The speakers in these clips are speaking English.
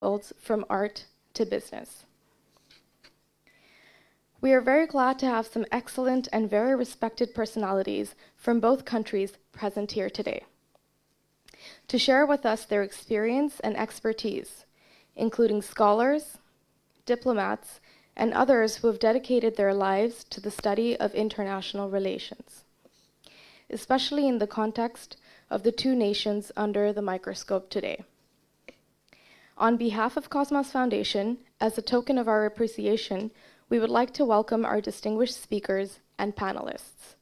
fields from art to business. We are very glad to have some excellent and very respected personalities from both countries present here today to share with us their experience and expertise, including scholars, diplomats, and others who have dedicated their lives to the study of international relations, especially in the context of the two nations under the microscope today. On behalf of Cosmos Foundation, as a token of our appreciation, we would like to welcome our distinguished speakers and panelists.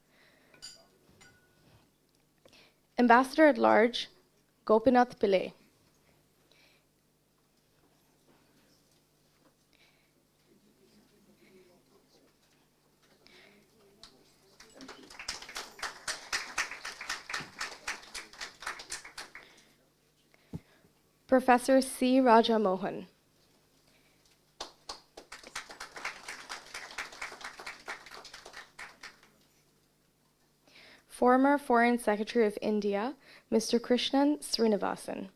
Ambassador at Large, Gopinath Pillai. Professor C. Raja Mohan. Former Foreign Secretary of India, Mr. Krishnan Srinivasan.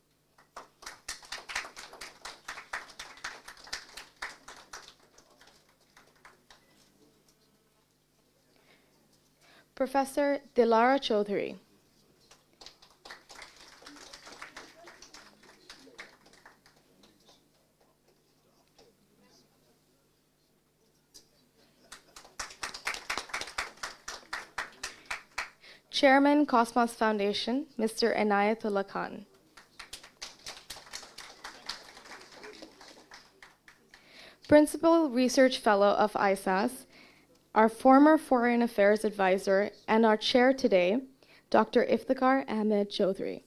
Professor Dilara Chaudhary. Chairman, Cosmos Foundation, Mr. Inayatullah Khan. Principal Research Fellow of ISAS, our former Foreign Affairs Advisor, and our chair today, Dr. Iftikhar Ahmed Chaudhary.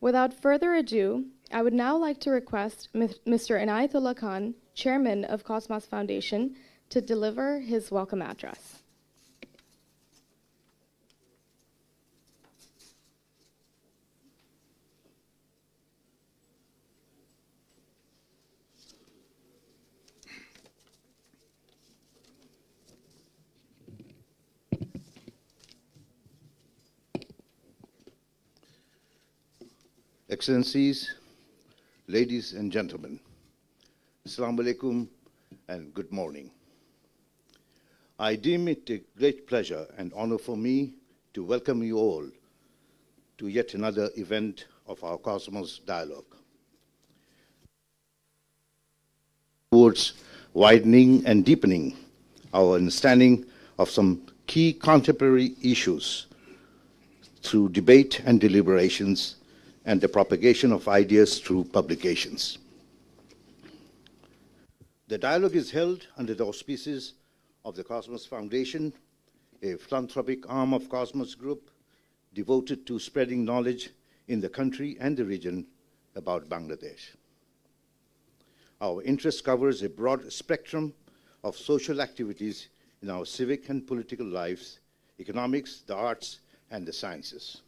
Without further ado, I would now like to request Mr. Inayatullah Khan, Chairman of Cosmos Foundation, to deliver his welcome address. Excellencies, ladies and gentlemen, Assalamu alaikum and good morning. I deem it a great pleasure and honor for me to welcome you all to yet another event of our Cosmos Dialogue. Towards widening and deepening our understanding of some key contemporary issues through debate and deliberations and the propagation of ideas through publications. The dialogue is held under the auspices of the Cosmos Foundation, a philanthropic arm of Cosmos Group devoted to spreading knowledge in the country and the region about Bangladesh. Our interest covers a broad spectrum of social activities in our civic and political lives, economics, the arts, and the sciences.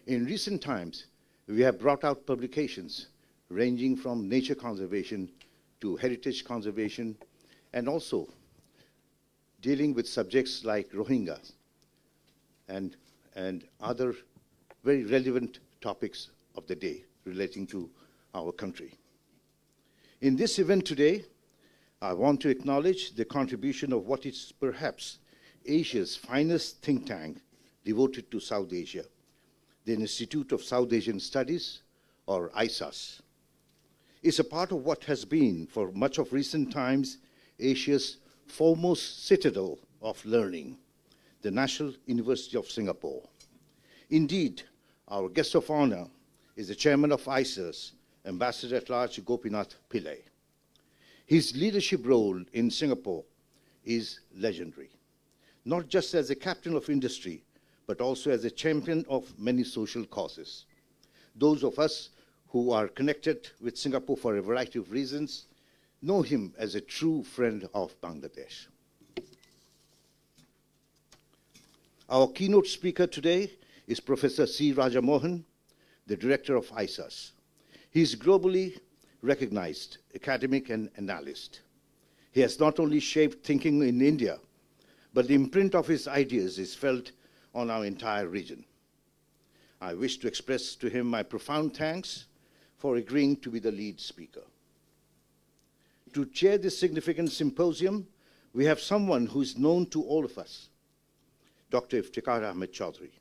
In recent times, we have brought out publications ranging from nature conservation to heritage conservation, and also dealing with subjects like Rohingyas and other very relevant topics of the day relating to our country. In this event today, I want to acknowledge the contribution of what is perhaps Asia's finest think tank devoted to South Asia, the Institute of South Asian Studies, or ISAS. Is a part of what has been, for much of recent times, Asia's foremost citadel of learning, the National University of Singapore. Indeed, our guest of honor is the chairman of ISAS, Ambassador at Large Gopinath Pillai. His leadership role in Singapore is legendary, not just as a captain of industry, but also as a champion of many social causes. Those of us who are connected with Singapore for a variety of reasons know him as a true friend of Bangladesh. Our keynote speaker today is Professor C. Raja Mohan, the director of ISAS. He is globally recognized academic and analyst. He has not only shaped thinking in India, but the imprint of his ideas is felt on our entire region. I wish to express to him my profound thanks for agreeing to be the lead speaker. To chair this significant symposium, we have someone who is known to all of us, Dr. Iftikhar Ahmed Chaudhry.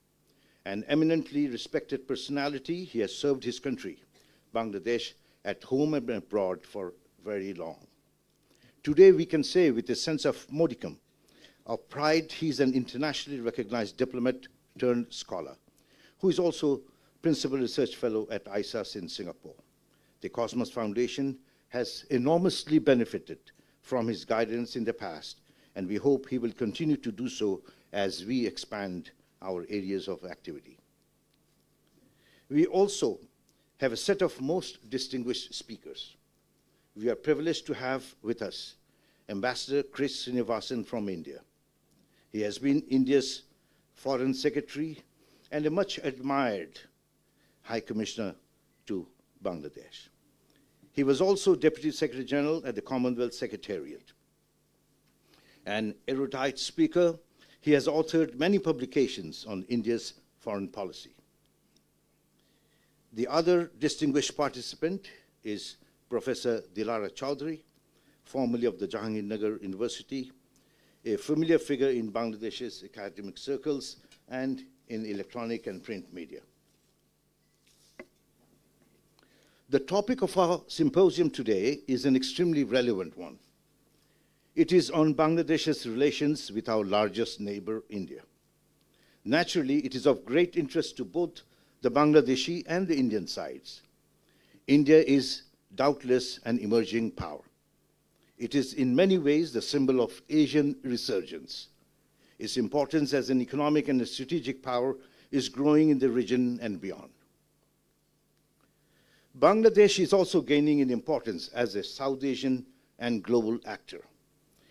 An eminently respected personality, he has served his country, Bangladesh, at home and abroad for very long. Today we can say with a sense of modicum of pride, he's an internationally recognized diplomat turned scholar, who is also Principal Research Fellow at ISAS in Singapore. The Cosmos Foundation has enormously benefited from his guidance in the past, and we hope he will continue to do so as we expand our areas of activity. We also have a set of most distinguished speakers. We are privileged to have with us Ambassador Chris Srinivasan from India. He has been India's Foreign Secretary and a much admired High Commissioner to Bangladesh. He was also Deputy Secretary General at the Commonwealth Secretariat. An erudite speaker, he has authored many publications on India's foreign policy. The other distinguished participant is Professor Dilara Chaudhry, formerly of the Jahangirnagar University, a familiar figure in Bangladesh's academic circles and in electronic and print media. The topic of our symposium today is an extremely relevant one. It is on Bangladesh's relations with our largest neighbor, India. Naturally, it is of great interest to both the Bangladeshi and the Indian sides. India is doubtless an emerging power. It is in many ways the symbol of Asian resurgence. Its importance as an economic and a strategic power is growing in the region and beyond. Bangladesh is also gaining in importance as a South Asian and global actor.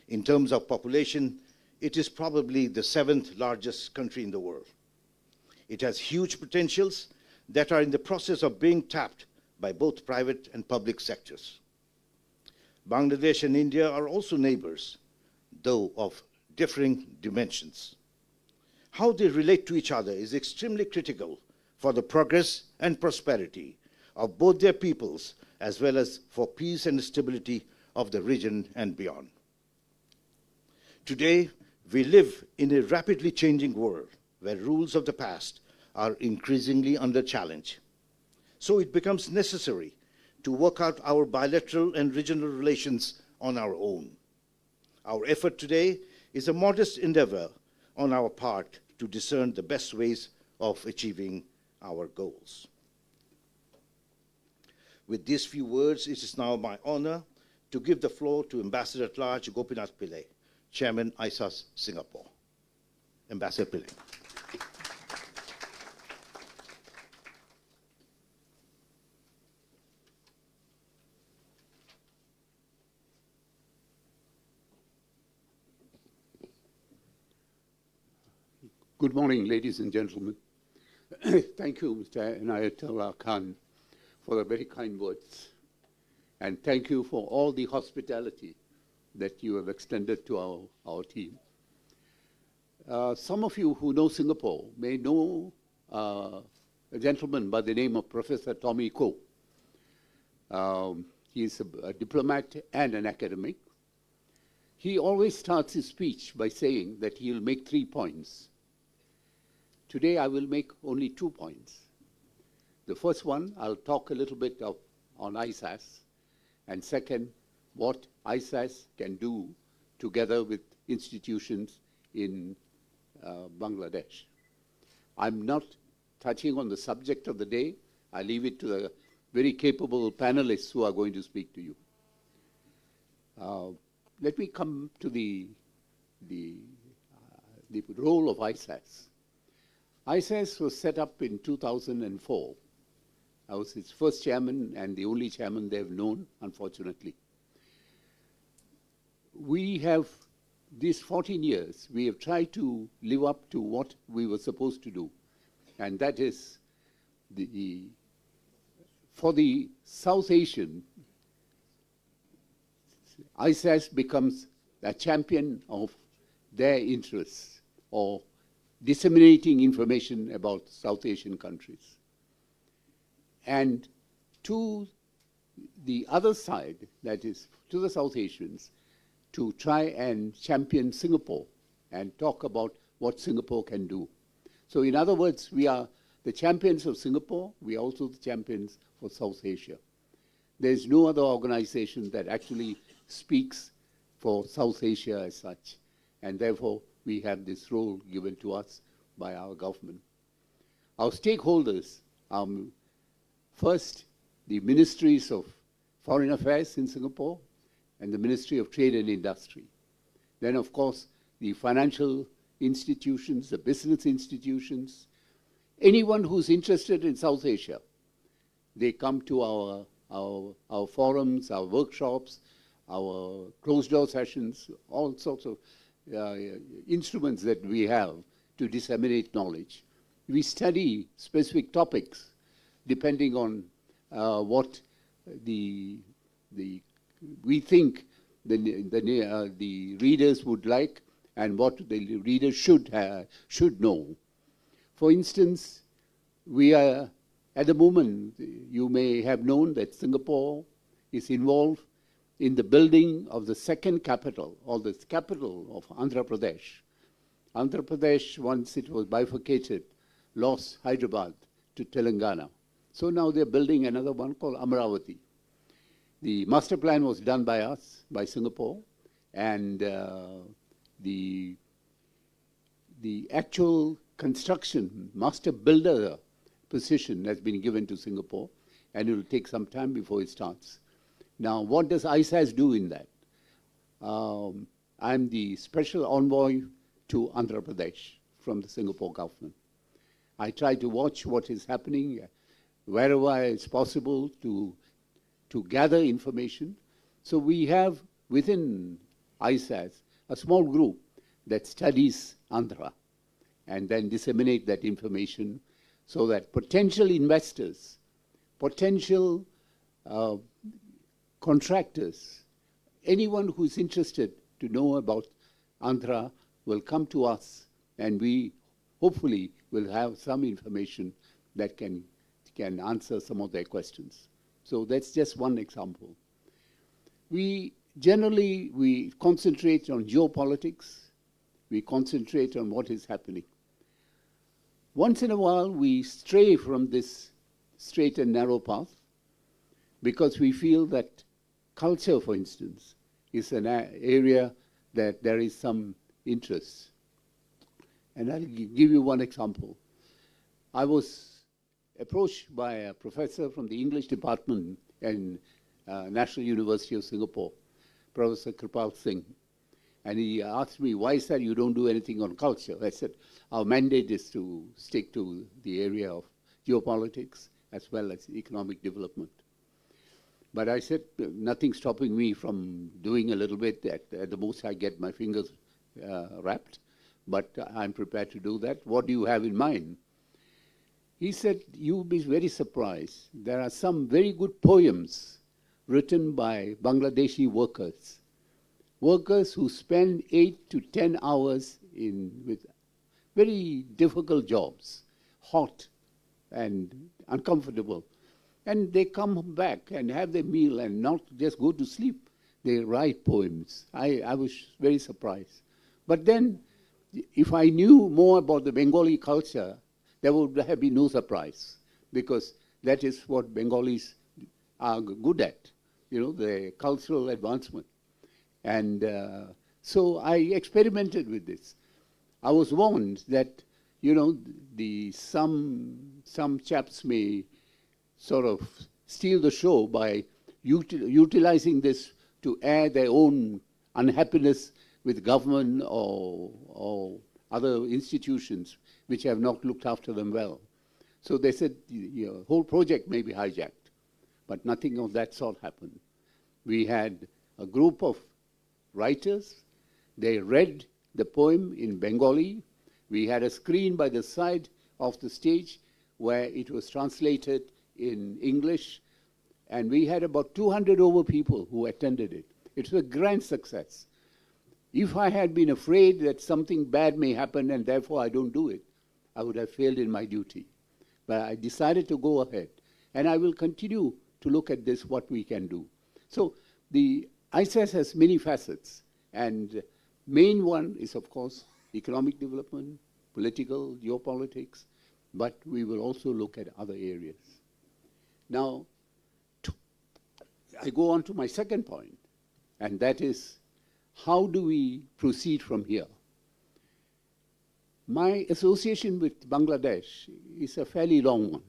In terms of population, it is probably the 7th largest country in the world. It has huge potentials that are in the process of being tapped by both private and public sectors. Bangladesh and India are also neighbors, though of differing dimensions. How they relate to each other is extremely critical for the progress and prosperity of both their peoples, as well as for peace and stability of the region and beyond. Today, we live in a rapidly changing world where rules of the past are increasingly under challenge. So it becomes necessary to work out our bilateral and regional relations on our own. Our effort today is a modest endeavor on our part to discern the best ways of achieving our goals. With these few words, it is now my honor to give the floor to Ambassador at Large Gopinath Pillai, Chairman ISAS Singapore. Ambassador Pillai. Good morning, ladies and gentlemen. Thank you, Mr. Inayatullah Khan, for the very kind words. And thank you for all the hospitality that you have extended to our team. Some of you who know Singapore may know a gentleman by the name of Professor Tommy Koh. He is a diplomat and an academic. He always starts his speech by saying that he will make 3 points. Today, I will make only 2 points. The first one, I'll talk a little bit on ISAS, and second, what ISAS can do together with institutions in Bangladesh. I'm not touching on the subject of the day. I leave it to the very capable panelists who are going to speak to you. Let me come to the role of ISAS. ISAS was set up in 2004. I was its first chairman and the only chairman they have known, unfortunately. We have, these 14 years, we have tried to live up to what we were supposed to do. And that is, for the South Asian, ISAS becomes a champion of their interests or disseminating information about South Asian countries. And to the other side, that is, to the South Asians, to try and champion Singapore and talk about what Singapore can do. So in other words, we are the champions of Singapore, we are also the champions for South Asia. There's no other organization that actually speaks for South Asia as such, and therefore we have this role given to us by our government. Our stakeholders are first the Ministries of Foreign Affairs in Singapore and the Ministry of Trade and Industry. Then, of course, the financial institutions, the business institutions, anyone who's interested in South Asia, they come to our forums, our workshops, our closed-door sessions, all sorts of instruments that we have to disseminate knowledge. We study specific topics depending on what we think the readers would like and what the readers should know. For instance, we are, at the moment, you may have known that Singapore is involved in the building of the second capital, or the capital of Andhra Pradesh. Andhra Pradesh, once it was bifurcated, lost Hyderabad to Telangana. So now they're building another one called Amaravati. The master plan was done by us, by Singapore, and the actual construction, master builder position has been given to Singapore, and it will take some time before it starts. Now, what does ISAS do in that? I'm the special envoy to Andhra Pradesh from the Singapore government. I try to watch what is happening wherever it's possible to gather information. So we have within ISAS a small group that studies Andhra and then disseminate that information so that potential investors, potential contractors, anyone who's interested to know about Andhra will come to us, and we hopefully will have some information that can answer some of their questions. So that's just one example. We concentrate on geopolitics. We concentrate on what is happening. Once in a while, we stray from this straight and narrow path because we feel that culture, for instance, is an area that there is some interest. And I'll give you one example. I was approached by a professor from the English department in National University of Singapore, Professor Kripal Singh. And he asked me, why is that you don't do anything on culture? I said, our mandate is to stick to the area of geopolitics as well as economic development. But I said, nothing's stopping me from doing a little bit. At the most, I get my fingers wrapped, but I'm prepared to do that. What do you have in mind? He said, you'll be very surprised. There are some very good poems written by Bangladeshi workers who spend 8 to 10 hours with very difficult jobs, hot and uncomfortable. And they come back and have their meal and not just go to sleep. They write poems. I was very surprised. But then, if I knew more about the Bengali culture, there would have been no surprise, because that is what Bengalis are good at, the cultural advancement. And so I experimented with this. I was warned that, some chaps may sort of steal the show by utilizing this to air their own unhappiness with government or other institutions which have not looked after them well. So they said the whole project may be hijacked, but nothing of that sort happened. We had a group of writers. They read the poem in Bengali. We had a screen by the side of the stage where it was translated in English, and we had about 200 over people who attended it. It was a grand success. If I had been afraid that something bad may happen and therefore I don't do it, I would have failed in my duty. But I decided to go ahead. And I will continue to look at this, what we can do. So the ISAS has many facets. And main one is, of course, economic development, political, geopolitics. But we will also look at other areas. Now, I go on to my second point. And that is, how do we proceed from here? My association with Bangladesh is a fairly long one.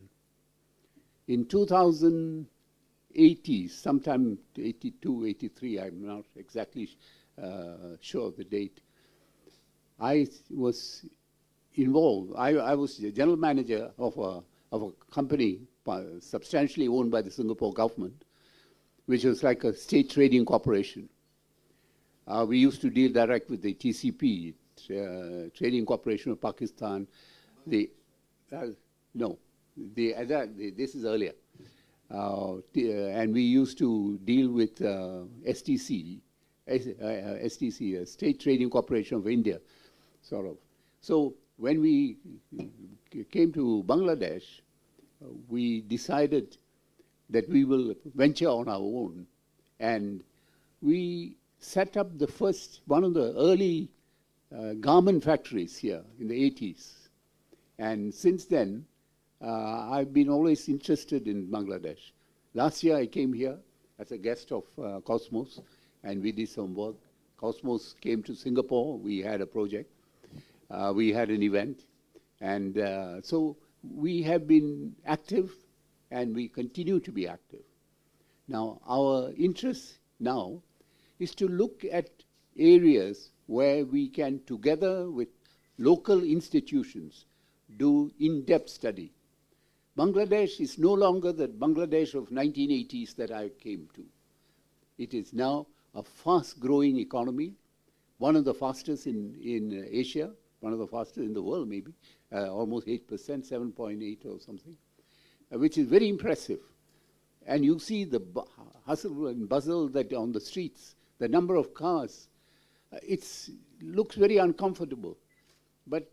In 2080, sometime 82, 83, I'm not exactly sure of the date, I was involved. I was the general manager of a company substantially owned by the Singapore government, which was like a state trading corporation. We used to deal direct with the TCP, Trading Corporation of Pakistan. This is earlier. And we used to deal with STC, State Trading Corporation of India, sort of. So when we came to Bangladesh, we decided that we will venture on our own. And we set up the first, one of the early garment factories here in the 80s. And since then, I've been always interested in Bangladesh. Last year, I came here as a guest of Cosmos, and we did some work. Cosmos came to Singapore. We had a project. We had an event. And so we have been active, and we continue to be active. Now, our interest now is to look at areas where we can, together with local institutions, do in-depth study. Bangladesh is no longer the Bangladesh of 1980s that I came to. It is now a fast-growing economy, one of the fastest in Asia, one of the fastest in the world maybe, almost 8%, 7.8 or something, which is very impressive. And you see the hustle and bustle that on the streets, the number of cars, it looks very uncomfortable. But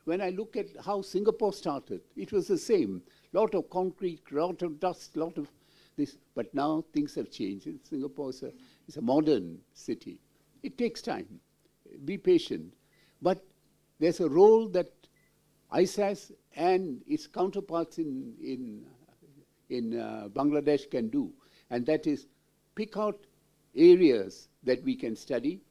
when I look at how Singapore started, it was the same. Lot of concrete, lot of dust, lot of this. But now things have changed. Singapore is a modern city. It takes time. Be patient. But there's a role that ISAS and its counterparts in Bangladesh can do. And that is pick out areas that we can study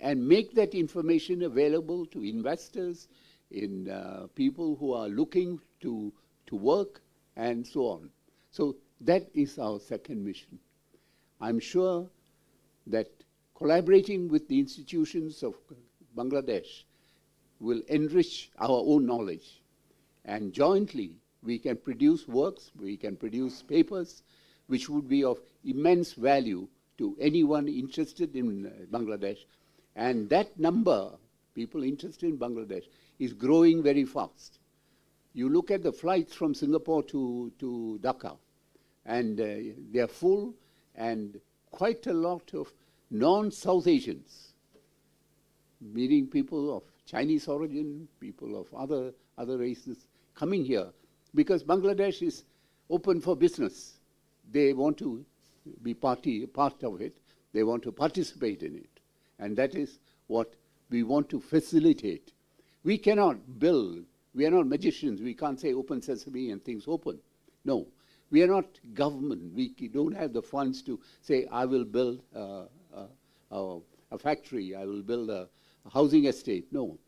and make that information available to investors, in people who are looking to work, and so on. So that is our second mission. I'm sure that collaborating with the institutions of Bangladesh will enrich our own knowledge. And jointly, we can produce works, we can produce papers, which would be of immense value to anyone interested in Bangladesh. And that number, people interested in Bangladesh, is growing very fast. You look at the flights from Singapore to Dhaka, and they are full, and quite a lot of non-South Asians, meaning people of Chinese origin, people of other races, coming here, because Bangladesh is open for business. They want to be part of it. They want to participate in it. And that is what we want to facilitate. We cannot build. We are not magicians. We can't say open sesame and things open. No. We are not government. We don't have the funds to say, I will build a factory. I will build a housing estate. No.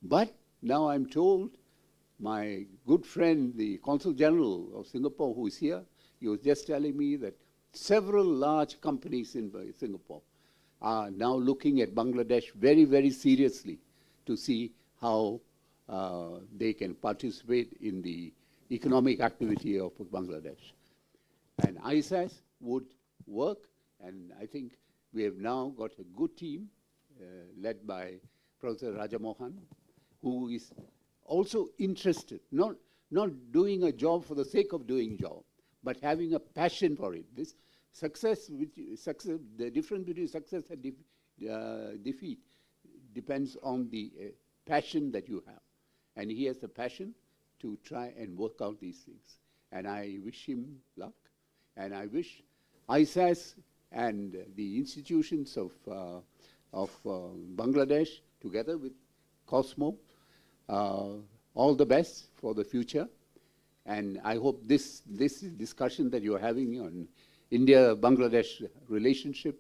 But now I'm told, my good friend, the Consul General of Singapore, who is here, he was just telling me that several large companies in Singapore are now looking at Bangladesh very, very seriously to see how they can participate in the economic activity of Bangladesh. And ISAS would work, and I think we have now got a good team led by Professor Rajamohan, who is also interested, not doing a job for the sake of doing a job, but having a passion for it. This success, the difference between success and defeat depends on the passion that you have. And he has the passion to try and work out these things. And I wish him luck. And I wish ISAS and the institutions of Bangladesh, together with Cosmo, all the best for the future. And I hope this discussion that you're having on India-Bangladesh relationship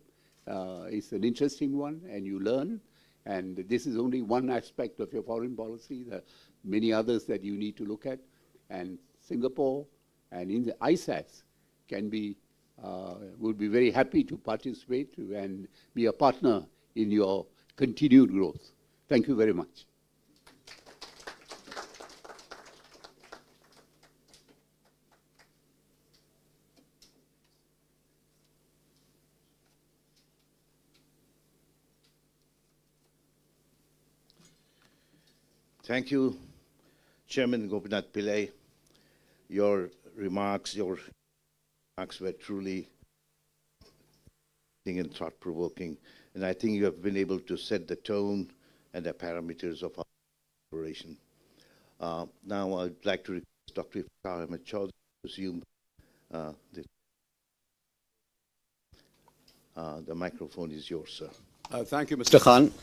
is an interesting one, and you learn. And this is only one aspect of your foreign policy. There are many others that you need to look at. And Singapore and in the ISAS would be very happy to participate and be a partner in your continued growth. Thank you very much. Thank you, Chairman Gopinath Pillai. Your remarks were truly and thought-provoking, and I think you have been able to set the tone and the parameters of our operation. Now I'd like to request Dr. Iftikhar Ahmed Chaudhry to assume the microphone is yours, sir. Thank you, Mr. Khan.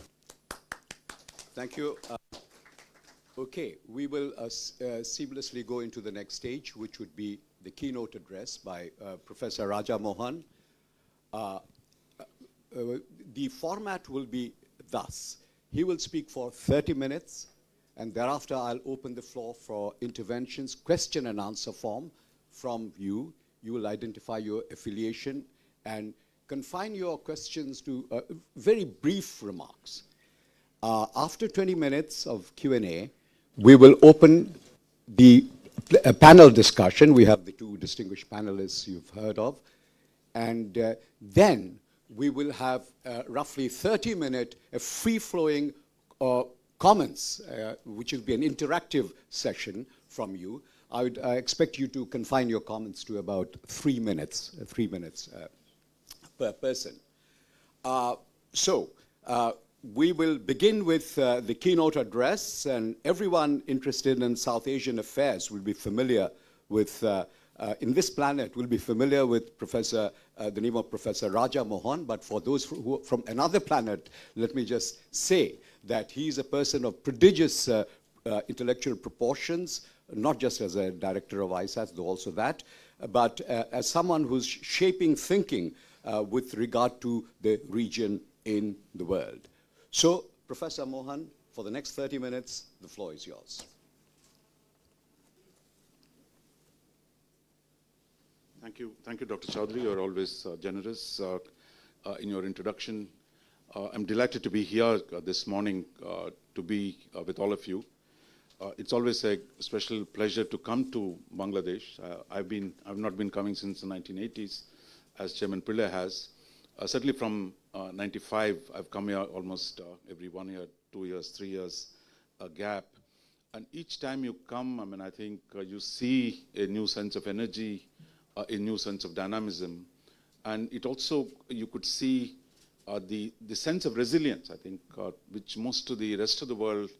Thank you. Okay, we will seamlessly go into the next stage, which would be the keynote address by Professor Raja Mohan. The format will be thus. He will speak for 30 minutes, and thereafter I'll open the floor for interventions, question and answer form from you. You will identify your affiliation and confine your questions to very brief remarks. After 20 minutes of Q&A, we will open the panel discussion. We have the two distinguished panelists you've heard of. And then we will have roughly 30-minute free-flowing comments, which will be an interactive session from you. I would expect you to confine your comments to about 3 minutes, per person. We will begin with the keynote address, and everyone interested in South Asian affairs will be familiar with, in this planet, will be familiar with the name of Professor Raja Mohan. But for those who from another planet, let me just say that he's a person of prodigious intellectual proportions, not just as a director of ISAS, though also that, but as someone who's shaping thinking with regard to the region in the world. So, Professor Mohan, for the next 30 minutes, the floor is yours. Thank you, Dr. Chaudhry. You're always generous in your introduction. I'm delighted to be here this morning to be with all of you. It's always a special pleasure to come to Bangladesh. I've not been coming since the 1980s, as Chairman Pillai has. Certainly from 95, I've come here almost every 1 year, 2 years, 3 years, a gap. And each time you come, I mean, I think you see a new sense of energy, a new sense of dynamism. And it also, you could see the sense of resilience, I think, which most of the rest of the world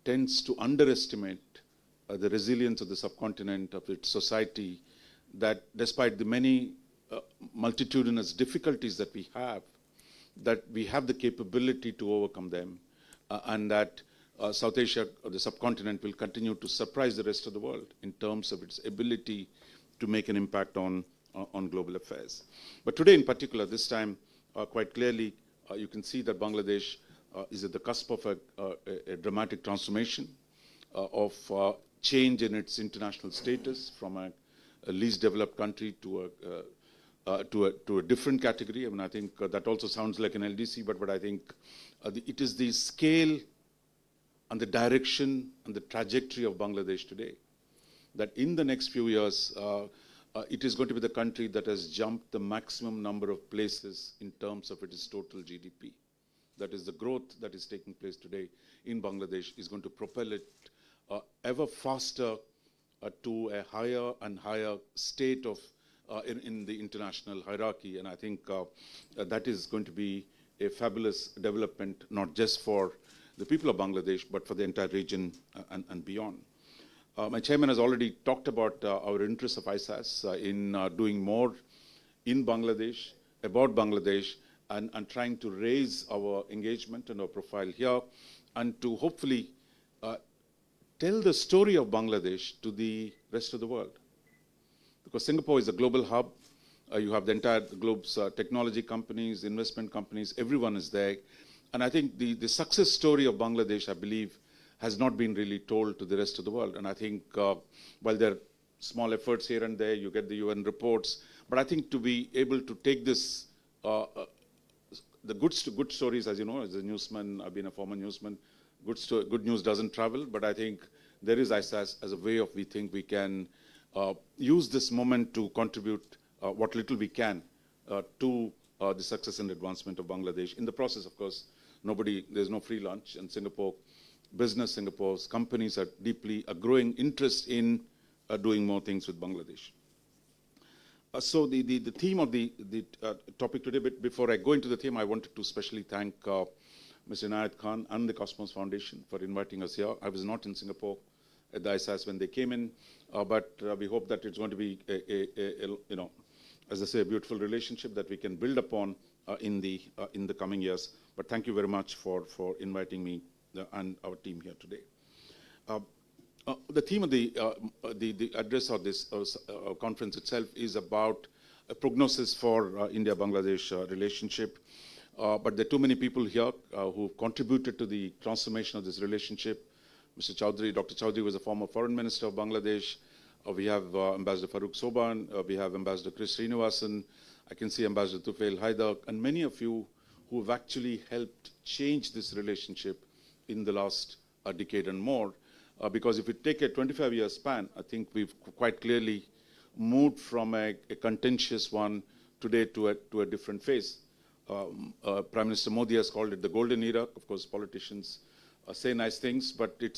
tends to underestimate the resilience of the subcontinent, of its society, that despite the many multitudinous difficulties that we have the capability to overcome them, and that South Asia, or the subcontinent, will continue to surprise the rest of the world in terms of its ability to make an impact on global affairs. But today in particular, this time, quite clearly, you can see that Bangladesh is at the cusp of a dramatic transformation, of change in its international status from a least developed country to a different category. I mean, I think that also sounds like an LDC, but I think it is the scale and the direction and the trajectory of Bangladesh today, that in the next few years, it is going to be the country that has jumped the maximum number of places in terms of its total GDP. That is, the growth that is taking place today in Bangladesh is going to propel it ever faster to a higher and higher state of in the international hierarchy. And I think that is going to be a fabulous development, not just for the people of Bangladesh, but for the entire region and beyond. My chairman has already talked about our interests of ISAS in doing more in Bangladesh, about Bangladesh, and trying to raise our engagement and our profile here, and to hopefully tell the story of Bangladesh to the rest of the world. Because Singapore is a global hub. You have the entire globe's technology companies, investment companies, everyone is there. And I think the success story of Bangladesh, I believe, has not been really told to the rest of the world. And I think while there are small efforts here and there, you get the UN reports, but I think to be able to take this, the good stories, as you know, as a newsman, I've been a former newsman, good news doesn't travel, but I think there is ISAS as a way of, we think we can use this moment to contribute what little we can to the success and advancement of Bangladesh. In the process, of course, there's no free lunch, and Singapore's companies are deeply a growing interest in doing more things with Bangladesh. So the theme of the topic today, but before I go into the theme, I wanted to specially thank Mr. Inayat Khan and the Cosmos Foundation for inviting us here. I was not in Singapore at the ISAS when they came in, but we hope that it's going to be you know, as I say, a beautiful relationship that we can build upon in the coming years. But thank you very much for inviting me and our team here today. The theme of the address of this conference itself is about a prognosis for India-Bangladesh relationship. But there are too many people here who contributed to the transformation of this relationship. Mr. Chaudhry, Dr. Chaudhry was a former foreign minister of Bangladesh. We have Ambassador Farooq Soban, we have Ambassador Chris Srinivasan, I can see Ambassador Tufail Haidar, and many of you who have actually helped change this relationship in the last decade and more. Because if you take a 25-year span, I think we've quite clearly moved from a contentious one today to a different phase. Prime Minister Modi has called it the golden era. Of course, politicians say nice things, but there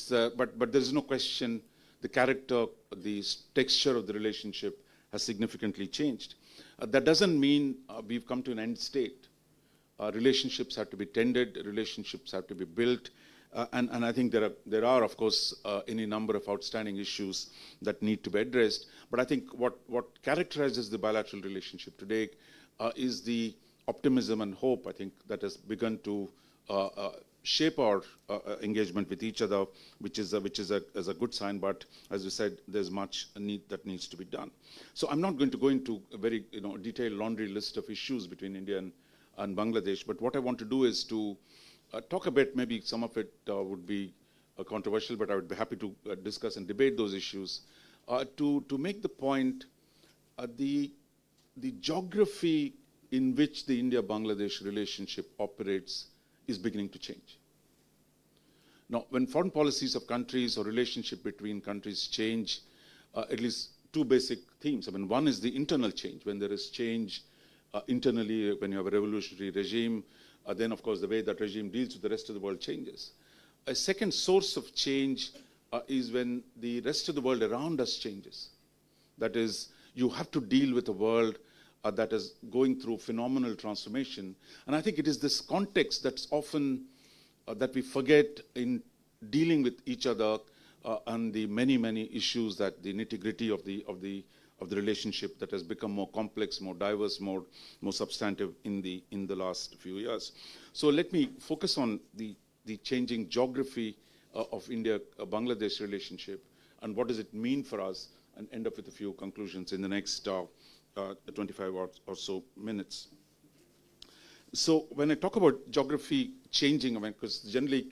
is no question the character, the texture of the relationship has significantly changed. That doesn't mean we've come to an end state. Relationships have to be tended, relationships have to be built, and I think there are of course any number of outstanding issues that need to be addressed. But I think what characterizes the bilateral relationship today is the optimism and hope, I think, that has begun to shape our engagement with each other, which is a good sign. But as you said, there's much that needs to be done. So I'm not going to go into a very detailed laundry list of issues between India and Bangladesh. But what I want to do is to talk a bit. Maybe some of it would be controversial, but I would be happy to discuss and debate those issues. To make the point, the geography in which the India-Bangladesh relationship operates is beginning to change. Now, when foreign policies of countries or relationship between countries change, at least two basic themes. I mean, one is the internal change. When there is change internally, when you have a revolutionary regime, then of course the way that regime deals with the rest of the world changes. A second source of change is when the rest of the world around us changes. That is, you have to deal with a world that is going through phenomenal transformation. And I think it is this context that's often that we forget in dealing with each other and the many issues, that the nitty-gritty of the relationship that has become more complex, more diverse, more substantive in the last few years. So let me focus on the changing geography of India-Bangladesh relationship and what does it mean for us, and end up with a few conclusions in the next 25 or so minutes. So when I talk about geography changing, I mean, because generally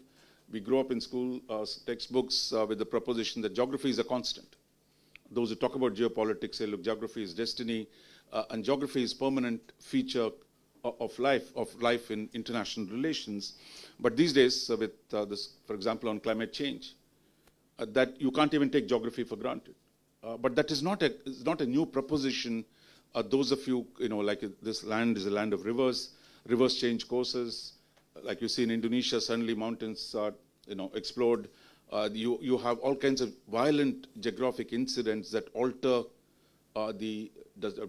we grow up in school textbooks with the proposition that geography is a constant. Those who talk about geopolitics say, look, geography is destiny, and geography is permanent feature of life in international relations. But these days, with this, for example, on climate change, that you can't even take geography for granted. But that is not a new proposition. Those of you, like this land is a land of rivers. Rivers change courses. Like you see in Indonesia, suddenly mountains explode. You have all kinds of violent geographic incidents that alter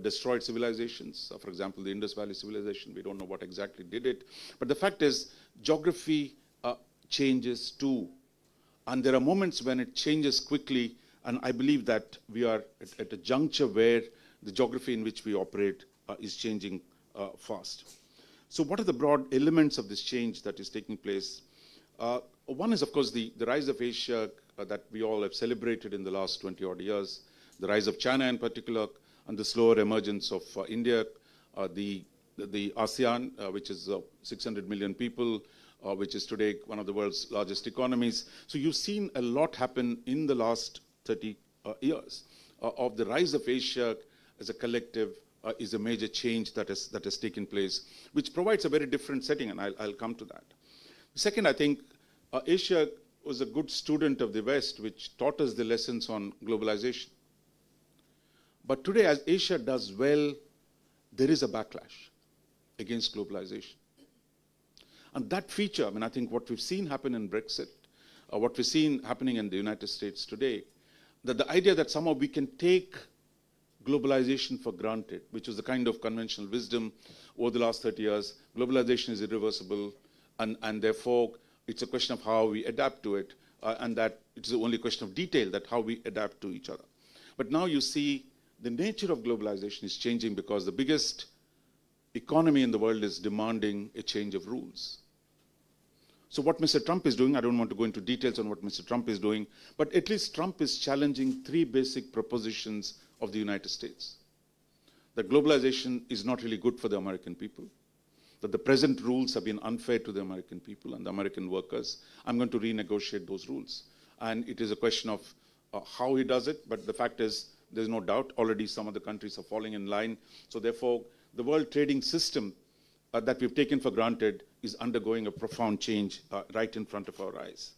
destroyed civilizations. For example, the Indus Valley civilization, we don't know what exactly did it. But the fact is, geography changes too. And there are moments when it changes quickly, and I believe that we are at a juncture where the geography in which we operate is changing fast. So what are the broad elements of this change that is taking place? One is, of course, the rise of Asia that we all have celebrated in the last 20-odd years, the rise of China in particular, and the slower emergence of India, the ASEAN, which is 600 million people, which is today one of the world's largest economies. So you've seen a lot happen in the last 30 years. Of the rise of Asia as a collective is a major change that has taken place, which provides a very different setting, and I'll come to that. Second, I think Asia was a good student of the West, which taught us the lessons on globalization. But today, as Asia does well, there is a backlash against globalization. And that feature, I mean, I think what we've seen happen in Brexit, what we've seen happening in the United States today, that the idea that somehow we can take globalization for granted, which was the kind of conventional wisdom over the last 30 years, globalization is irreversible, and therefore it's a question of how we adapt to it, and that it's only a question of detail, that how we adapt to each other. But now you see the nature of globalization is changing because the biggest economy in the world is demanding a change of rules. So what Mr. Trump is doing, I don't want to go into details on what Mr. Trump is doing, but at least Trump is challenging three basic propositions of the United States. That globalization is not really good for the American people, that the present rules have been unfair to the American people and the American workers. I'm going to renegotiate those rules. And it is a question of how he does it, but the fact is, there's no doubt, already some of the countries are falling in line. So therefore, the world trading system that we've taken for granted is undergoing a profound change right in front of our eyes.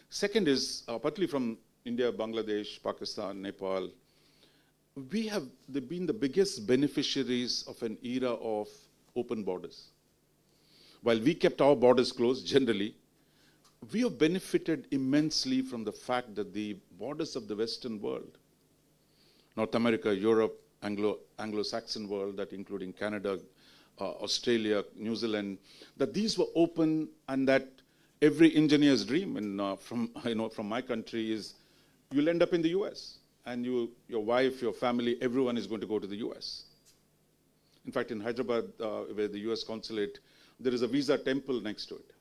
Second is, partly from India, Bangladesh, Pakistan, Nepal, we have been the biggest beneficiaries of an era of open borders. While we kept our borders closed generally, we have benefited immensely from the fact that the borders of the Western world, North America, Europe, Anglo-Saxon world, that including Canada, Australia, New Zealand, that these were open, and that every engineer's dream, and from my country, is you'll end up in the US, and your wife, your family, everyone is going to go to the US. In fact, in Hyderabad, where the US consulate, there is a visa temple next to it.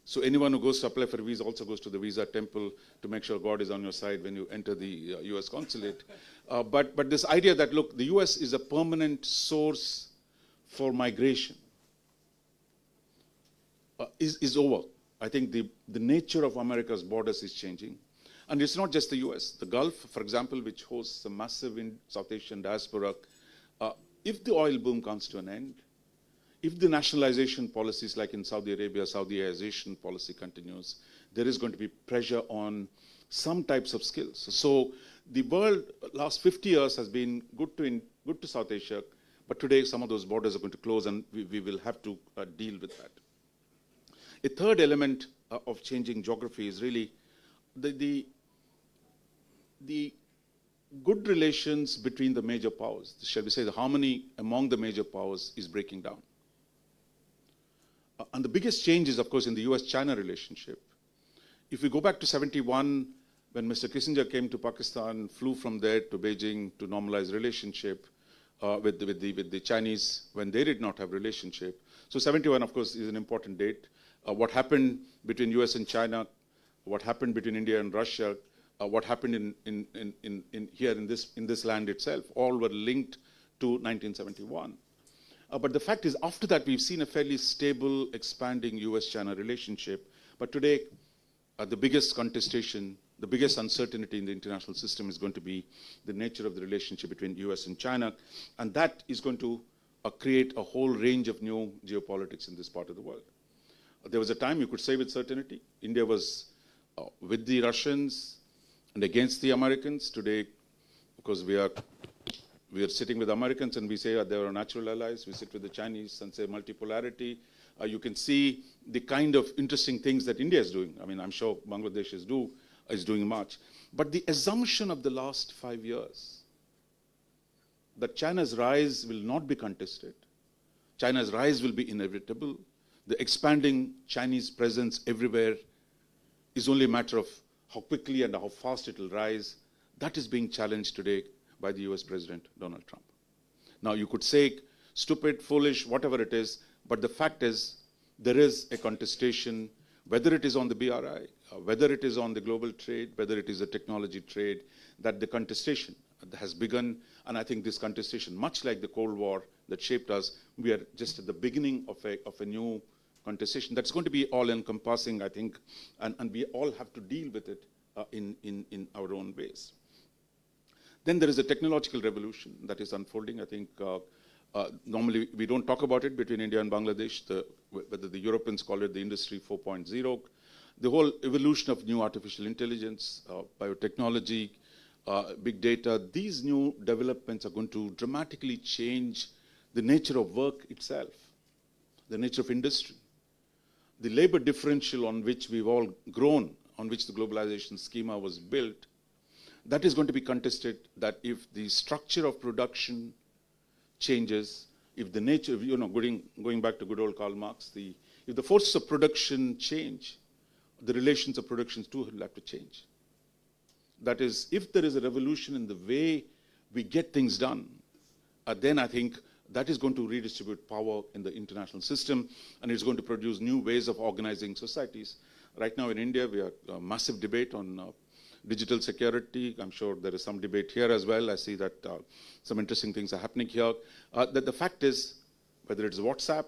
So anyone who goes to apply for a visa also goes to the visa temple to make sure God is on your side when you enter the US consulate. But this idea that, look, the US is a permanent source for migration is over. I think the nature of America's borders is changing. And it's not just the US. The Gulf, for example, which hosts a massive South Asian diaspora, if the oil boom comes to an end, if the nationalization policies like in Saudi Arabia, Saudiization policy continues, there is going to be pressure on some types of skills. So the world last 50 years has been good to South Asia, but today some of those borders are going to close, and we will have to deal with that. A third element of changing geography is really the good relations between the major powers. Shall we say the harmony among the major powers is breaking down. And the biggest change is, of course, in the US-China relationship. If we go back to 71, when Mr. Kissinger came to Pakistan, flew from there to Beijing to normalize relationship with the Chinese when they did not have relationship. So 71, of course, is an important date. What happened between US and China, what happened between India and Russia, what happened here in this land itself, all were linked to 1971. But the fact is, after that, we've seen a fairly stable, expanding US-China relationship. But today, the biggest contestation, the biggest uncertainty in the international system is going to be the nature of the relationship between US and China. And that is going to create a whole range of new geopolitics in this part of the world. There was a time you could say with certainty, India was with the Russians and against the Americans. Today, because we are sitting with Americans and we say they are natural allies. We sit with the Chinese and say multipolarity. You can see the kind of interesting things that India is doing. I mean, I'm sure Bangladesh is doing much. But the assumption of the last 5 years that China's rise will not be contested. China's rise will be inevitable. The expanding Chinese presence everywhere is only a matter of how quickly and how fast it will rise. That is being challenged today by the US President Donald Trump. Now, you could say stupid, foolish, whatever it is, but the fact is there is a contestation, whether it is on the BRI, whether it is on the global trade, whether it is a technology trade, that the contestation has begun. And I think this contestation, much like the Cold War that shaped us, we are just at the beginning of a new contestation that's going to be all-encompassing, I think, and we all have to deal with it in our own ways. Then there is a technological revolution that is unfolding. I think normally we don't talk about it between India and Bangladesh, whether the Europeans call it the Industry 4.0, the whole evolution of new artificial intelligence, biotechnology, big data. These new developments are going to dramatically change the nature of work itself, the nature of industry. The labor differential on which we've all grown, on which the globalization schema was built, that is going to be contested, that if the structure of production changes, if the nature of, going back to good old Karl Marx, if the forces of production change, the relations of production too will have to change. That is, if there is a revolution in the way we get things done, then I think that is going to redistribute power in the international system, and it's going to produce new ways of organizing societies. Right now in India, we have a massive debate on digital security. I'm sure there is some debate here as well. I see that some interesting things are happening here. That the fact is, whether it's WhatsApp,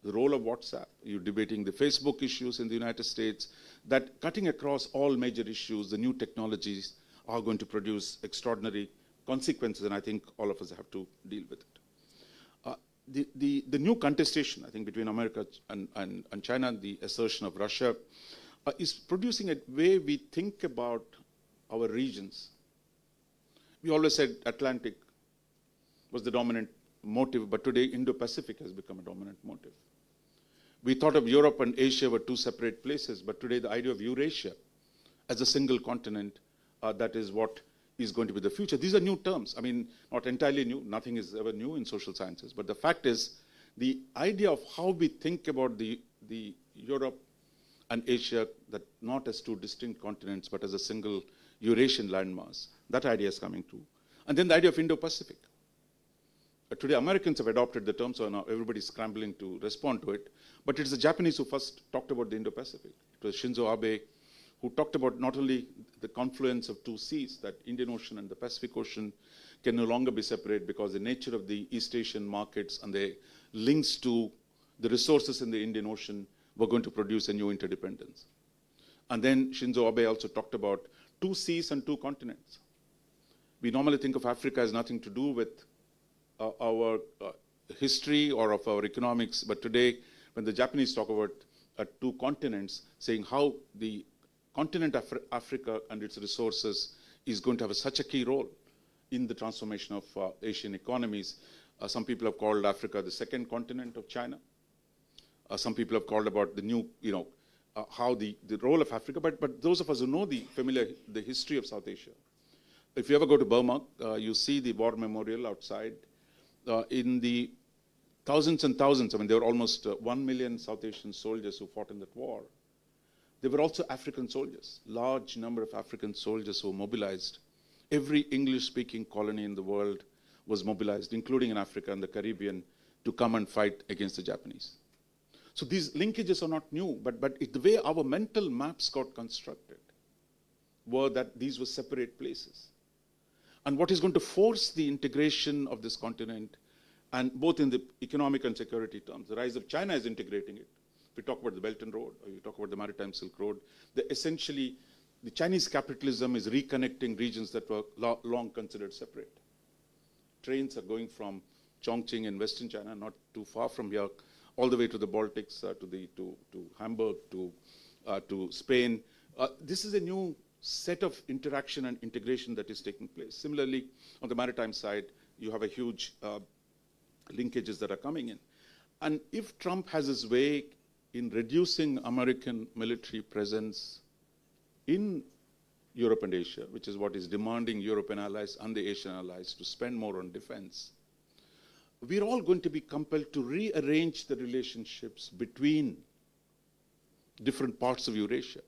the role of WhatsApp, you're debating the Facebook issues in the United States, that cutting across all major issues, the new technologies are going to produce extraordinary consequences, and I think all of us have to deal with it. The new contestation, I think, between America and China, the assertion of Russia, is producing a way we think about our regions. We always said Atlantic was the dominant motive, but today Indo-Pacific has become a dominant motive. We thought of Europe and Asia were two separate places, but today the idea of Eurasia as a single continent, that is what is going to be the future. These are new terms. I mean, not entirely new. Nothing is ever new in social sciences. But the fact is, the idea of how we think about the Europe and Asia, that not as two distinct continents, but as a single Eurasian landmass, that idea is coming true. And then the idea of Indo-Pacific. Today, Americans have adopted the term, so now everybody's scrambling to respond to it. But it's the Japanese who first talked about the Indo-Pacific. It was Shinzo Abe who talked about not only the confluence of two seas, that Indian Ocean and the Pacific Ocean can no longer be separate because the nature of the East Asian markets and the links to the resources in the Indian Ocean were going to produce a new interdependence. And then Shinzo Abe also talked about two seas and two continents. We normally think of Africa as nothing to do with our history or of our economics, but today, when the Japanese talk about two continents, saying how the continent of Africa and its resources is going to have such a key role in the transformation of Asian economies. Some people have called Africa the second continent of China. Some people have called about the new, how the role of Africa, but those of us who know the history of South Asia, if you ever go to Burma, you see the war memorial outside. In the thousands and thousands, I mean, there were almost 1 million South Asian soldiers who fought in that war. There were also African soldiers, large number of African soldiers who were mobilized. Every English-speaking colony in the world was mobilized, including in Africa and the Caribbean, to come and fight against the Japanese. So these linkages are not new, but the way our mental maps got constructed were that these were separate places. And what is going to force the integration of this continent, and both in the economic and security terms, the rise of China is integrating it. If we talk about the Belt and Road, or you talk about the Maritime Silk Road, essentially, the Chinese capitalism is reconnecting regions that were long considered separate. Trains are going from Chongqing in Western China, not too far from here, all the way to the Baltics, to Hamburg, to Spain. This is a new set of interaction and integration that is taking place. Similarly, on the maritime side, you have a huge linkages that are coming in. And if Trump has his way in reducing American military presence in Europe and Asia, which is what is demanding European allies and the Asian allies to spend more on defense, we're all going to be compelled to rearrange the relationships between different parts of Eurasia.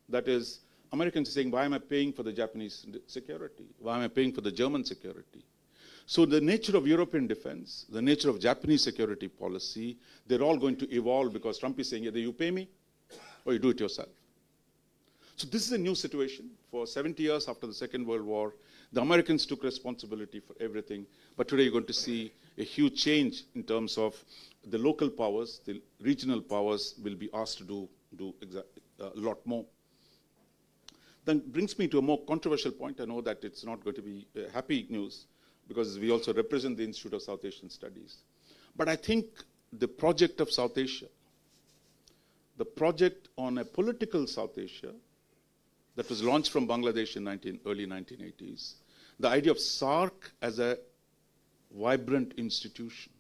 That is, Americans are saying, why am I paying for the Japanese security? Why am I paying for the German security? So the nature of European defense, the nature of Japanese security policy, they're all going to evolve because Trump is saying either you pay me or you do it yourself. So this is a new situation. For 70 years after the Second World War, the Americans took responsibility for everything. But today you're going to see a huge change in terms of the local powers, the regional powers will be asked to do a lot more. Then brings me to a more controversial point. I know that it's not going to be happy news because we also represent the Institute of South Asian Studies. But I think the project of South Asia, the project on a political South Asia that was launched from Bangladesh in early 1980s, the idea of SAARC as a vibrant institution,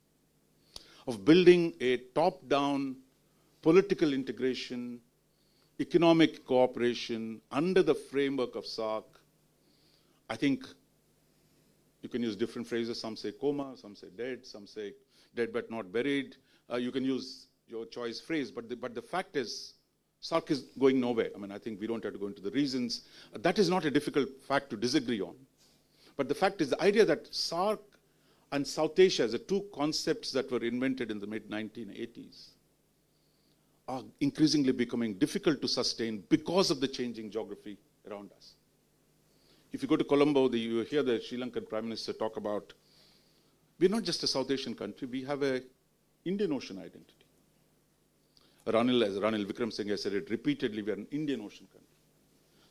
of building a top-down political integration, economic cooperation under the framework of SAARC. I think you can use different phrases. Some say coma, some say dead, some say dead but not buried. You can use your choice phrase, but the fact is, SAARC is going nowhere. I mean, I think we don't have to go into the reasons. That is not a difficult fact to disagree on. But the fact is, the idea that SAARC and South Asia, as the two concepts that were invented in the mid-1980s, are increasingly becoming difficult to sustain because of the changing geography around us. If you go to Colombo, you hear the Sri Lankan Prime Minister talk about, we're not just a South Asian country, we have an Indian Ocean identity. As Ranil Wickremesinghe has said it repeatedly, we are an Indian Ocean country.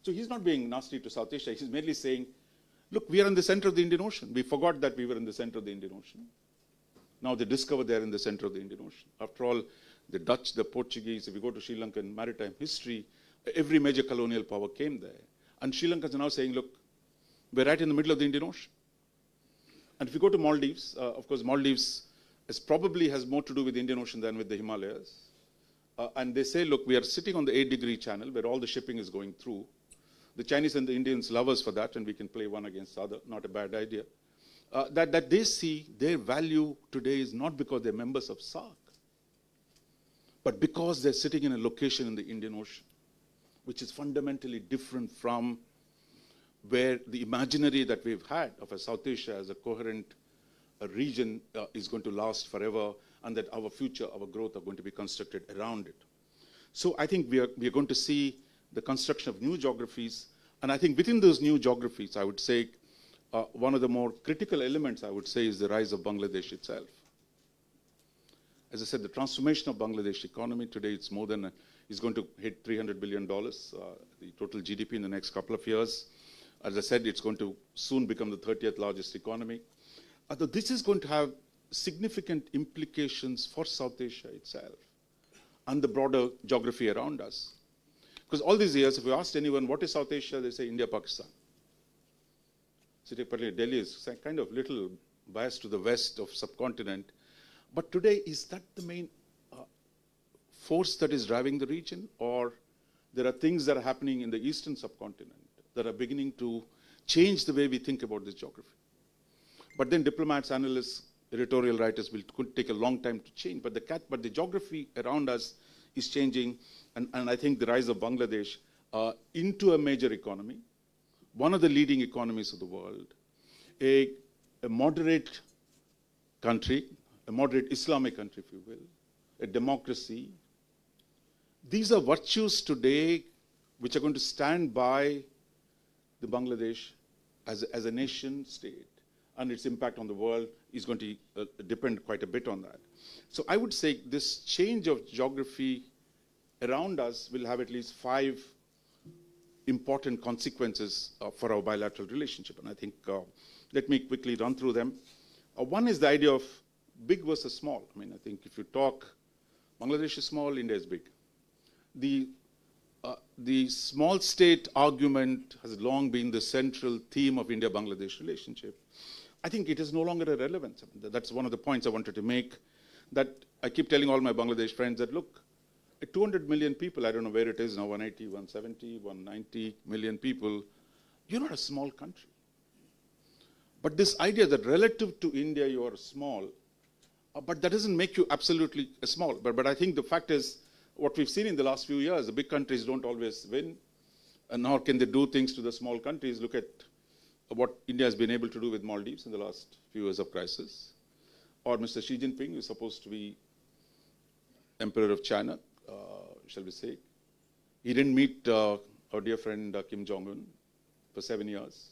So he's not being nasty to South Asia, he's merely saying, look, we are in the center of the Indian Ocean. We forgot that we were in the center of the Indian Ocean. Now they discover they're in the center of the Indian Ocean. After all, the Dutch, the Portuguese, if you go to Sri Lankan maritime history, every major colonial power came there. And Sri Lankans are now saying, look, we're right in the middle of the Indian Ocean. And if you go to Maldives, of course, Maldives probably has more to do with the Indian Ocean than with the Himalayas. And they say, look, we are sitting on the 8-degree channel where all the shipping is going through. The Chinese and the Indians love us for that, and we can play one against the other. Not a bad idea. That they see their value today is not because they're members of SAARC, but because they're sitting in a location in the Indian Ocean, which is fundamentally different from where the imaginary that we've had of a South Asia as a coherent region is going to last forever, and that our future, our growth are going to be constructed around it. So I think we are going to see the construction of new geographies, and I think within those new geographies, I would say one of the more critical elements, I would say, is the rise of Bangladesh itself. As I said, the transformation of Bangladesh economy today, it's more than, is going to hit $300 billion, the total GDP in the next couple of years. As I said, it's going to soon become the 30th largest economy. Although this is going to have significant implications for South Asia itself and the broader geography around us. Because all these years, if you asked anyone, what is South Asia, they say India, Pakistan. Particularly Delhi is kind of little biased to the west of subcontinent. But today, is that the main force that is driving the region? Or there are things that are happening in the eastern subcontinent that are beginning to change the way we think about this geography? But then diplomats, analysts, editorial writers could take a long time to change. But the geography around us is changing. And I think the rise of Bangladesh into a major economy, one of the leading economies of the world, a moderate country, a moderate Islamic country, if you will, a democracy. These are virtues today which are going to stand by the Bangladesh as a nation state, and its impact on the world is going to depend quite a bit on that. So I would say this change of geography around us will have at least 5 important consequences for our bilateral relationship. And I think, let me quickly run through them. One is the idea of big versus small. I mean, I think if you talk, Bangladesh is small, India is big. The small state argument has long been the central theme of India-Bangladesh relationship. I think it is no longer irrelevant. I mean, that's one of the points I wanted to make, that I keep telling all my Bangladesh friends that, look, 200 million people, I don't know where it is now, 180, 170, 190 million people, you're not a small country. But this idea that relative to India you are small, but that doesn't make you absolutely small. But I think the fact is, what we've seen in the last few years, the big countries don't always win, and nor can they do things to the small countries. Look at what India has been able to do with Maldives in the last few years of crisis. Or Mr. Xi Jinping, who is supposed to be Emperor of China, shall we say. He didn't meet our dear friend Kim Jong-un for 7 years.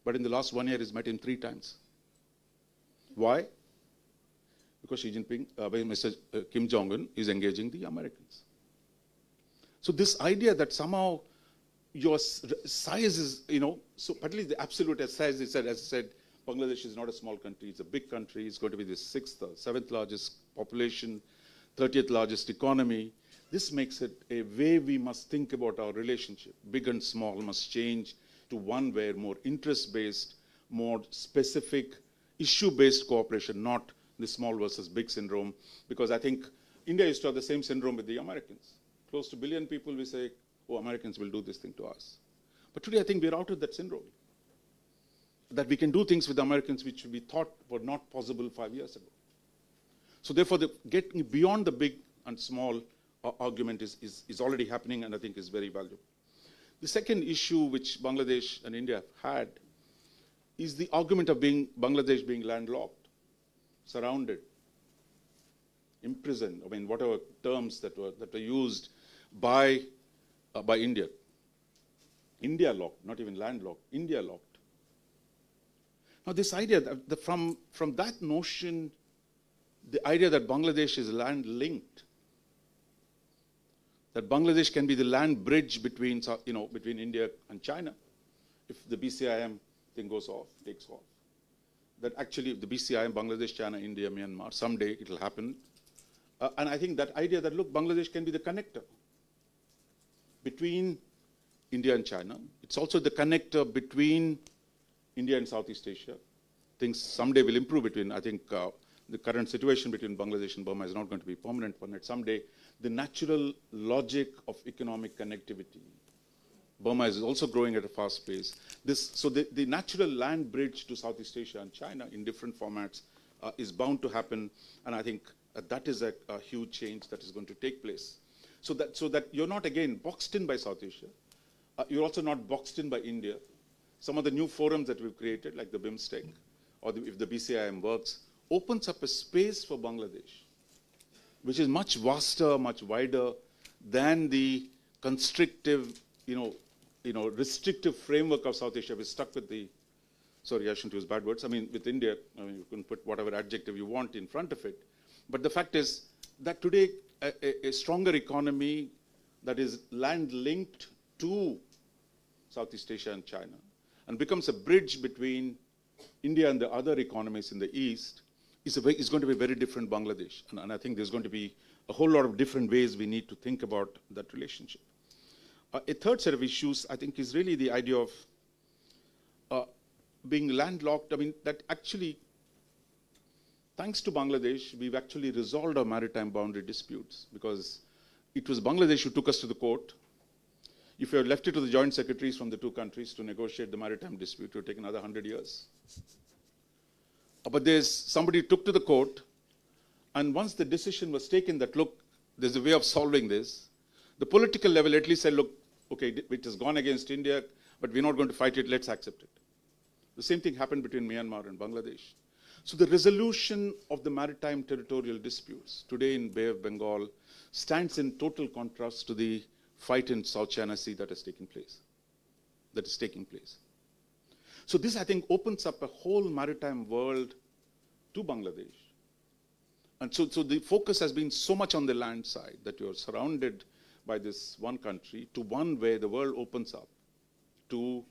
But in the last 1 year, he's met him 3 times. Why? Because Mr. Kim Jong-un is engaging the Americans. So this idea that somehow your size is, so at least the absolute size, as I said, Bangladesh is not a small country. It's a big country. It's going to be the 6th or 7th largest population, 30th largest economy. This makes it a way we must think about our relationship. Big and small must change to one where more interest-based, more specific, issue-based cooperation, not the small versus big syndrome. Because I think India used to have the same syndrome with the Americans. Close to 1 billion people, we say, oh, Americans will do this thing to us. But today I think we're out of that syndrome. That we can do things with the Americans which we thought were not possible 5 years ago. So therefore, getting beyond the big and small argument is already happening, and I think is very valuable. The second issue which Bangladesh and India have had is the argument of Bangladesh being landlocked, surrounded, imprisoned. I mean, whatever terms that were used by India. India locked, not even landlocked, India locked. Now this idea, that from that notion, the idea that Bangladesh is land-linked, that Bangladesh can be the land bridge between India and China, if the BCIM thing takes off. That actually the BCIM, Bangladesh, China, India, Myanmar, someday it'll happen. And I think that idea that, look, Bangladesh can be the connector between India and China. It's also the connector between India and Southeast Asia. Things someday will improve between, I think, the current situation between Bangladesh and Burma is not going to be permanent, but someday the natural logic of economic connectivity. Burma is also growing at a fast pace. So the natural land bridge to Southeast Asia and China in different formats is bound to happen, and I think that is a huge change that is going to take place. So that you're not, again, boxed in by South Asia. You're also not boxed in by India. Some of the new forums that we've created, like the BIMSTEC, or if the BCIM works, opens up a space for Bangladesh, which is much vaster, much wider than the constrictive, restrictive framework of South Asia. We're stuck with sorry, I shouldn't use bad words. I mean, with India, you can put whatever adjective you want in front of it. But the fact is that today, a stronger economy that is land-linked to Southeast Asia and China, and becomes a bridge between India and the other economies in the East, is going to be a very different Bangladesh. And I think there's going to be a whole lot of different ways we need to think about that relationship. A third set of issues, I think, is really the idea of being landlocked. I mean, that actually, thanks to Bangladesh, we've actually resolved our maritime boundary disputes, because it was Bangladesh who took us to the court. If you had left it to the joint secretaries from the two countries to negotiate the maritime dispute, it would take another 100 years. But somebody took to the court, and once the decision was taken that, look, there's a way of solving this, the political level at least said, look, okay, it has gone against India, but we're not going to fight it, let's accept it. The same thing happened between Myanmar and Bangladesh. So the resolution of the maritime territorial disputes today in Bay of Bengal stands in total contrast to the fight in South China Sea that is taking place. So this, I think, opens up a whole maritime world to Bangladesh. And so the focus has been so much on the land side that you're surrounded by this one country to one where the world opens up to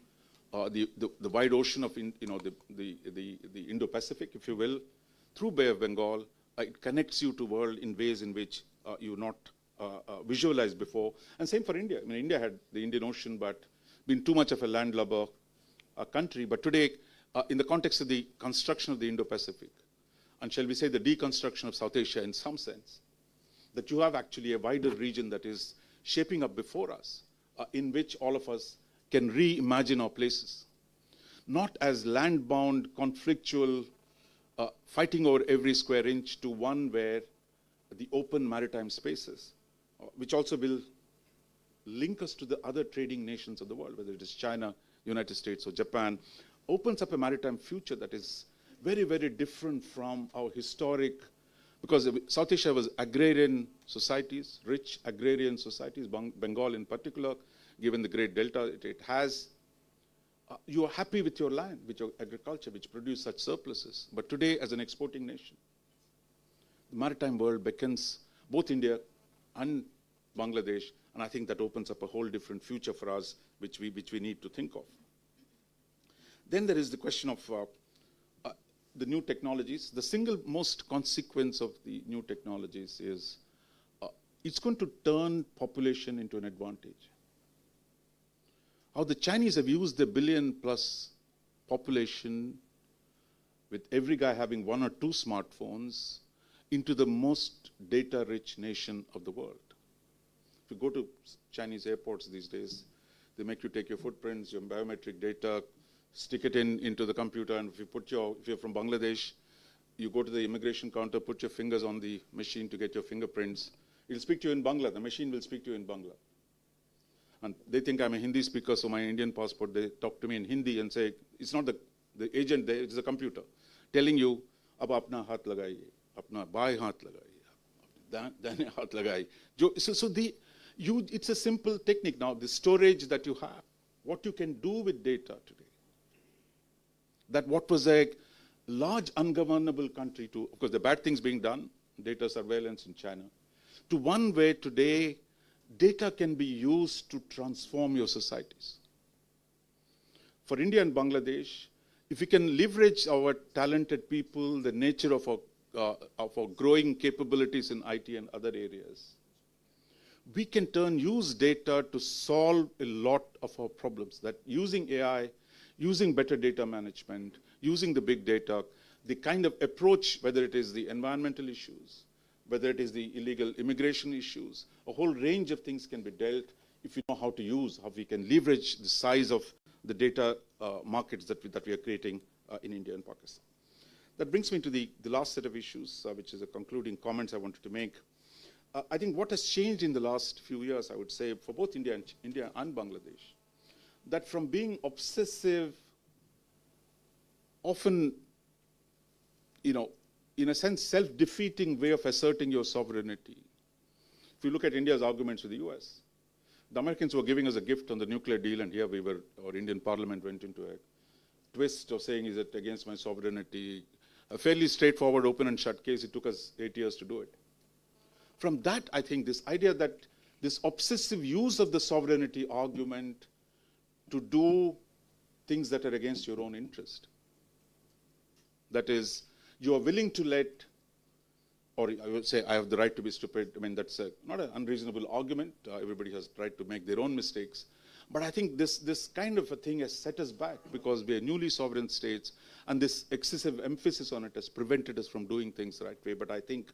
the wide ocean of the Indo-Pacific, if you will, through Bay of Bengal. It connects you to world in ways in which you not visualized before. And same for India. I mean, India had the Indian Ocean, but been too much of a landlubber country. But today, in the context of the construction of the Indo-Pacific, and shall we say the deconstruction of South Asia in some sense, that you have actually a wider region that is shaping up before us, in which all of us can reimagine our places. Not as land-bound, conflictual, fighting over every square inch, to one where the open maritime spaces, which also will link us to the other trading nations of the world, whether it is China, United States, or Japan, opens up a maritime future that is very, very different from our historic, because South Asia was agrarian societies, rich agrarian societies, Bengal in particular, given the great delta it has. You are happy with your land, with your agriculture, which produce such surpluses. But today, as an exporting nation, the maritime world beckons both India and Bangladesh, and I think that opens up a whole different future for us, which we need to think of. Then there is the question of the new technologies. The single most consequence of the new technologies is it's going to turn population into an advantage. How the Chinese have used the billion-plus population, with every guy having 1 or 2 smartphones, into the most data-rich nation of the world. If you go to Chinese airports these days, they make you take your footprints, your biometric data, stick it into the computer, and if you're from Bangladesh, you go to the immigration counter, put your fingers on the machine to get your fingerprints. It'll speak to you in Bangla. The machine will speak to you in Bangla. And they think I'm a Hindi speaker, so my Indian passport, they talk to me in Hindi and say, it's not the agent there, it's the computer, telling you, ab apna haath lagaiye, apna baएं haath lagaiye, दाहिने haath lagaiye. So it's a simple technique now, the storage that you have, what you can do with data today. That what was a large ungovernable country to, of course, the bad things being done, data surveillance in China, to one where today data can be used to transform your societies. For India and Bangladesh, if we can leverage our talented people, the nature of our growing capabilities in IT and other areas, we can use data to solve a lot of our problems. That using AI, using better data management, using the big data, the kind of approach, whether it is the environmental issues, whether it is the illegal immigration issues, a whole range of things can be dealt if you know how to use, how we can leverage the size of the data markets that we are creating in India and Pakistan. That brings me to the last set of issues, which is the concluding comments I wanted to make. I think what has changed in the last few years, I would say, for both India and Bangladesh, that from being obsessive, often, in a sense, self-defeating way of asserting your sovereignty. If you look at India's arguments with the US, the Americans were giving us a gift on the nuclear deal, and here our Indian parliament went into a twist of saying, is it against my sovereignty? A fairly straightforward open and shut case. It took us 8 years to do it. From that, I think this idea that this obsessive use of the sovereignty argument to do things that are against your own interest. That is, you are willing to let, or I would say I have the right to be stupid. I mean, that's not an unreasonable argument. Everybody has the right to make their own mistakes. But I think this kind of a thing has set us back because we are newly sovereign states, and this excessive emphasis on it has prevented us from doing things the right way. But I think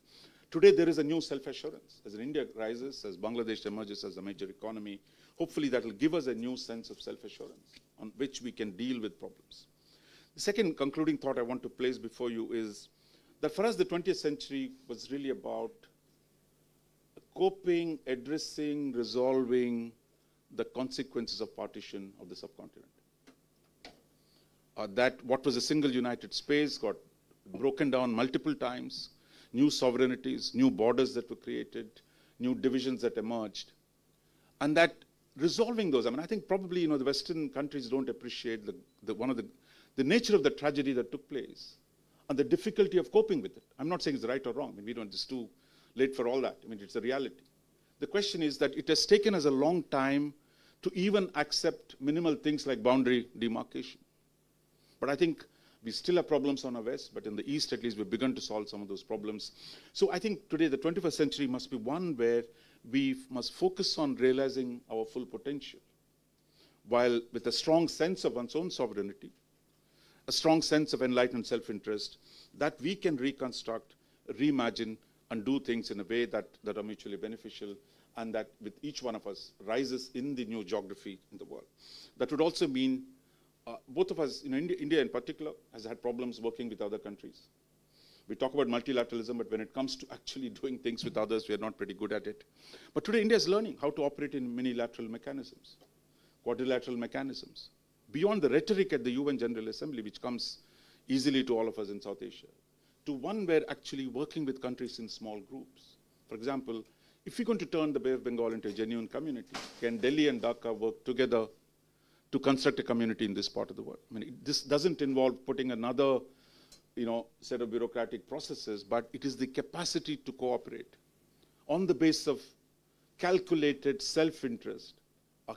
today there is a new self-assurance. As India rises, as Bangladesh emerges as a major economy, hopefully that will give us a new sense of self-assurance on which we can deal with problems. The second concluding thought I want to place before you is that for us the 20th century was really about coping, addressing, resolving the consequences of partition of the subcontinent. That what was a single united space got broken down multiple times, new sovereignties, new borders that were created, new divisions that emerged, and that resolving those, I think probably the Western countries don't appreciate the nature of the tragedy that took place and the difficulty of coping with it. I'm not saying it's right or wrong. It's too late for all that. It's a reality. The question is that it has taken us a long time to even accept minimal things like boundary demarcation. But I think we still have problems on our west, but in the east at least we've begun to solve some of those problems. So I think today the 21st century must be one where we must focus on realizing our full potential, while with a strong sense of one's own sovereignty, a strong sense of enlightened self-interest, that we can reconstruct, reimagine and do things in a way that are mutually beneficial, and that with each one of us rises in the new geography in the world. That would also mean both of us, India in particular, has had problems working with other countries. We talk about multilateralism, but when it comes to actually doing things with others, we are not pretty good at it. But today, India is learning how to operate in many-lateral mechanisms, quadrilateral mechanisms, beyond the rhetoric at the UN General Assembly, which comes easily to all of us in South Asia, to one where actually working with countries in small groups. For example, if we're going to turn the Bay of Bengal into a genuine community, can Delhi and Dhaka work together to construct a community in this part of the world? I mean, this doesn't involve putting another set of bureaucratic processes, but it is the capacity to cooperate on the basis of calculated self-interest.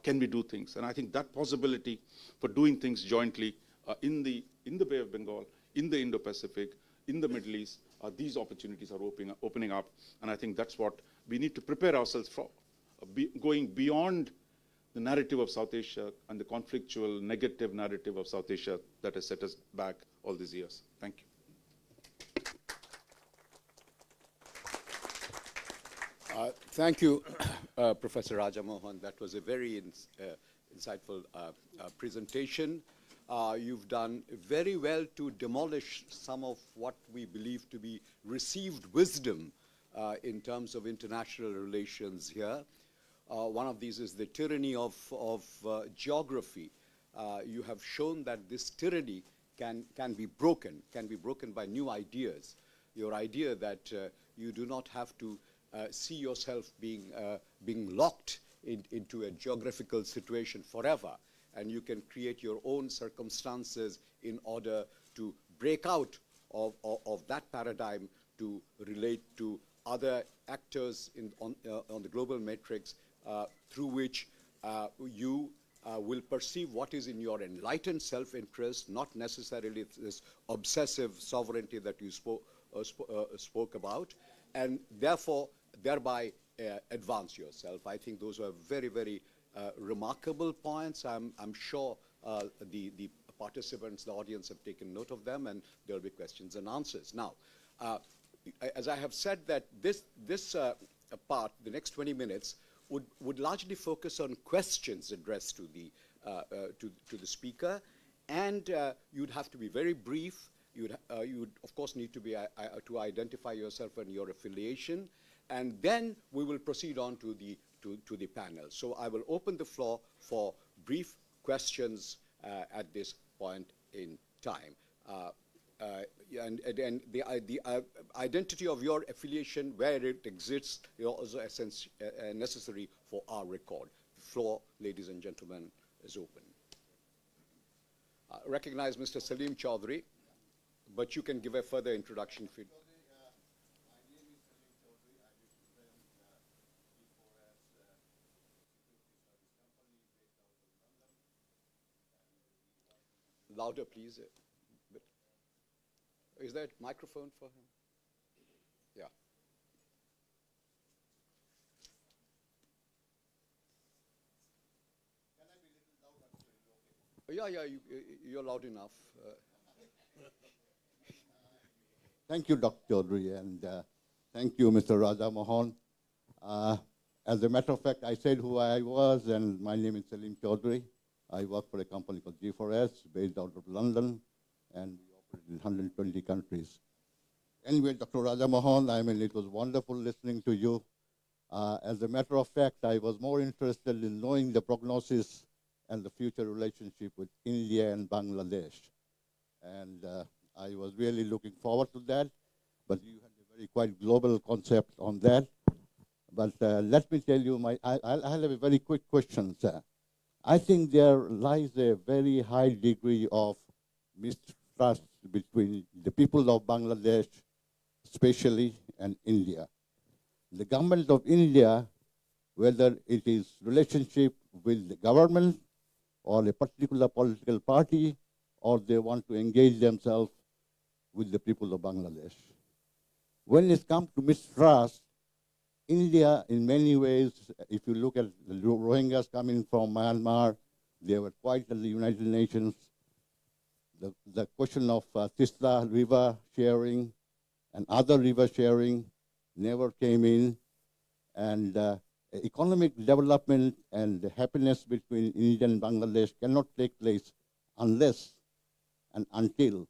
Can we do things? And I think that possibility for doing things jointly in the Bay of Bengal, in the Indo-Pacific, in the Middle East, these opportunities are opening up. And I think that's what we need to prepare ourselves for, going beyond the narrative of South Asia and the conflictual, negative narrative of South Asia that has set us back all these years. Thank you. Thank you, Professor Raja Mohan. That was a very insightful presentation. You've done very well to demolish some of what we believe to be received wisdom in terms of international relations here. One of these is the tyranny of geography. You have shown that this tyranny can be broken by new ideas. Your idea that you do not have to see yourself being locked into a geographical situation forever, and you can create your own circumstances in order to break out of that paradigm to relate to other actors on the global matrix through which you will perceive what is in your enlightened self-interest, not necessarily this obsessive sovereignty that you spoke about, and thereby advance yourself. I think those are very, very remarkable points. I'm sure the participants, the audience have taken note of them, and there will be questions and answers. Now, as I have said, that this part, the next 20 minutes, would largely focus on questions addressed to the speaker, and you'd have to be very brief. You'd of course need to be to identify yourself and your affiliation, and then we will proceed on to the panel. So I will open the floor for brief questions at this point in time. And the identity of your affiliation, where it exists, is also necessary for our record. The floor, ladies and gentlemen, is open. Recognize Mr. Salim Chaudhry, but you can give a further introduction if you... Louder, please. Is there a microphone for him? Yeah. Can I be a little louder? Yeah, you're loud enough. Thank you, Dr. Chaudhry, and thank you, Mr. Raja Mohan. As a matter of fact, I said who I was, and my name is Salim Chaudhry. I work for a company called G4S, based out of London, and we operate in 120 countries. Anyway, Dr. Raja Mohan, I mean, it was wonderful listening to you. As a matter of fact, I was more interested in knowing the prognosis and the future relationship with India and Bangladesh. And I was really looking forward to that, but you had a very quite global concept on that. But let me tell you, I'll have a very quick question, sir. I think there lies a very high degree of mistrust between the people of Bangladesh, especially, and India. The government of India, whether it is relationship with the government or a particular political party, or they want to engage themselves with the people of Bangladesh. When it comes to mistrust, India, in many ways, if you look at the Rohingyas coming from Myanmar, they were quite at the United Nations. The question of Tista river sharing and other river sharing, never came in, and economic development and happiness between India and Bangladesh cannot take place unless and until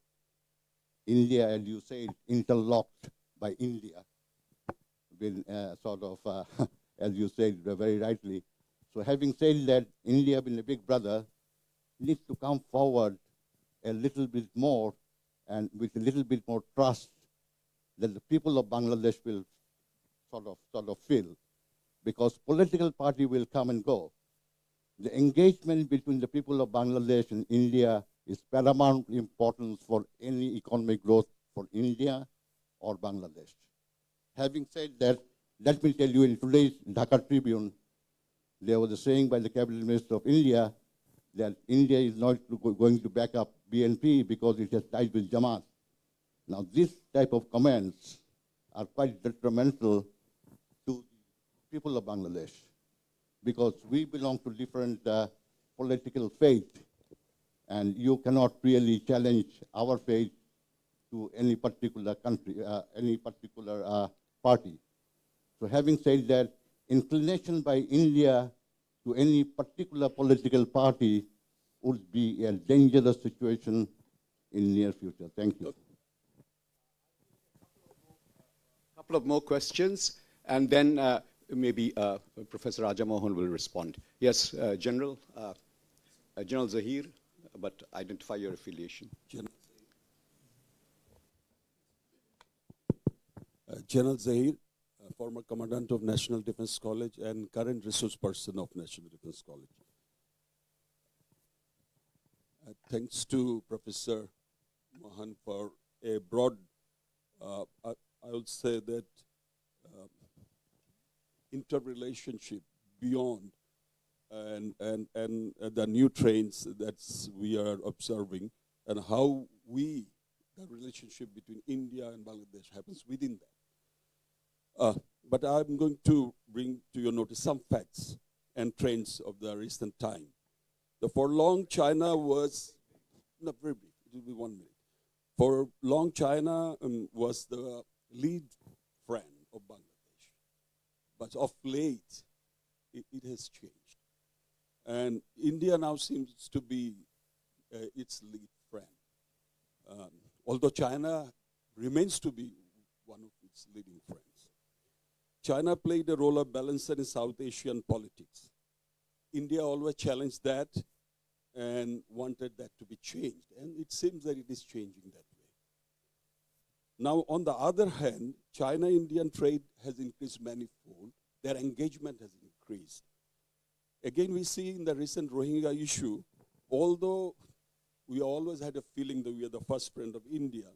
India, as you said, interlocked by India, been as you said very rightly. So having said that, India being a big brother needs to come forward a little bit more and with a little bit more trust that the people of Bangladesh will sort of feel, because political party will come and go. The engagement between the people of Bangladesh and India is paramount importance for any economic growth for India or Bangladesh. Having said that, let me tell you, in today's Dhaka Tribune, there was a saying by the Cabinet Minister of India that India is not going to back up BNP because it has ties with Jamaat. Now, this type of comments are quite detrimental to the people of Bangladesh, because we belong to different political faith, and you cannot really challenge our faith to any particular country, any particular party. So having said that, inclination by India to any particular political party would be a dangerous situation in near future. Thank you. A couple of more questions, and then maybe Professor Rajamohan will respond. Yes, General Zahir, but identify your affiliation. General Zahir, former Commandant of National Defense College and current resource person of National Defense College. Thanks to Professor Mohan for a broad, I would say that interrelationship beyond and the new trends that we are observing, and how the relationship between India and Bangladesh happens within that. But I'm going to bring to your notice some facts and trends of the recent time. For long, China was, not very brief, it will be 1 minute. For long, China was the lead friend of Bangladesh. But of late, it has changed. And India now seems to be its lead friend. Although China remains to be one of its leading friends. China played a role of balancer in South Asian politics. India always challenged that and wanted that to be changed. And it seems that it is changing that way. Now, on the other hand, China-Indian trade has increased manifold. Their engagement has increased. Again, we see in the recent Rohingya issue, although we always had a feeling that we are the first friend of India,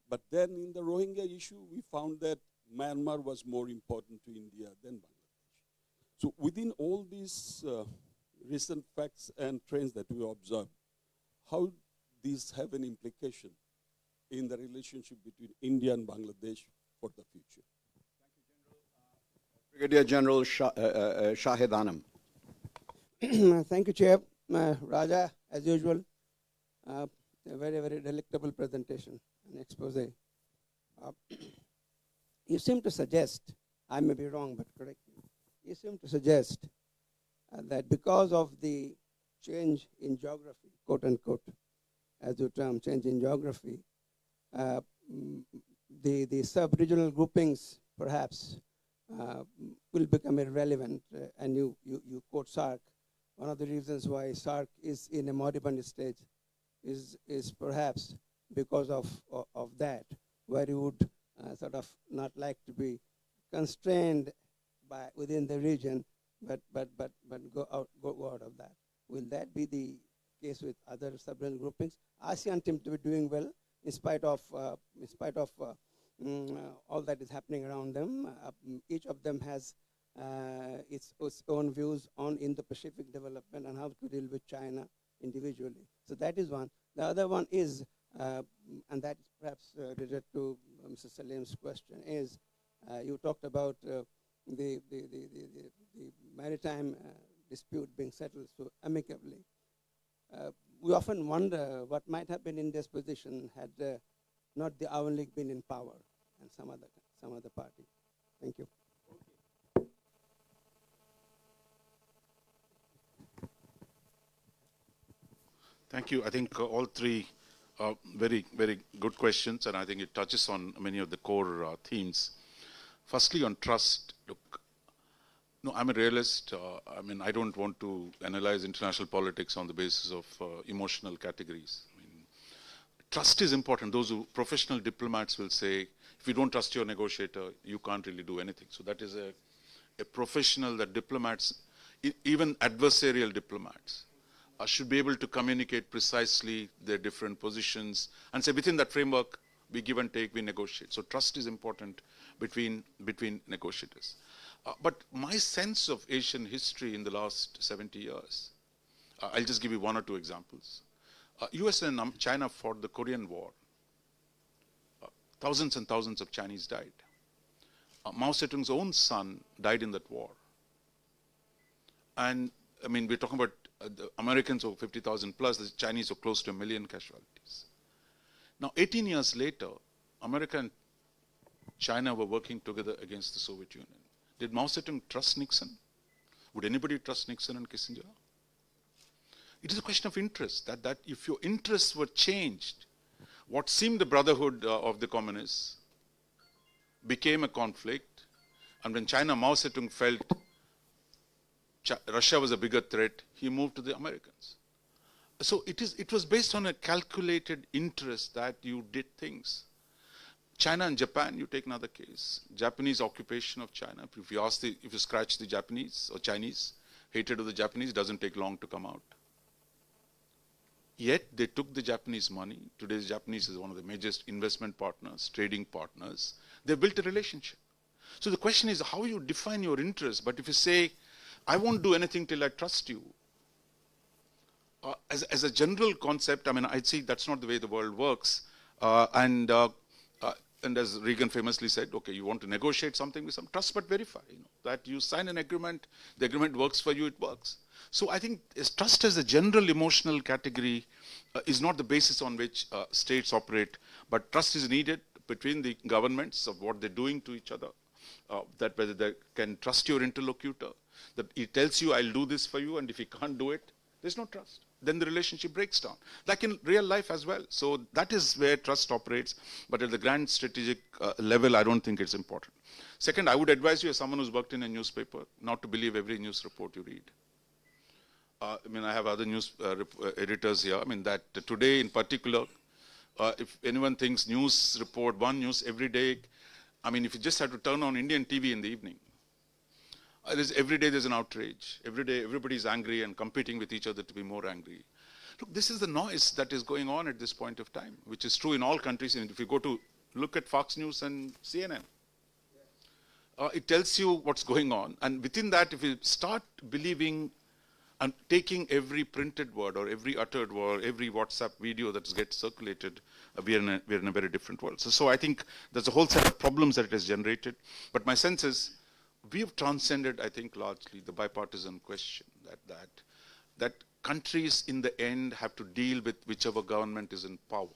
but then in the Rohingya issue, we found that Myanmar was more important to India than Bangladesh. So within all these recent facts and trends that we observe, how these have an implication in the relationship between India and Bangladesh for the future? Brigadier General Shahid Anam. Thank you, Chair. Raja, as usual, a very, very delectable presentation and expose. You seem to suggest, I may be wrong, but correct me, you seem to suggest that because of the change in geography, quote unquote, as you term, change in geography, the sub-regional groupings perhaps will become irrelevant. And you quote SARC. One of the reasons why SARC is in a moribund stage is perhaps because of that, where you would sort of not like to be constrained by within the region, but go out of that. Will that be the case with other sub-regional groupings? ASEAN seems to be doing well in spite of all that is happening around them. Each of them has its own views on Indo-Pacific development and how to deal with China individually. So that is one. The other one is, and that is perhaps related to Mr. Salim's question, is you talked about the maritime dispute being settled so amicably. We often wonder what might have been India's position had not the Awan League been in power and some other party. Thank you. Thank you. I think all three are very, very good questions, and I think it touches on many of the core themes. Firstly, on trust. Look, no, I'm a realist. I mean, I don't want to analyze international politics on the basis of emotional categories. I mean, trust is important. Those professional diplomats will say, if you don't trust your negotiator, you can't really do anything. So that is a professional that diplomats, even adversarial diplomats, should be able to communicate precisely their different positions and say within that framework, we give and take, we negotiate. So trust is important between negotiators. But my sense of Asian history in the last 70 years, I'll just give you one or two examples. US and China fought the Korean War. Thousands and thousands of Chinese died. Mao Zedong's own son died in that war. And I mean, we're talking about the Americans over 50,000 plus, the Chinese are close to 1 million casualties. Now, 18 years later, America and China were working together against the Soviet Union. Did Mao Zedong trust Nixon? Would anybody trust Nixon and Kissinger? It is a question of interest, that if your interests were changed, what seemed the brotherhood of the communists became a conflict, and when Mao Zedong felt Russia was a bigger threat, he moved to the Americans. So it was based on a calculated interest that you did things. China and Japan, you take another case. Japanese occupation of China. If you scratch the Japanese or Chinese, hatred of the Japanese doesn't take long to come out. Yet they took the Japanese money. Today the Japanese is one of the major investment partners, trading partners. They built a relationship. So the question is how you define your interest. But if you say, I won't do anything till I trust you, as a general concept, I mean, I'd say that's not the way the world works. And as Reagan famously said, okay, you want to negotiate something with some trust but verify. That you sign an agreement, the agreement works for you, it works. So I think trust as a general emotional category is not the basis on which states operate, but trust is needed between the governments of what they're doing to each other, that whether they can trust your interlocutor, that he tells you, I'll do this for you, and if he can't do it, there's no trust. Then the relationship breaks down. Like in real life as well. So that is where trust operates. But at the grand strategic level, I don't think it's important. Second, I would advise you as someone who's worked in a newspaper, not to believe every news report you read. I mean, I have other news editors here. I mean, that today in particular, if anyone thinks news report, one news every day, I mean, if you just have to turn on Indian TV in the evening, every day there's an outrage. Every day everybody's angry and competing with each other to be more angry. Look, this is the noise that is going on at this point of time, which is true in all countries. And if you go to look at Fox News and CNN, it tells you what's going on. And within that, if you start believing and taking every printed word or every uttered word, every WhatsApp video that gets circulated, we're in a very different world. So I think there's a whole set of problems that it has generated. But my sense is, we have transcended, I think, largely the bipartisan question that countries in the end have to deal with whichever government is in power.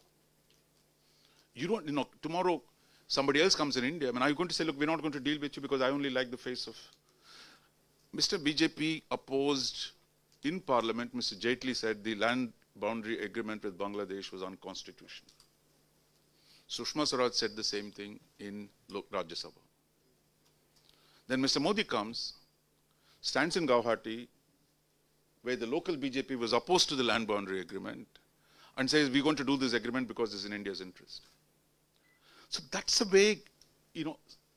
You don't, tomorrow somebody else comes in India, I mean, are you going to say, look, we're not going to deal with you because I only like the face of... Mr. BJP opposed in Parliament, Mr. Jaitley said the land boundary agreement with Bangladesh was unconstitutional. Sushma Swaraj said the same thing in Rajya Sabha. Then Mr. Modi comes, stands in Guwahati, where the local BJP was opposed to the land boundary agreement, and says, we're going to do this agreement because it's in India's interest. So that's the way,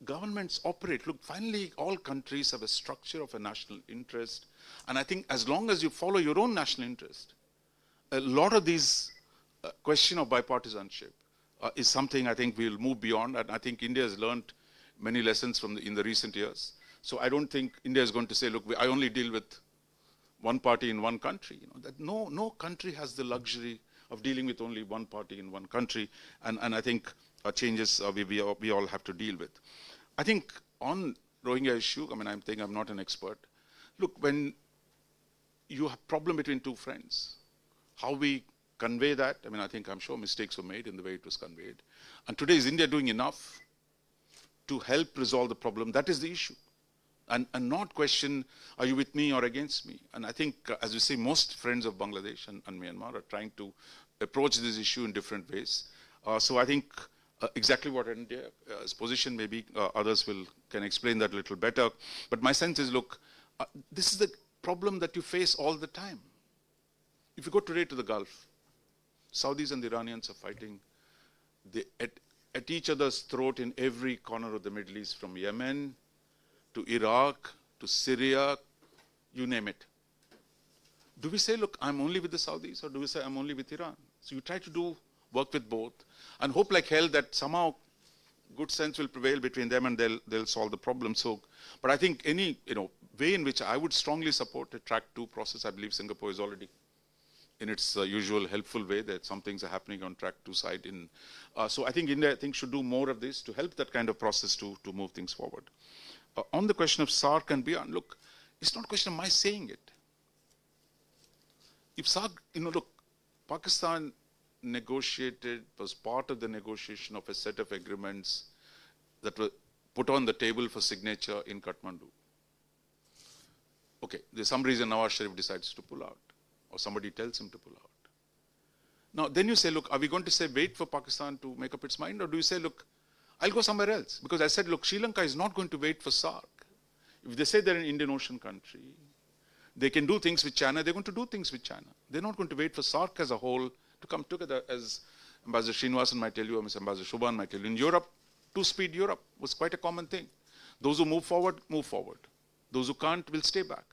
governments operate. Look, finally, all countries have a structure of a national interest. And I think as long as you follow your own national interest, a lot of these question of bipartisanship is something I think we'll move beyond. And I think India has learned many lessons in the recent years. So I don't think India is going to say, look, I only deal with one party in one country. That no country has the luxury of dealing with only one party in one country. And I think changes we all have to deal with. I think on Rohingya issue, I mean, I'm not an expert. Look, when you have problem between two friends, how we convey that, I'm sure mistakes were made in the way it was conveyed. And today, is India doing enough to help resolve the problem. That is the issue. And not question, are you with me or against me? And I think, as we say, most friends of Bangladesh and Myanmar are trying to approach this issue in different ways. So I think exactly what India's position, maybe others can explain that a little better. But my sense is, look, this is the problem that you face all the time. If you go today to the Gulf, Saudis and the Iranians are fighting at each other's throat in every corner of the Middle East, from Yemen to Iraq to Syria, you name it. Do we say, look, I'm only with the Saudis, or do we say I'm only with Iran? So you try to work with both and hope like hell that somehow good sense will prevail between them and they'll solve the problem. So, but I think any way in which I would strongly support a track 2 process, I believe Singapore is already in its usual helpful way, that some things are happening on track 2 side. So I think India should do more of this to help that kind of process to move things forward. On the question of SARC and beyond, look, it's not a question of my saying it. If SARC, look, Pakistan was part of the negotiation of a set of agreements that were put on the table for signature in Kathmandu. Okay, there's some reason Nawaz Sharif decides to pull out, or somebody tells him to pull out. Now, then you say, look, are we going to say wait for Pakistan to make up its mind, or do you say, look, I'll go somewhere else? Because I said, look, Sri Lanka is not going to wait for SARC. If they say they're an Indian Ocean country, they can do things with China, they're going to do things with China. They're not going to wait for SARC as a whole to come together. As Ambassador Srinivasan might tell you, or Ms. Ambassador Shubhan might tell you, in Europe, two-speed Europe was quite a common thing. Those who move forward, move forward. Those who can't will stay back.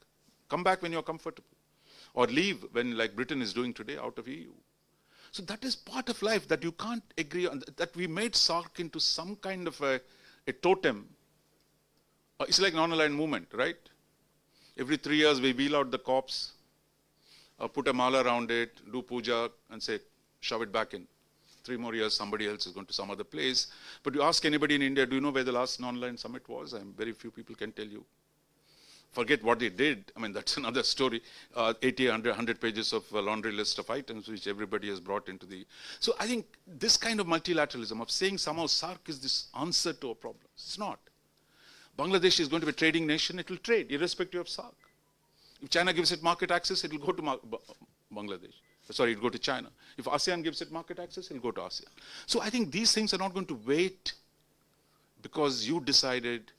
Come back when you're comfortable. Or leave when, like Britain is doing today, out of EU. So that is part of life that you can't agree on, that we made SARC into some kind of a totem. It's like non-aligned movement, right? Every 3 years we wheel out the corpse, put a mala around it, do puja, and say, shove it back in. 3 more years, somebody else is going to some other place. But you ask anybody in India, do you know where the last non-aligned summit was? Very few people can tell you. Forget what they did. I mean, that's another story. 80, 100 pages of a laundry list of items which everybody has brought into the... So I think this kind of multilateralism of saying somehow SARC is this answer to our problems. It's not. Bangladesh is going to be a trading nation. It will trade, irrespective of SARC. If China gives it market access, it will go to Bangladesh. Sorry, it will go to China. If ASEAN gives it market access, it will go to ASEAN. So I think these things are not going to wait because you decided,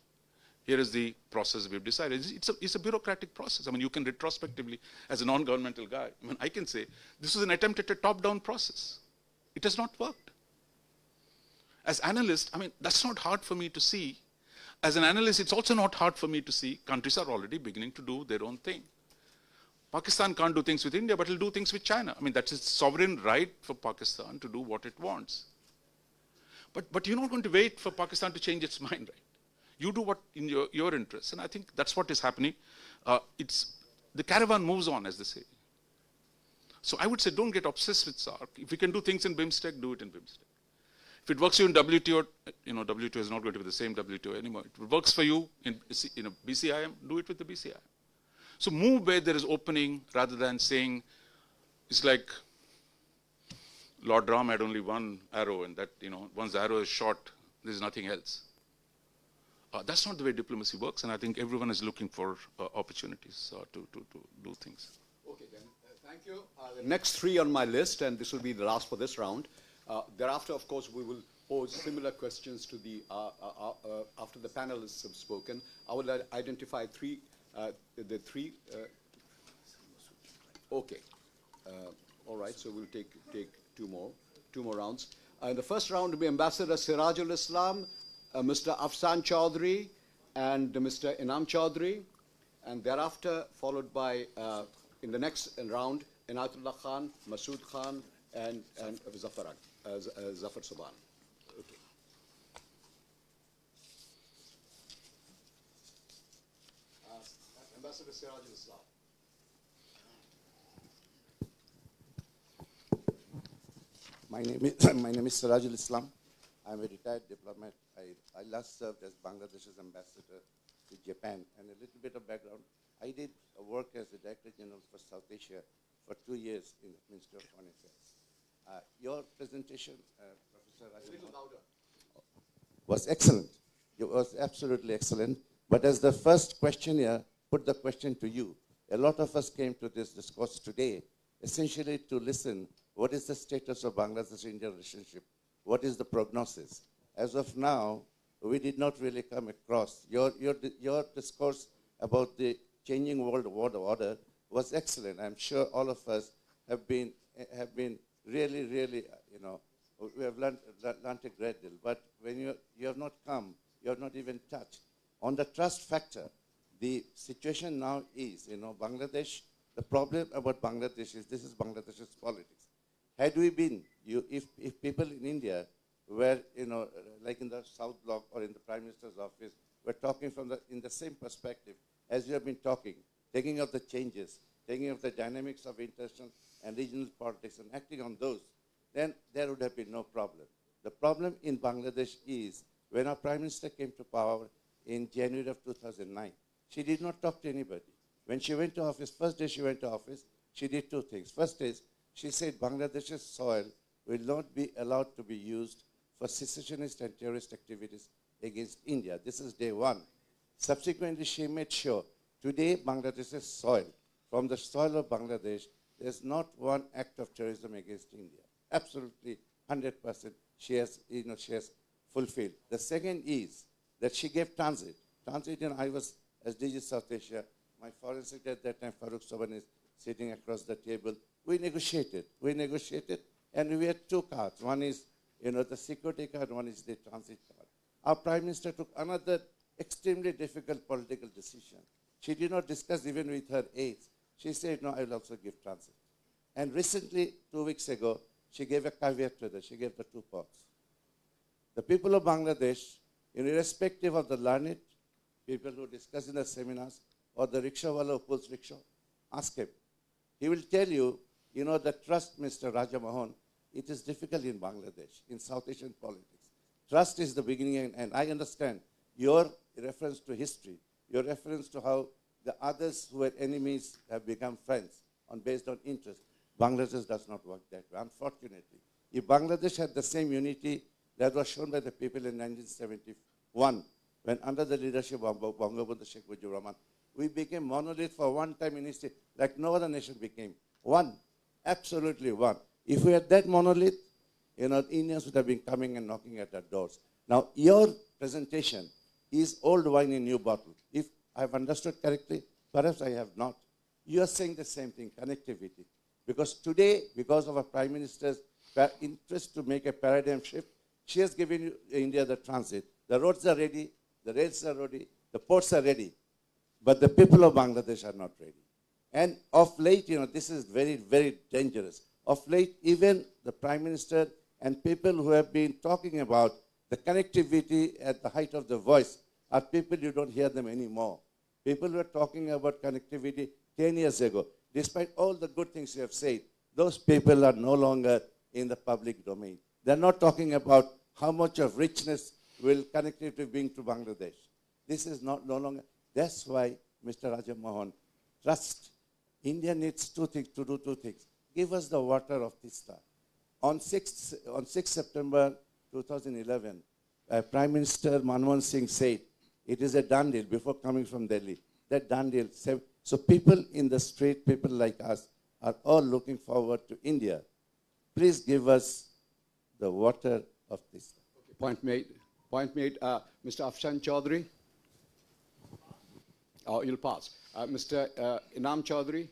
here is the process we've decided. It's a bureaucratic process. I mean, you can retrospectively, as a non-governmental guy, I can say, this was an attempt at a top-down process. It has not worked. As analyst, that's not hard for me to see. As an analyst, it's also not hard for me to see countries are already beginning to do their own thing. Pakistan can't do things with India, but it'll do things with China. That's its sovereign right for Pakistan to do what it wants. But you're not going to wait for Pakistan to change its mind, right? You do what in your interest, and I think that's what is happening. The caravan moves on, as they say. So I would say don't get obsessed with SARC. If you can do things in BIMSTEC, do it in BIMSTEC. If it works for you in WTO, WTO is not going to be the same WTO anymore. If it works for you in BCIM, do it with the BCIM. So move where there is opening rather than saying, it's like Lord Ram had only one arrow, and that, once the arrow is shot, there's nothing else. That's not the way diplomacy works, and I think everyone is looking for opportunities to do things. Okay, then, thank you. The next 3 on my list, and this will be the last for this round. Thereafter, of course, we will pose similar questions to the after the panelists have spoken. I will identify the three. Okay, all right. So we'll take two more rounds. In the first round will be Ambassador Sirajul Islam, Mr. Afsan Chaudhry, and Mr. Inam Chaudhry, and thereafter followed by in the next round Inayatullah Khan, Masood Khan, and Zafar Subhan. Okay. Ambassador Sirajul Islam. My name is Sirajul Islam. I'm a retired diplomat. I last served as Bangladesh's ambassador to Japan. And a little bit of background, I did work as the Director General for South Asia for 2 years in the Ministry of Foreign Affairs. Your presentation, Professor Rajendra, was excellent. It was absolutely excellent. But as the first questioner put the question to you, a lot of us came to this discourse today essentially to listen what is the status of Bangladesh-India relationship, what is the prognosis. As of now, we did not really come across. Your discourse about the changing world order was excellent. I'm sure all of us have been really, really, we have learned a great deal. But when you have not come, you have not even touched. On the trust factor, the situation now is, Bangladesh, the problem about Bangladesh is this is Bangladesh's politics. Had we been, if people in India were, like in the South Bloc or in the Prime Minister's office, were talking in the same perspective as you have been talking, taking up the changes, taking up the dynamics of international and regional politics and acting on those, then there would have been no problem. The problem in Bangladesh is when our Prime Minister came to power in January of 2009, she did not talk to anybody. When she went to office, first day she went to office, she did two things. First is, she said Bangladesh's soil will not be allowed to be used for secessionist and terrorist activities against India. This is day one. Subsequently, she made sure today Bangladesh's soil, from the soil of Bangladesh, there's not one act of terrorism against India. Absolutely 100% she has fulfilled. The second is that she gave transit. Transit, I was, as DG South Asia, my foreign secretary at that time, Farooq Soban, is sitting across the table. We negotiated, and we had two cards. One is, the security card, one is the transit card. Our Prime Minister took another extremely difficult political decision. She did not discuss even with her aides. She said, no, I will also give transit. And recently, 2 weeks ago, she gave a caveat to that. She gave the two pots. The people of Bangladesh, irrespective of the learned people who discuss in the seminars or the rickshawala who pulls rickshaw, ask him. He will tell you, the trust, Mr. Raja Mohan, it is difficult in Bangladesh, in South Asian politics. Trust is the beginning, and I understand your reference to history, your reference to how the others who were enemies have become friends based on interest. Bangladesh does not work that way, unfortunately. If Bangladesh had the same unity that was shown by the people in 1971, when under the leadership of Bangabandhu Sheikh Mujibur Rahman, we became monolith for one time in history, like no other nation became. One, absolutely one. If we had that monolith, Indians would have been coming and knocking at our doors. Now, your presentation is old wine in new bottle. If I have understood correctly, perhaps I have not. You are saying the same thing, connectivity. Because today, because of our Prime Minister's interest to make a paradigm shift, she has given India the transit. The roads are ready, the rails are ready, the ports are ready. But the people of Bangladesh are not ready. And of late, this is very, very dangerous. Of late, even the Prime Minister and people who have been talking about the connectivity at the height of the voice are people you don't hear them anymore. People who are talking about connectivity 10 years ago. Despite all the good things you have said, those people are no longer in the public domain. They're not talking about how much of richness will connectivity bring to Bangladesh. This is no longer. That's why, Mr. Raja Mohan, trust. India needs to do two things. Give us the water of Tista. On 6 September 2011, Prime Minister Manmohan Singh said, it is a done deal before coming from Delhi. That done deal. So people in the street, people like us, are all looking forward to India. Please give us the water of Tista. Okay, point made. Point made. Mr. Afshan Chaudhry. Oh, you'll pass. Mr. Inam Chaudhry.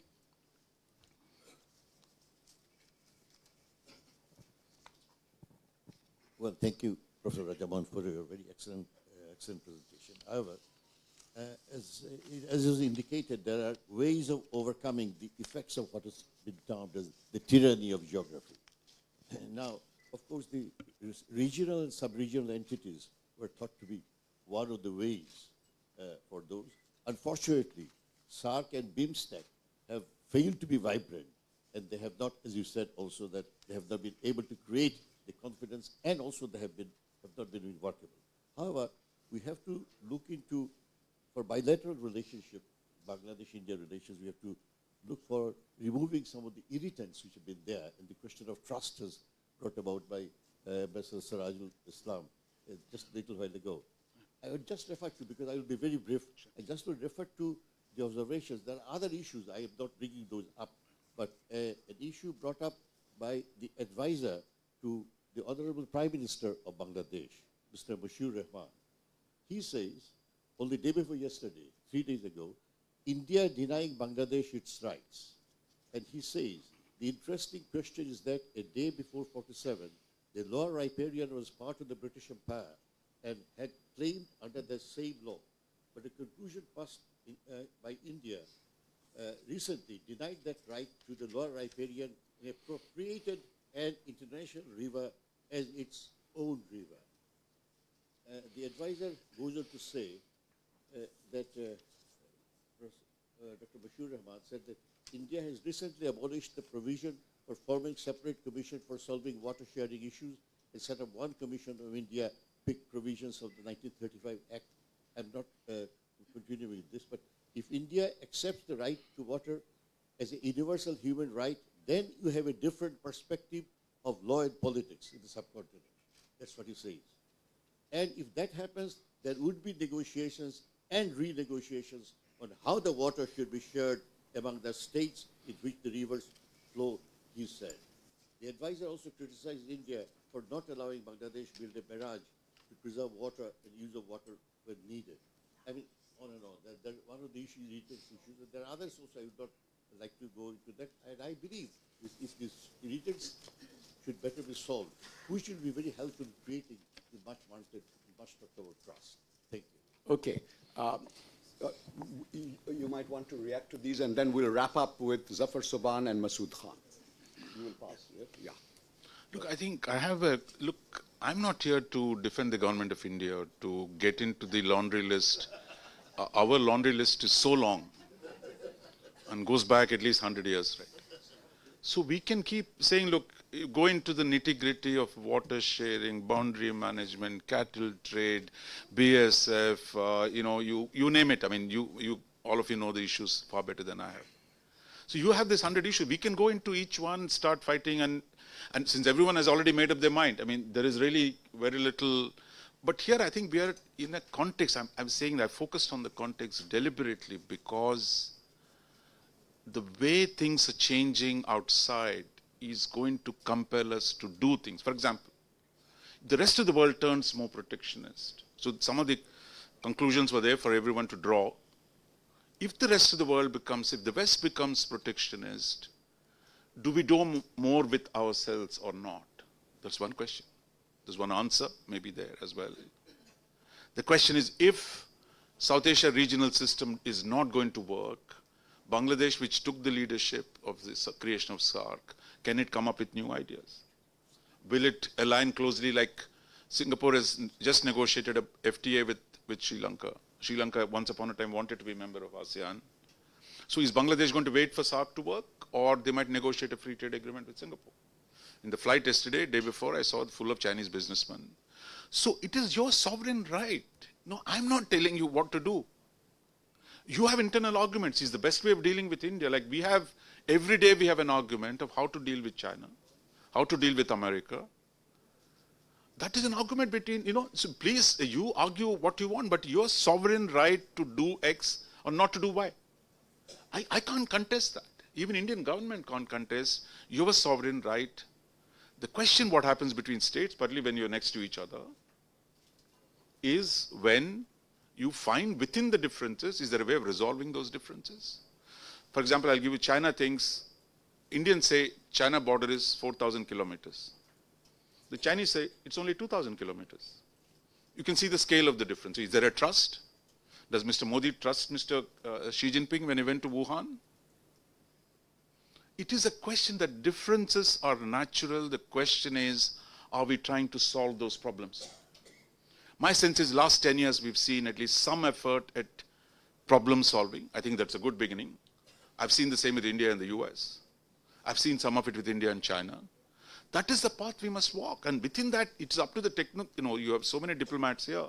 Well, thank you, Professor Rajamohan, for your very excellent presentation. However, as is indicated, there are ways of overcoming the effects of what has been termed as the tyranny of geography. Now, of course, the regional and sub-regional entities were thought to be one of the ways for those. Unfortunately, SARC and BIMSTEC have failed to be vibrant, and they have not, as you said also, that they have not been able to create the confidence, and also they have not been workable. However, we have to look into, for bilateral relationship, Bangladesh-India relations, we have to look for removing some of the irritants which have been there, and the question of trust is brought about by Ambassador Sirajul Islam just a little while ago. I would just refer to, because I will be very brief, I just will refer to the observations. There are other issues. I am not bringing those up, but an issue brought up by the advisor to the Honorable Prime Minister of Bangladesh, Mr. Bashir Rahman. He says, only day before yesterday, 3 days ago, India denying Bangladesh its rights. And he says, the interesting question is that a day before 47, the Lower Riparian was part of the British Empire and had claimed under the same law. But a conclusion passed by India recently denied that right to the Lower Riparian and appropriated an international river as its own river. The advisor goes on to say that Dr. Bashir Rahman said that India has recently abolished the provision for forming separate commission for solving water sharing issues and set up one commission of India, picked provisions of the 1935 Act. I'm not continuing with this, but if India accepts the right to water as a universal human right, then you have a different perspective of law and politics in the subcontinent. That's what he says. And if that happens, there would be negotiations and renegotiations on how the water should be shared among the states in which the rivers flow, he said. The advisor also criticized India for not allowing Bangladesh to build a barrage to preserve water and use of water when needed. I mean, on and on. One of the issues, irritants issues, and there are others also. I would not like to go into that. And I believe if these irritants should better be solved, we should be very helpful in creating the much wanted, much talked about trust. Thank you. Okay. You might want to react to these, and then we'll wrap up with Zafar Soban and Masood Khan. You will pass, yeah? Look, I think I have a look. I'm not here to defend the government of India, to get into the laundry list. Our laundry list is so long and goes back at least 100 years, right? So we can keep saying, look, go into the nitty-gritty of water sharing, boundary management, cattle trade, BSF, you name it. I mean, you all of you know the issues far better than I have. So you have this 100 issues. We can go into each one, start fighting, and since everyone has already made up their mind, I mean, there is really very little. But here I think we are in a context. I'm saying that I focused on the context deliberately because the way things are changing outside is going to compel us to do things. For example, the rest of the world turns more protectionist. So some of the conclusions were there for everyone to draw. If the rest of the world if the West becomes protectionist, do we do more with ourselves or not? That's one question. There's one answer, maybe there as well. The question is, if South Asia regional system is not going to work, Bangladesh, which took the leadership of this creation of SAARC, can it come up with new ideas? Will it align closely like Singapore has just negotiated a FTA with Sri Lanka? Sri Lanka once upon a time wanted to be a member of ASEAN. So is Bangladesh going to wait for SAARC to work, or they might negotiate a free trade agreement with Singapore? In the flight yesterday, day before, I saw it full of Chinese businessmen. So it is your sovereign right. No, I'm not telling you what to do. You have internal arguments. It's the best way of dealing with India. Like every day we have an argument of how to deal with China, how to deal with America. That is an argument between, so please, you argue what you want, but your sovereign right to do X or not to do Y. I can't contest that. Even Indian government can't contest your sovereign right. The question what happens between states, partly when you're next to each other, is when you find within the differences, is there a way of resolving those differences? For example, I'll give you China thinks, Indians say China border is 4,000 kilometers. The Chinese say it's only 2,000 kilometers. You can see the scale of the difference. Is there a trust? Does Mr. Modi trust Mr. Xi Jinping when he went to Wuhan? It is a question that differences are natural. The question is, are we trying to solve those problems? My sense is last 10 years we've seen at least some effort at problem solving. I think that's a good beginning. I've seen the same with India and the US. I've seen some of it with India and China. That is the path we must walk. And within that, it's up to the you have so many diplomats here.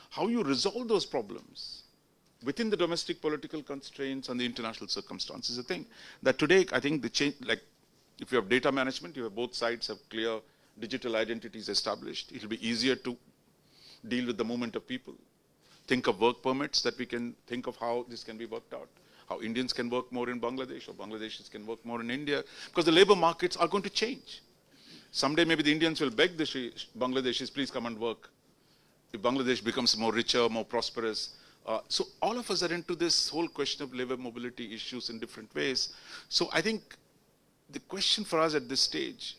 How you resolve those problems within the domestic political constraints and the international circumstances is a thing. That today, I think the change, like if you have data management, you have both sides have clear digital identities established. It'll be easier to deal with the movement of people. think of work permits, that we can think of how this can be worked out. How Indians can work more in Bangladesh, or Bangladeshis can work more in India, because the labor markets are going to change. Someday maybe the Indians will beg the Bangladeshis, please come and work. If Bangladesh becomes more richer, more prosperous. So all of us are into this whole question of labor mobility issues in different ways. So I think the question for us at this stage,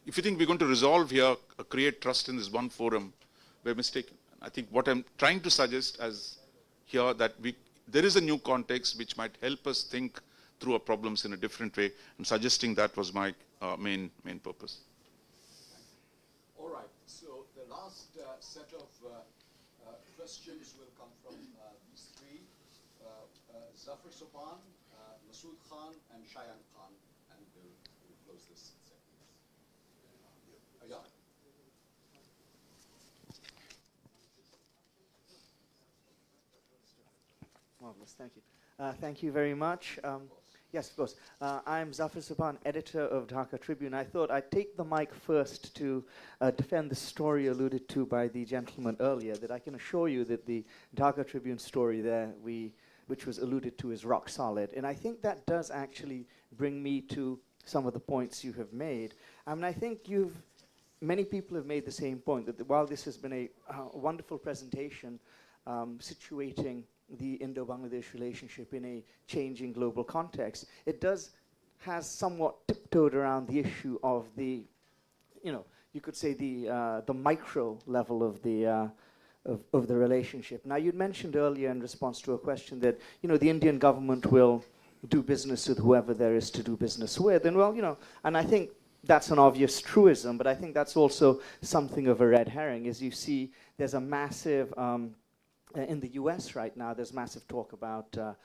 if you think we're going to resolve here, create trust in this one forum, we're mistaken. I think what I'm trying to suggest as here, that there is a new context which might help us think through our problems in a different way, and suggesting that was my main purpose. All right, so the last set of questions will come from these three, Zafar Sopan, Masood Khan, and Shayan Khan, and we'll close this segment. Yeah. Marvelous, thank you. Thank you very much. Yes, of course. I'm Zafar Sopan, editor of Dhaka Tribune. I thought I'd take the mic first to defend the story alluded to by the gentleman earlier, that I can assure you that the Dhaka Tribune story there, which was alluded to, is rock solid. And I think that does actually bring me to some of the points you have made. I mean, I think many people have made the same point, that while this has been a wonderful presentation situating the Indo-Bangladesh relationship in a changing global context, it has somewhat tiptoed around the issue of the, you could say the micro level of the relationship. Now, you'd mentioned earlier in response to a question that, the Indian government will do business with whoever there is to do business with. And well, and I think that's an obvious truism, but I think that's also something of a red herring. As you see, there's a massive, in the US right now, there's massive talk about, to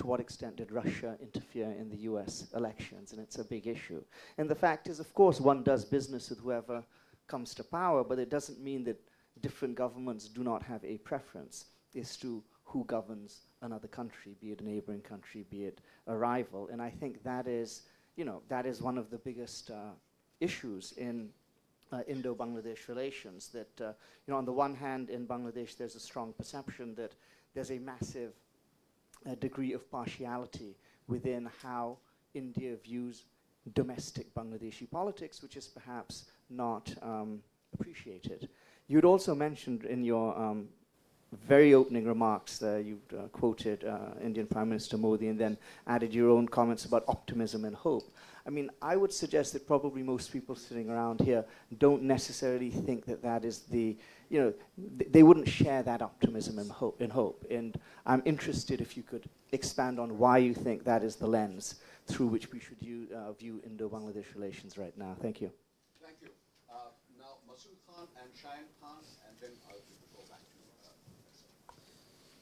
what extent did Russia interfere in the US elections, and it's a big issue. And the fact is, of course, one does business with whoever comes to power, but it doesn't mean that different governments do not have a preference as to who governs another country, be it a neighboring country, be it a rival. And I think that is, that is one of the biggest issues in Indo-Bangladesh relations, that on the one hand, in Bangladesh, there's a strong perception that there's a massive degree of partiality within how India views domestic Bangladeshi politics, which is perhaps not appreciated. You'd also mentioned in your very opening remarks, you quoted Indian Prime Minister Modi and then added your own comments about optimism and hope. I mean, I would suggest that probably most people sitting around here don't necessarily think that that is the, they wouldn't share that optimism and hope. And I'm interested if you could expand on why you think that is the lens through which we should view Indo-Bangladesh relations right now. Thank you. Thank you. Now, Masood Khan and Shayan Khan, and then I'll go back to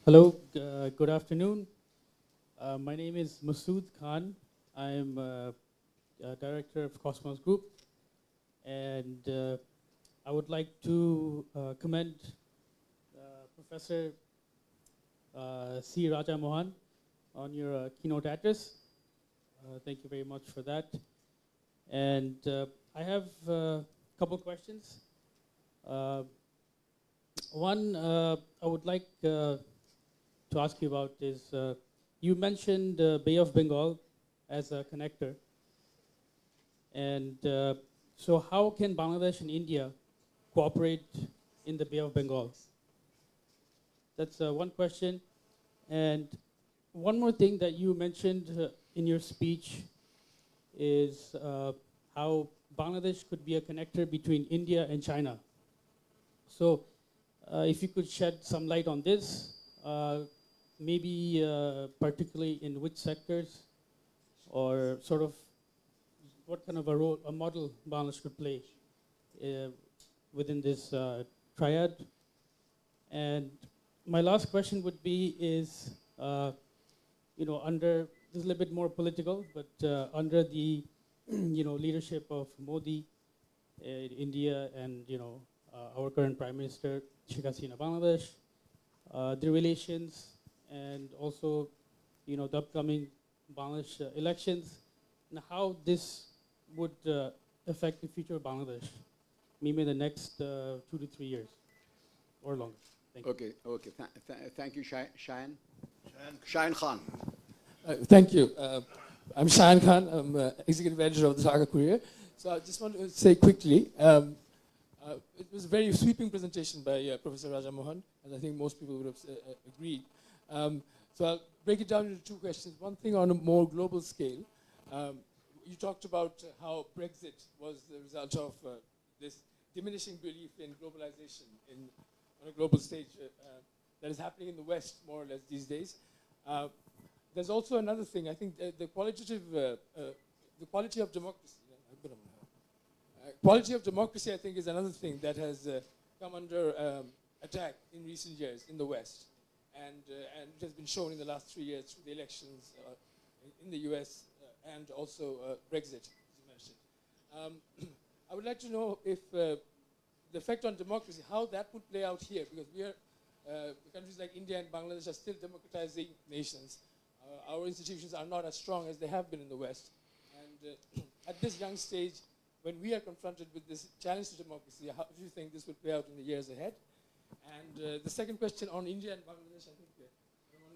Hello, good afternoon. My name is Masood Khan. I'm director of Cosmos Group, and I would like to commend Professor C. Raja Mohan on your keynote address. Thank you very much for that. And I have a couple questions. One I would like to ask you about is, you mentioned Bay of Bengal as a connector. And so how can Bangladesh and India cooperate in the Bay of Bengal? That's one question. And one more thing that you mentioned in your speech is how Bangladesh could be a connector between India and China. So if you could shed some light on this, maybe particularly in which sectors, or sort of what kind of a role, a model Bangladesh could play within this triad. And my last question would be is, under, this is a little bit more political, but under the leadership of Modi in India and our current Prime Minister Sheikh Hasina Bangladesh, the relations, and also the upcoming Bangladesh elections, and how this would affect the future of Bangladesh, maybe in the next 2 to 3 years or longer. Thank you. Okay. Thank you, Shayan. Shayan Khan. Thank you. I'm Shayan Khan. I'm Executive Editor of the Dhaka Courier. So I just want to say quickly, it was a very sweeping presentation by Professor Raja Mohan, and I think most people would have agreed. So I'll break it down into two questions. One thing on a more global scale. You talked about how Brexit was the result of this diminishing belief in globalization on a global stage that is happening in the West more or less these days. There's also another thing. I think the quality of democracy. Quality of democracy, I think, is another thing that has come under attack in recent years in the West, and it has been shown in the last 3 years through the elections in the U.S. And also Brexit, as you mentioned. I would like to know if the effect on democracy, how that would play out here, because we are countries like India and Bangladesh are still democratizing nations. Our institutions are not as strong as they have been in the West, and at this young stage, when we are confronted with this challenge to democracy, how do you think this will play out in the years ahead? And the second question on India and Bangladesh, I think I don't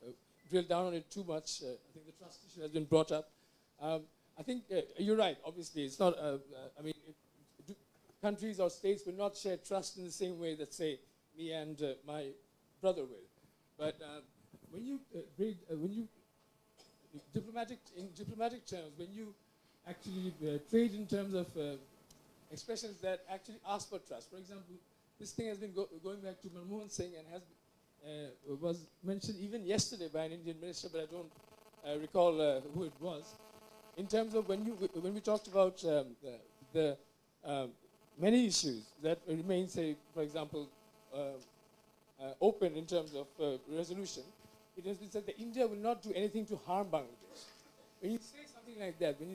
want to drill down on it too much. I think the trust issue has been brought up. I think you're right, obviously. It's not, countries or states will not share trust in the same way that, say, me and my brother will. But when you in diplomatic terms, when you actually trade in terms of expressions that actually ask for trust. For example, this thing has been going back to Manmohan Singh and was mentioned even yesterday by an Indian minister, but I don't recall who it was. In terms of when we talked about the many issues that remain, say, for example, open in terms of resolution, it has been said that India will not do anything to harm Bangladesh. When you say something like that, when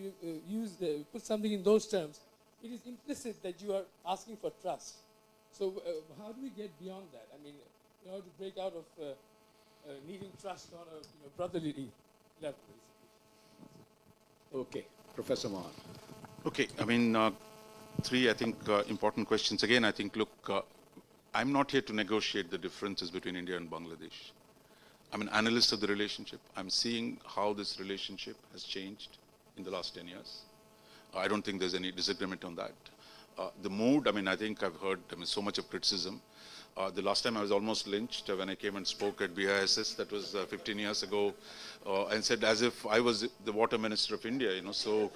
you put something in those terms, it is implicit that you are asking for trust. So how do we get beyond that? I mean, in order to break out of needing trust on a brotherly level, basically. Okay, Professor Mohan. Okay, I mean, three, I think, important questions. Again, I think, look, I'm not here to negotiate the differences between India and Bangladesh. I'm an analyst of the relationship. I'm seeing how this relationship has changed in the last 10 years. I don't think there's any disagreement on that. The mood, I mean, I think I've heard so much of criticism. The last time I was almost lynched when I came and spoke at BISS, that was 15 years ago, and said as if I was the water minister of India, so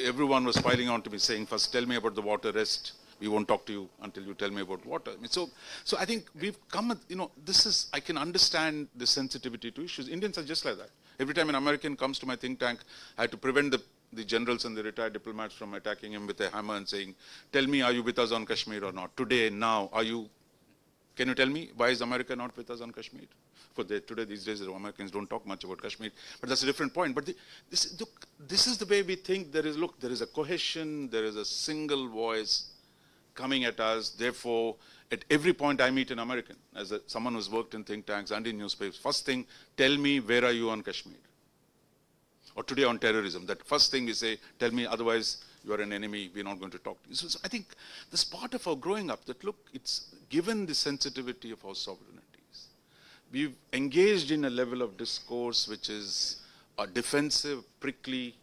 everyone was piling on to me saying, first tell me about the water, rest we won't talk to you until you tell me about water. I mean, so I think we've come, this is, I can understand the sensitivity to issues. Indians are just like that. Every time an American comes to my think tank, I had to prevent the generals and the retired diplomats from attacking him with a hammer and saying, tell me, are you with us on Kashmir or not? Today, now, can you tell me why is America not with us on Kashmir? Today, these days, the Americans don't talk much about Kashmir, but that's a different point. But this is the way we think. There is a cohesion, there is a single voice coming at us. Therefore, at every point I meet an American, as someone who's worked in think tanks and in newspapers, first thing, tell me, where are you on Kashmir? Or today on terrorism, that first thing we say, tell me, otherwise you are an enemy, we're not going to talk to you. So I think this part of our growing up, that look, it's given the sensitivity of our sovereignties. We've engaged in a level of discourse which is defensive, prickly.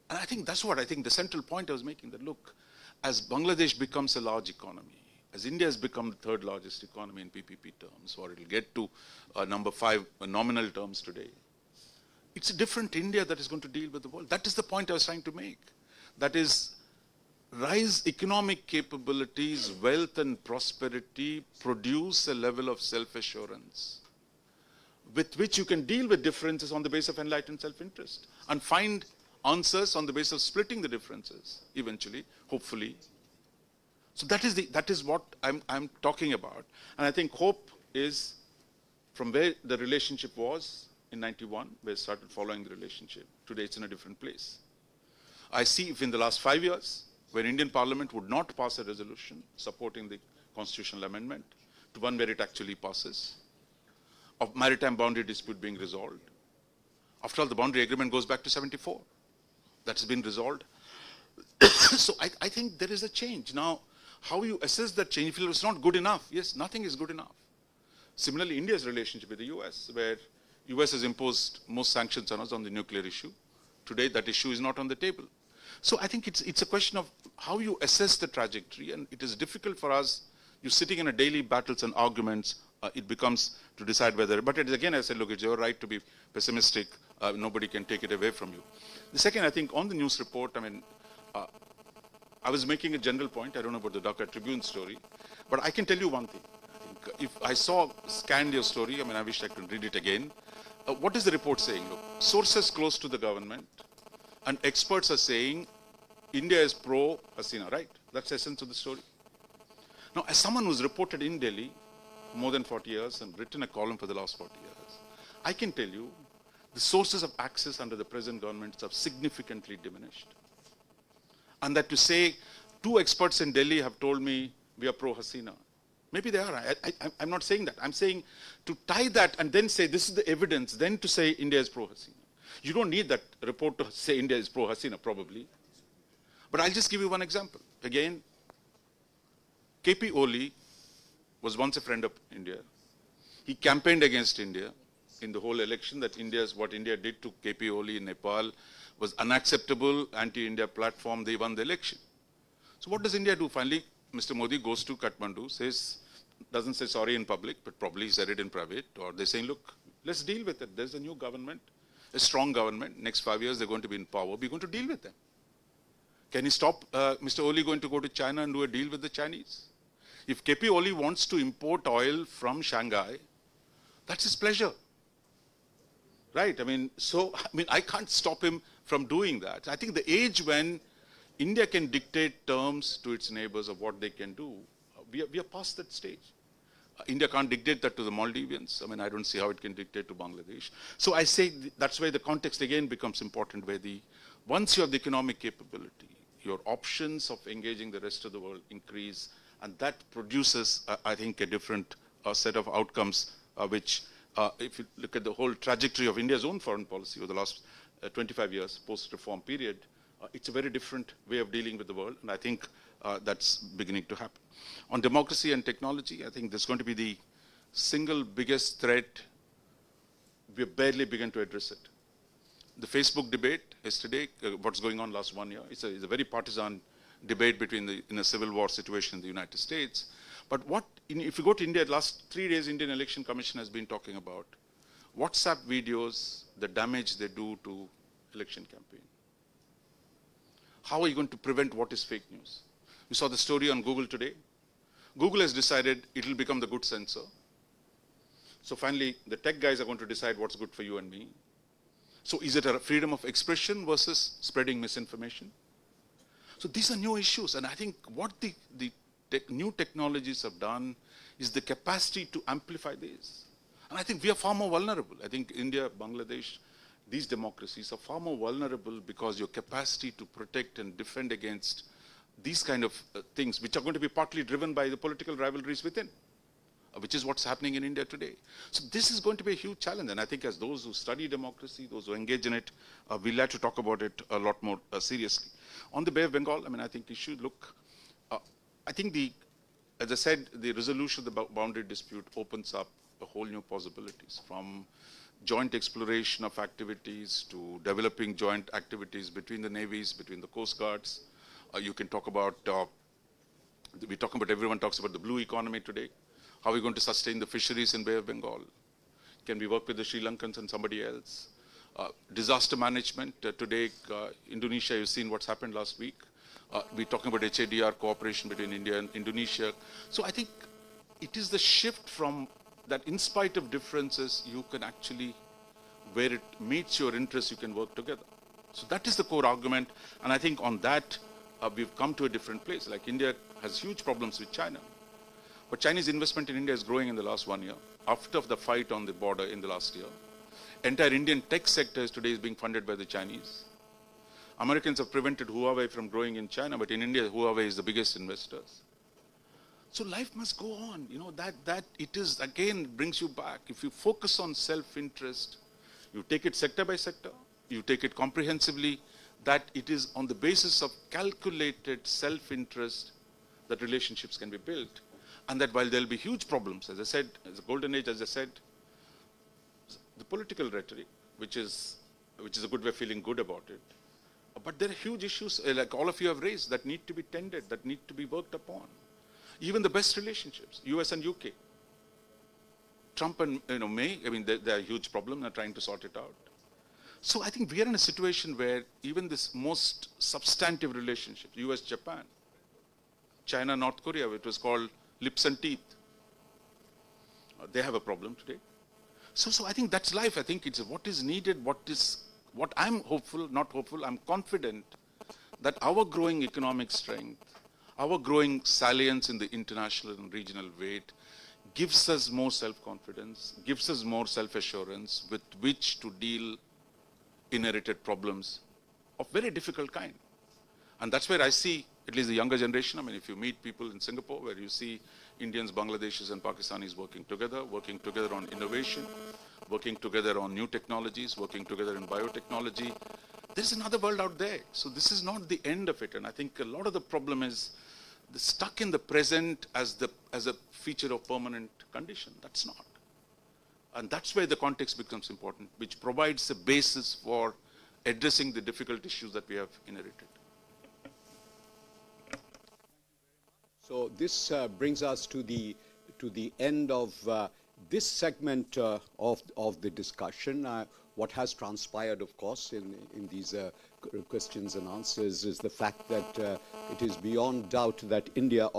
And I think that's what I think the central point I was making, that look, as Bangladesh becomes a large economy, as India has become the third largest economy in PPP terms, or it'll get to number 5 nominal terms today, it's a different India that is going to deal with the world. That is the point I was trying to make. That is, rise economic capabilities, wealth and prosperity produce a level of self-assurance with which you can deal with differences on the basis of enlightened self-interest and find answers on the basis of splitting the differences eventually, hopefully. So that is what I'm talking about. And I think hope is from where the relationship was in 91, where I started following the relationship. Today it's in a different place. I see if in the last 5 years, when Indian Parliament would not pass a resolution supporting the constitutional amendment to one where it actually passes, of maritime boundary dispute being resolved. After all, the boundary agreement goes back to 74. That's been resolved. So I think there is a change. Now, how you assess that change. If it's not good enough, yes, nothing is good enough. Similarly, India's relationship with the US, where US has imposed most sanctions on us on the nuclear issue. Today, that issue is not on the table. So I think it's a question of how you assess the trajectory, and it is difficult for us. You're sitting in a daily battles and arguments. It becomes to decide whether. But it is, again, I said, look, it's your right to be pessimistic. Nobody can take it away from you. The second, I think, on the news report, I mean, I was making a general point. I don't know about the Dhaka Tribune story, but I can tell you one thing. I think if I scanned your story, I mean, I wish I could read it again. What is the report saying? Look, sources close to the government and experts are saying India is pro-Hasina, right? That's the essence of the story. Now, as someone who's reported in Delhi more than 40 years and written a column for the last 40 years, I can tell you the sources of access under the present governments have significantly diminished. And that to say, 2 experts in Delhi have told me we are pro-Hasina. Maybe they are. I'm not saying that. I'm saying to tie that and then say this is the evidence, then to say India is pro-Hasina. You don't need that report to say India is pro-Hasina, probably. But I'll just give you one example. Again, KP Oli was once a friend of India. He campaigned against India in the whole election, that what India did to KP Oli in Nepal was unacceptable, anti-India platform. They won the election. So what does India do? Finally, Mr. Modi goes to Kathmandu, doesn't say sorry in public, but probably he said it in private, or they're saying, look, let's deal with it. There's a new government, a strong government. Next 5 years, they're going to be in power. We're going to deal with them. Can he stop Mr. Oli going to go to China and do a deal with the Chinese? If KP Oli wants to import oil from Shanghai, that's his pleasure. Right? I mean, I can't stop him from doing that. I think the age when India can dictate terms to its neighbors of what they can do, we are past that stage. India can't dictate that to the Maldivians. I mean, I don't see how it can dictate to Bangladesh. So I say that's where the context again becomes important, where once you have the economic capability, your options of engaging the rest of the world increase, and that produces, I think, a different set of outcomes, which, if you look at the whole trajectory of India's own foreign policy over the last 25 years, post-reform period, it's a very different way of dealing with the world, and I think that's beginning to happen. On democracy and technology, I think there's going to be the single biggest threat. We've barely begun to address it. The Facebook debate yesterday, what's going on last 1 year, it's a very partisan debate in a civil war situation in the United States. But if you go to India, the last 3 days, Indian Election Commission has been talking about WhatsApp videos, the damage they do to election campaign. How are you going to prevent what is fake news? You saw the story on Google today. Google has decided it will become the good censor. So finally, the tech guys are going to decide what's good for you and me. So is it a freedom of expression versus spreading misinformation? So these are new issues, and I think what the new technologies have done is the capacity to amplify these. And I think we are far more vulnerable. I think India, Bangladesh, these democracies are far more vulnerable because your capacity to protect and defend against these kind of things, which are going to be partly driven by the political rivalries within, which is what's happening in India today. So this is going to be a huge challenge, and I think as those who study democracy, those who engage in it, we'll have to talk about it a lot more seriously. On the Bay of Bengal, I mean, I think you should look, I think as I said, the resolution of the boundary dispute opens up a whole new possibilities, from joint exploration of activities to developing joint activities between the navies, between the coast guards. You can talk about, everyone talks about the blue economy today. How are we going to sustain the fisheries in Bay of Bengal? Can we work with the Sri Lankans and somebody else? Disaster management. Today, Indonesia, you've seen what's happened last week. We're talking about HADR cooperation between India and Indonesia. So I think it is the shift from that in spite of differences, you can actually, where it meets your interests, you can work together. So that is the core argument. And I think on that, we've come to a different place. Like India has huge problems with China. But Chinese investment in India is growing in the last 1 year. After the fight on the border in the last year, entire Indian tech sector today is being funded by the Chinese. Americans have prevented Huawei from growing in China, but in India, Huawei is the biggest investors. So life must go on. You know, that it is, again, brings you back. If you focus on self-interest, you take it sector by sector, you take it comprehensively, that it is on the basis of calculated self-interest that relationships can be built, and that while there'll be huge problems, as I said, as a golden age, as I said, the political rhetoric, which is a good way of feeling good about it, but there are huge issues, like all of you have raised, that need to be tended, that need to be worked upon. Even the best relationships, US and UK. Trump and May, I mean, there are huge problems, they're trying to sort it out. So I think we are in a situation where even this most substantive relationship, US-Japan, China-North Korea, which was called lips and teeth, they have a problem today. So I think that's life. I think it's what is needed, what I'm hopeful, not hopeful, I'm confident that our growing economic strength, our growing salience in the international and regional weight gives us more self-confidence, gives us more self-assurance with which to deal inherited problems of very difficult kind. And that's where I see, at least the younger generation, I mean, if you meet people in Singapore, where you see Indians, Bangladeshis, and Pakistanis working together on innovation, working together on new technologies, working together in biotechnology, there's another world out there. So this is not the end of it. And I think a lot of the problem is stuck in the present as a feature of permanent condition. That's not. And that's where the context becomes important, which provides a basis for addressing the difficult issues that we have inherited. So this brings us to the end of this segment of the discussion. What has transpired, of course, in these questions and answers is the fact that it is beyond doubt that India,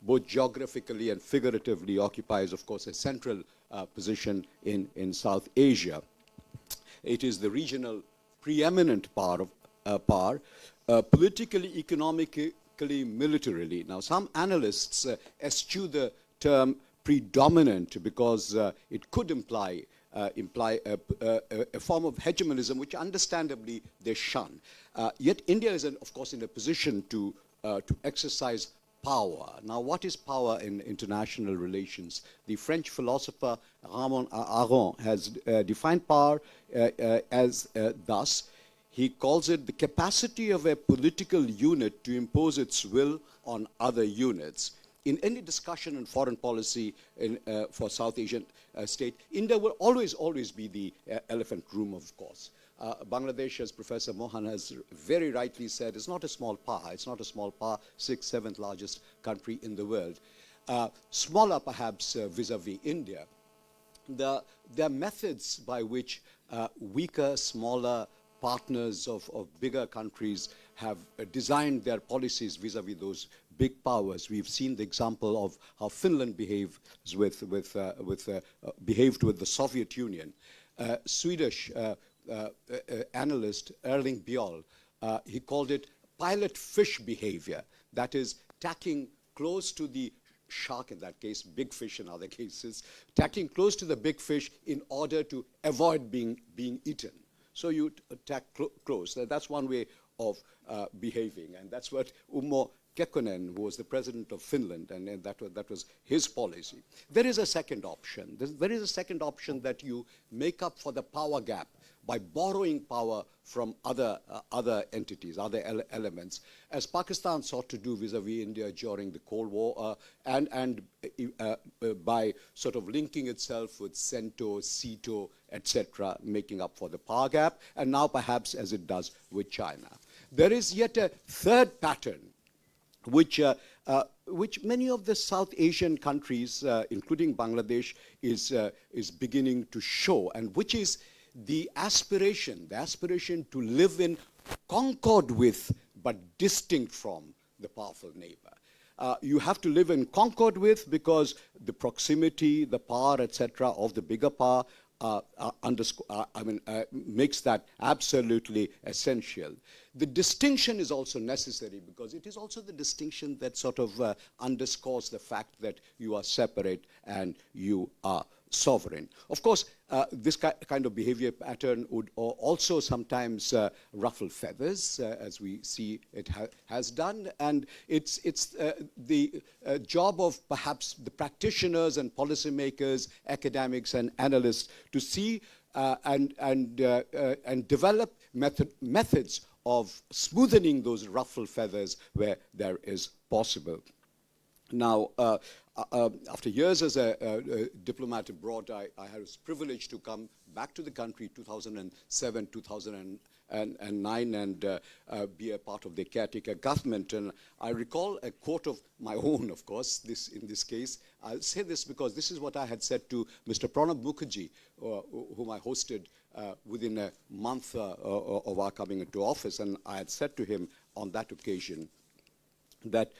both geographically and figuratively, occupies, of course, a central position in South Asia. It is the regional preeminent power, politically, economically, militarily. Now, some analysts eschew the term predominant because it could imply a form of hegemonism, which understandably they shun. Yet India is, of course, in a position to exercise power. Now, what is power in international relations? The French philosopher Ramon Aron has defined power as thus. He calls it the capacity of a political unit to impose its will on other units. In any discussion on foreign policy for South Asian state, India will always be the elephant room, of course. Bangladesh, as Professor Mohan has very rightly said, is not a small power. It's not a small power, 6th, 7th largest country in the world. Smaller, perhaps, vis-a-vis India. There are methods by which weaker, smaller partners of bigger countries have designed their policies vis-a-vis those big powers. We've seen the example of how Finland behaved with the Soviet Union. Swedish analyst Erling Björl, he called it pilot fish behavior. That is, tacking close to the shark in that case, big fish in other cases, tacking close to the big fish in order to avoid being eaten. So you tack close. That's one way of behaving, and that's what Urho Kekkonen, who was the president of Finland, and that was his policy. There is a second option. There is a second option that you make up for the power gap by borrowing power from other entities, other elements, as Pakistan sought to do vis-a-vis India during the Cold War, and by sort of linking itself with CENTO, CETO, etc., making up for the power gap, and now perhaps as it does with China. There is yet a third pattern, which many of the South Asian countries, including Bangladesh, is beginning to show, and which is the aspiration to live in concord with, but distinct from, the powerful neighbor. You have to live in concord with because the proximity, the power, etc., of the bigger power makes that absolutely essential. The distinction is also necessary because it is also the distinction that sort of underscores the fact that you are separate and you are sovereign. Of course, this kind of behavior pattern would also sometimes ruffle feathers, as we see it has done, and it's the job of perhaps the practitioners and policymakers, academics and analysts to see and develop methods of smoothing those ruffled feathers where there is possible. Now, after years as a diplomat abroad, I was privileged to come back to the country 2007, 2009, and be a part of the caretaker government. And I recall a quote of my own, of course, in this case. I'll say this because this is what I had said to Mr. Pranab Mukherjee, whom I hosted within a month of our coming into office. And I had said to him on that occasion that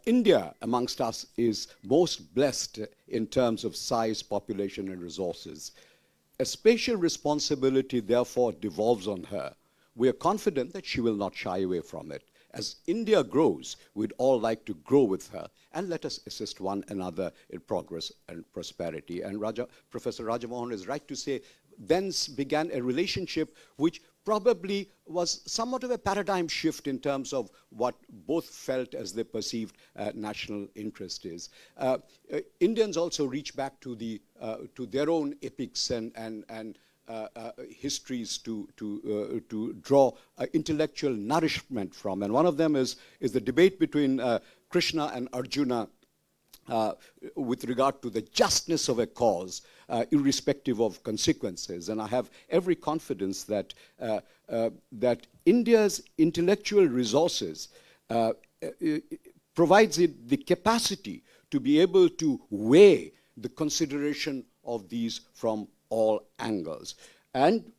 India, amongst us, is most blessed in terms of size, population, and resources. A spatial responsibility, therefore, devolves on her. We are confident that she will not shy away from it. As India grows, we'd all like to grow with her, and let us assist one another in progress and prosperity. And Professor Rajamohan is right to say, thence began a relationship which probably was somewhat of a paradigm shift in terms of what both felt as they perceived national interest is. Indians also reach back to their own epics and histories to draw intellectual nourishment from. And one of them is the debate between Krishna and Arjuna with regard to the justness of a cause, irrespective of consequences. And I have every confidence that India's intellectual resources provides it the capacity to be able to weigh the consideration of these from all angles. And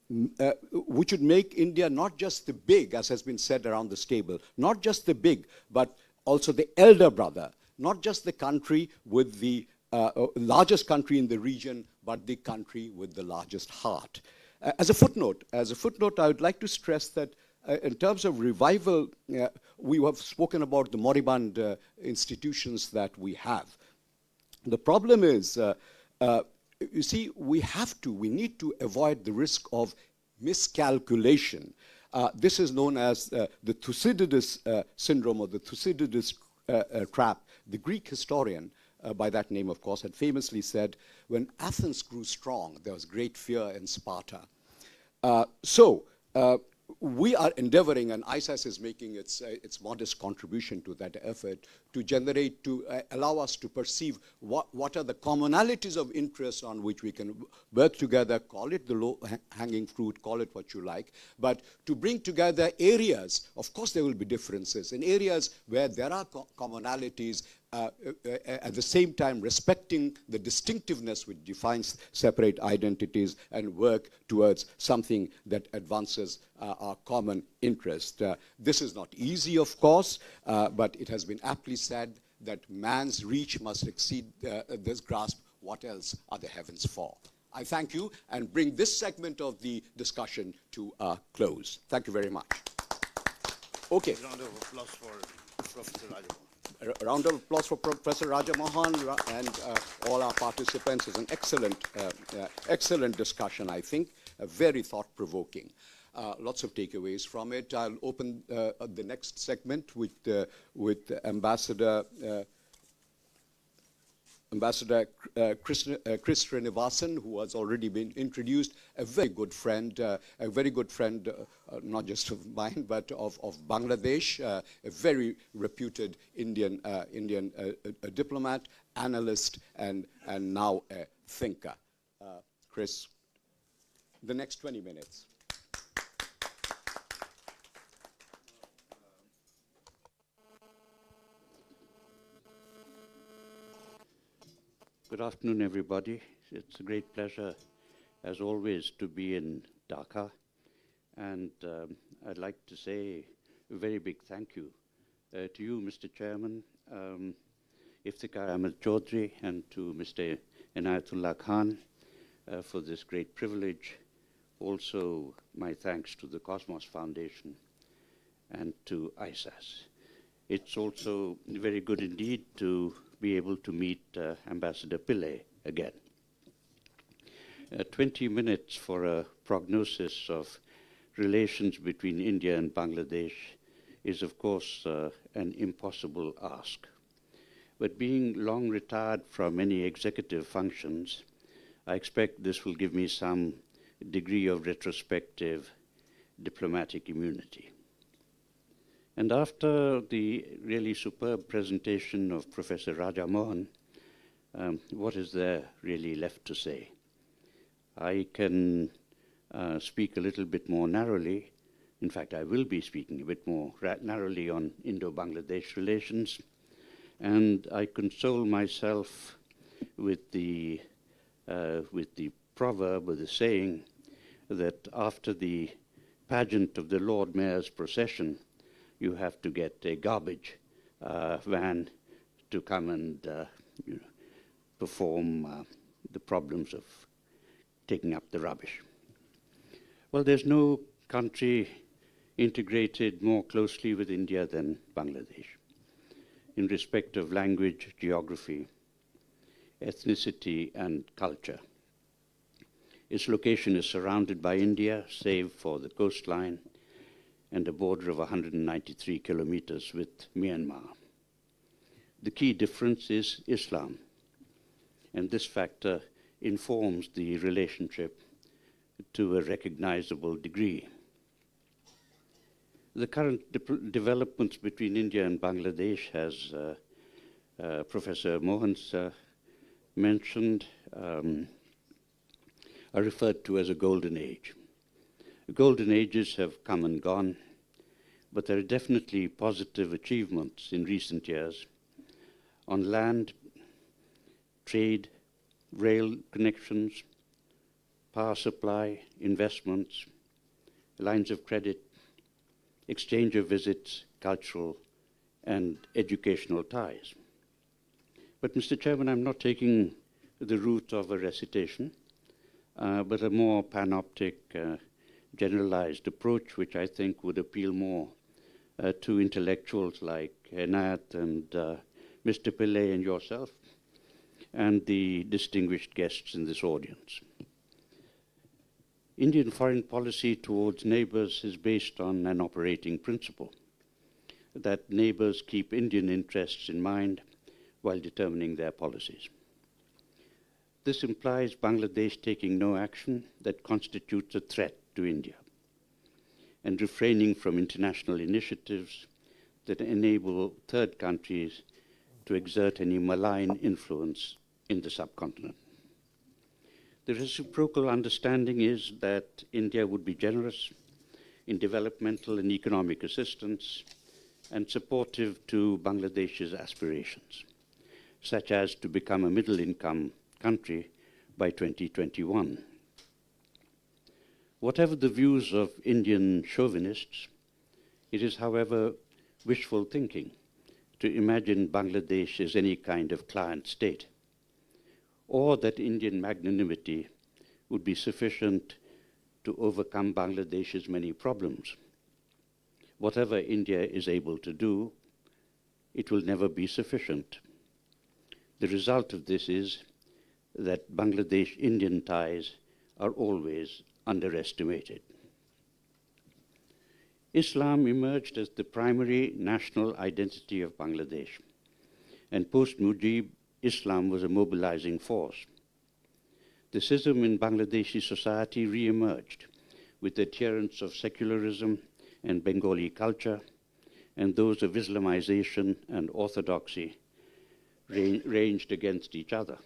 which would make India not just the big, as has been said around this table, not just the big, but also the elder brother, not just the country with the largest country in the region, but the country with the largest heart. As a footnote, I would like to stress that in terms of revival, we have spoken about the moribund institutions that we have. The problem is, you see, we need to avoid the risk of miscalculation. This is known as the Thucydides syndrome, or the Thucydides trap. The Greek historian, by that name, of course, had famously said, when Athens grew strong, there was great fear in Sparta. We are endeavoring, and ISAS is making its modest contribution to that effort, to allow us to perceive what are the commonalities of interest on which we can work together, call it the low-hanging fruit, call it what you like, but to bring together areas. Of course there will be differences, in areas where there are commonalities, at the same time respecting the distinctiveness which defines separate identities, and work towards something that advances our common interest. This is not easy, of course, but it has been aptly said that man's reach must exceed this grasp. What else are the heavens for? I thank you and bring this segment of the discussion to a close. Thank you very much. Okay. A round of applause for Professor Rajamohan. A round of applause for Professor Rajamohan and all our participants. It's an excellent discussion, I think, very thought-provoking. Lots of takeaways from it. I'll open the next segment with Ambassador Chris Srinivasan, who has already been introduced, a very good friend, not just of mine, but of Bangladesh, a very reputed Indian diplomat, analyst, and now a thinker. Chris, the next 20 minutes. Good afternoon, everybody. It's a great pleasure, as always, to be in Dhaka. And I'd like to say a very big thank you to you, Mr. Chairman, Iftikhar Ahmed Chaudhry, and to Mr. Inayatullah Khan for this great privilege. Also, my thanks to the Cosmos Foundation and to ISAS. It's also very good indeed to be able to meet Ambassador Pillai again. 20 minutes for a prognosis of relations between India and Bangladesh is, of course, an impossible ask. But being long retired from many executive functions, I expect this will give me some degree of retrospective diplomatic immunity. And after the really superb presentation of Professor Raja Mohan, what is there really left to say? I can speak a little bit more narrowly. In fact, I will be speaking a bit more narrowly on Indo-Bangladesh relations. And I console myself with the proverb or the saying that after the pageant of the Lord Mayor's procession, you have to get a garbage van to come and perform the problems of taking up the rubbish. Well, there's no country integrated more closely with India than Bangladesh in respect of language, geography, ethnicity, and culture. Its location is surrounded by India, save for the coastline and a border of 193 kilometers with Myanmar. The key difference is Islam, and this factor informs the relationship to a recognizable degree. The current developments between India and Bangladesh, as Professor Mohan's mentioned, are referred to as a golden age. Golden ages have come and gone, but there are definitely positive achievements in recent years on land, trade, rail connections, power supply, investments, lines of credit, exchange of visits, cultural and educational ties. But, Mr. Chairman, I'm not taking the route of a recitation, but a more panoptic, generalized approach, which I think would appeal more to intellectuals like Enayat and Mr. Pillai and yourself, and the distinguished guests in this audience. Indian foreign policy towards neighbors is based on an operating principle that neighbors keep Indian interests in mind while determining their policies. This implies Bangladesh taking no action that constitutes a threat to India and refraining from international initiatives that enable third countries to exert any malign influence in the subcontinent. The reciprocal understanding is that India would be generous in developmental and economic assistance and supportive to Bangladesh's aspirations, such as to become a middle-income country by 2021. Whatever the views of Indian chauvinists, it is, however, wishful thinking to imagine Bangladesh as any kind of client state, or that Indian magnanimity would be sufficient to overcome Bangladesh's many problems. Whatever India is able to do, it will never be sufficient. The result of this is that Bangladesh-Indian ties are always underestimated. Islam emerged as the primary national identity of Bangladesh, and post-Mujib, Islam was a mobilizing force. The schism in Bangladeshi society re-emerged with adherents of secularism and Bengali culture, and those of Islamization and orthodoxy ranged against each other.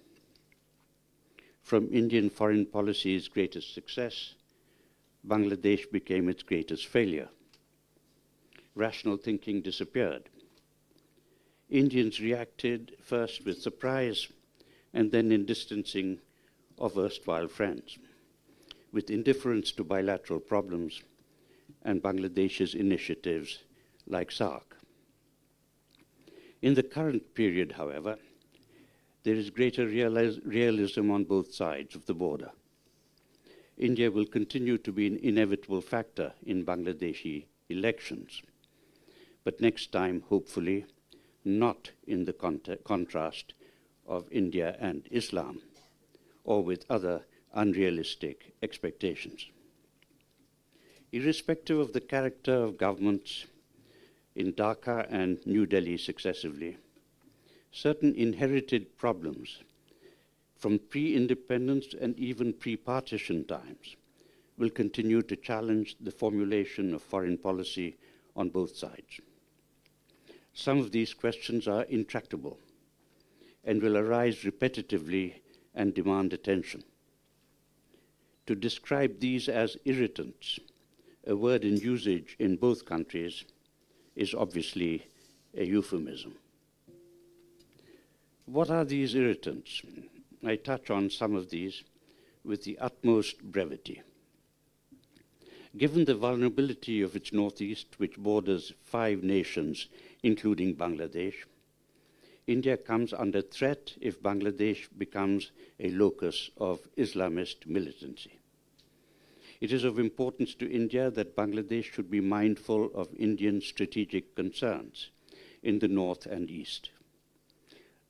From Indian foreign policy's greatest success, Bangladesh became its greatest failure. Rational thinking disappeared. Indians reacted first with surprise and then in distancing of erstwhile friends, with indifference to bilateral problems and Bangladesh's initiatives like SARC. In the current period, however, there is greater realism on both sides of the border. India will continue to be an inevitable factor in Bangladeshi elections, but next time, hopefully, not in the contrast of India and Islam, or with other unrealistic expectations. Irrespective of the character of governments in Dhaka and New Delhi successively, certain inherited problems from pre-independence and even pre-partition times will continue to challenge the formulation of foreign policy on both sides. Some of these questions are intractable and will arise repetitively and demand attention. To describe these as irritants, a word in usage in both countries, is obviously a euphemism. What are these irritants? I touch on some of these with the utmost brevity. Given the vulnerability of its northeast, which borders 5 nations, including Bangladesh, India comes under threat if Bangladesh becomes a locus of Islamist militancy. It is of importance to India that Bangladesh should be mindful of Indian strategic concerns in the north and east.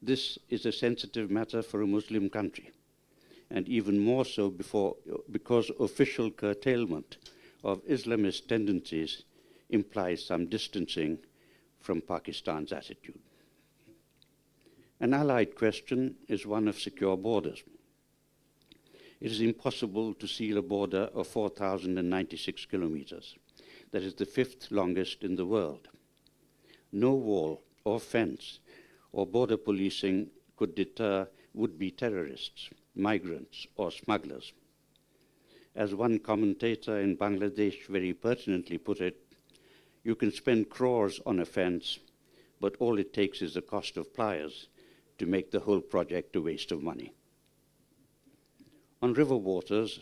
This is a sensitive matter for a Muslim country, and even more so because official curtailment of Islamist tendencies implies some distancing from Pakistan's attitude. An allied question is one of secure borders. It is impossible to seal a border of 4,096 kilometers. That is the 5th longest in the world. No wall or fence or border policing could deter would-be terrorists, migrants, or smugglers. As one commentator in Bangladesh very pertinently put it, you can spend crores on a fence, but all it takes is the cost of pliers to make the whole project a waste of money. On river waters,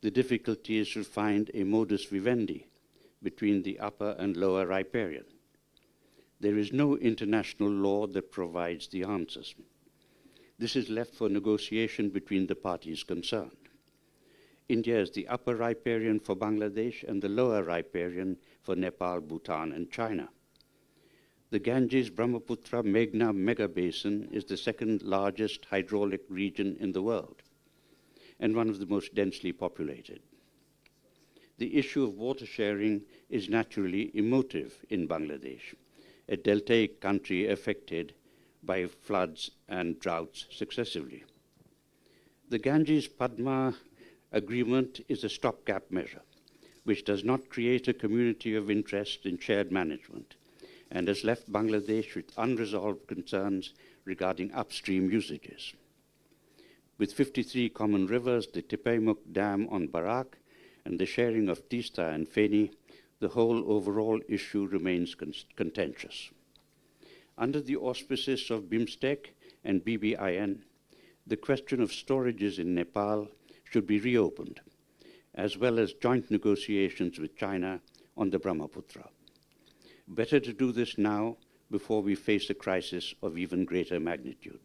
the difficulty is to find a modus vivendi between the upper and lower riparian. There is no international law that provides the answers. This is left for negotiation between the parties concerned. India is the upper riparian for Bangladesh and the lower riparian for Nepal, Bhutan, and China. The Ganges-Brahmaputra-Meghna mega basin is the 2nd largest hydraulic region in the world and one of the most densely populated. The issue of water sharing is naturally emotive in Bangladesh, a deltaic country affected by floods and droughts successively. The Ganges-Padma agreement is a stopgap measure, which does not create a community of interest in shared management, and has left Bangladesh with unresolved concerns regarding upstream usages. With 53 common rivers, the Tipemuk Dam on Barak, and the sharing of Tista and Feni, the whole overall issue remains contentious. Under the auspices of BIMSTEC and BBIN, the question of storages in Nepal should be reopened, as well as joint negotiations with China on the Brahmaputra. Better to do this now before we face a crisis of even greater magnitude.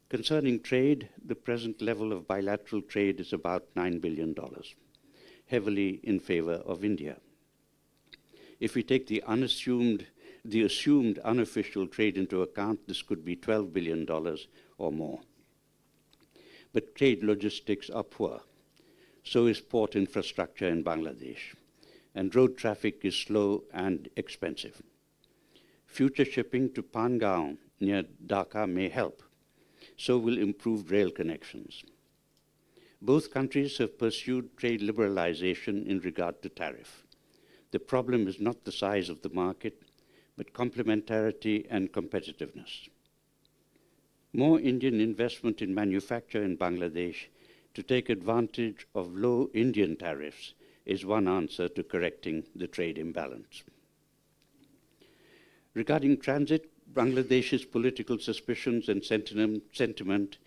Concerning trade, the present level of bilateral trade is about $9 billion, heavily in favor of India. If we take the assumed unofficial trade into account, this could be $12 billion or more. But trade logistics are poor. So is port infrastructure in Bangladesh, and road traffic is slow and expensive. Future shipping to Pangaon near Dhaka may help. So will improved rail connections. Both countries have pursued trade liberalization in regard to tariff. The problem is not the size of the market, but complementarity and competitiveness. More Indian investment in manufacture in Bangladesh to take advantage of low Indian tariffs is one answer to correcting the trade imbalance. Regarding transit, Bangladesh's political suspicions and sentiment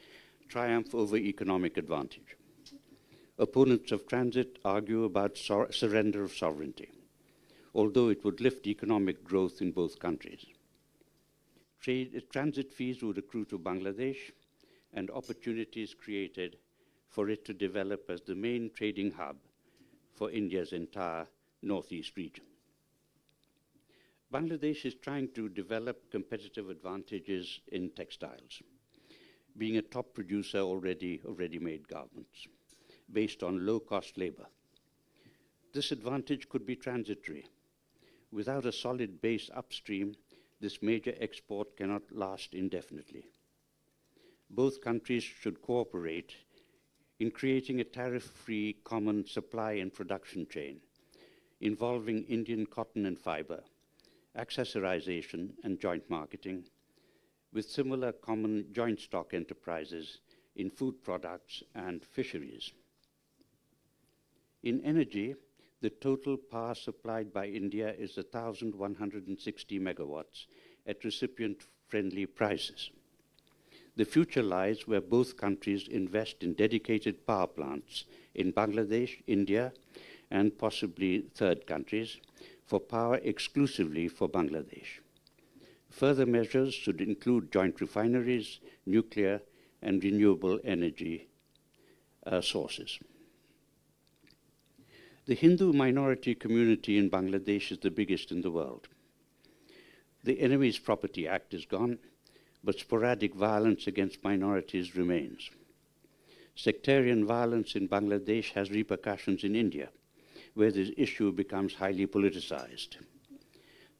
triumph over economic advantage. Opponents of transit argue about surrender of sovereignty, although it would lift economic growth in both countries. Transit fees would accrue to Bangladesh and opportunities created for it to develop as the main trading hub for India's entire northeast region. Bangladesh is trying to develop competitive advantages in textiles, being a top producer already of ready-made garments, based on low-cost labor. This advantage could be transitory. Without a solid base upstream, this major export cannot last indefinitely. Both countries should cooperate in creating a tariff-free common supply and production chain involving Indian cotton and fiber, accessorization and joint marketing, with similar common joint stock enterprises in food products and fisheries. In energy, the total power supplied by India is 1,160 megawatts at recipient-friendly prices. The future lies where both countries invest in dedicated power plants in Bangladesh, India, and possibly third countries for power exclusively for Bangladesh. Further measures should include joint refineries, nuclear, and renewable energy sources. The Hindu minority community in Bangladesh is the biggest in the world. The Enemies Property Act is gone, but sporadic violence against minorities remains. Sectarian violence in Bangladesh has repercussions in India, where this issue becomes highly politicized.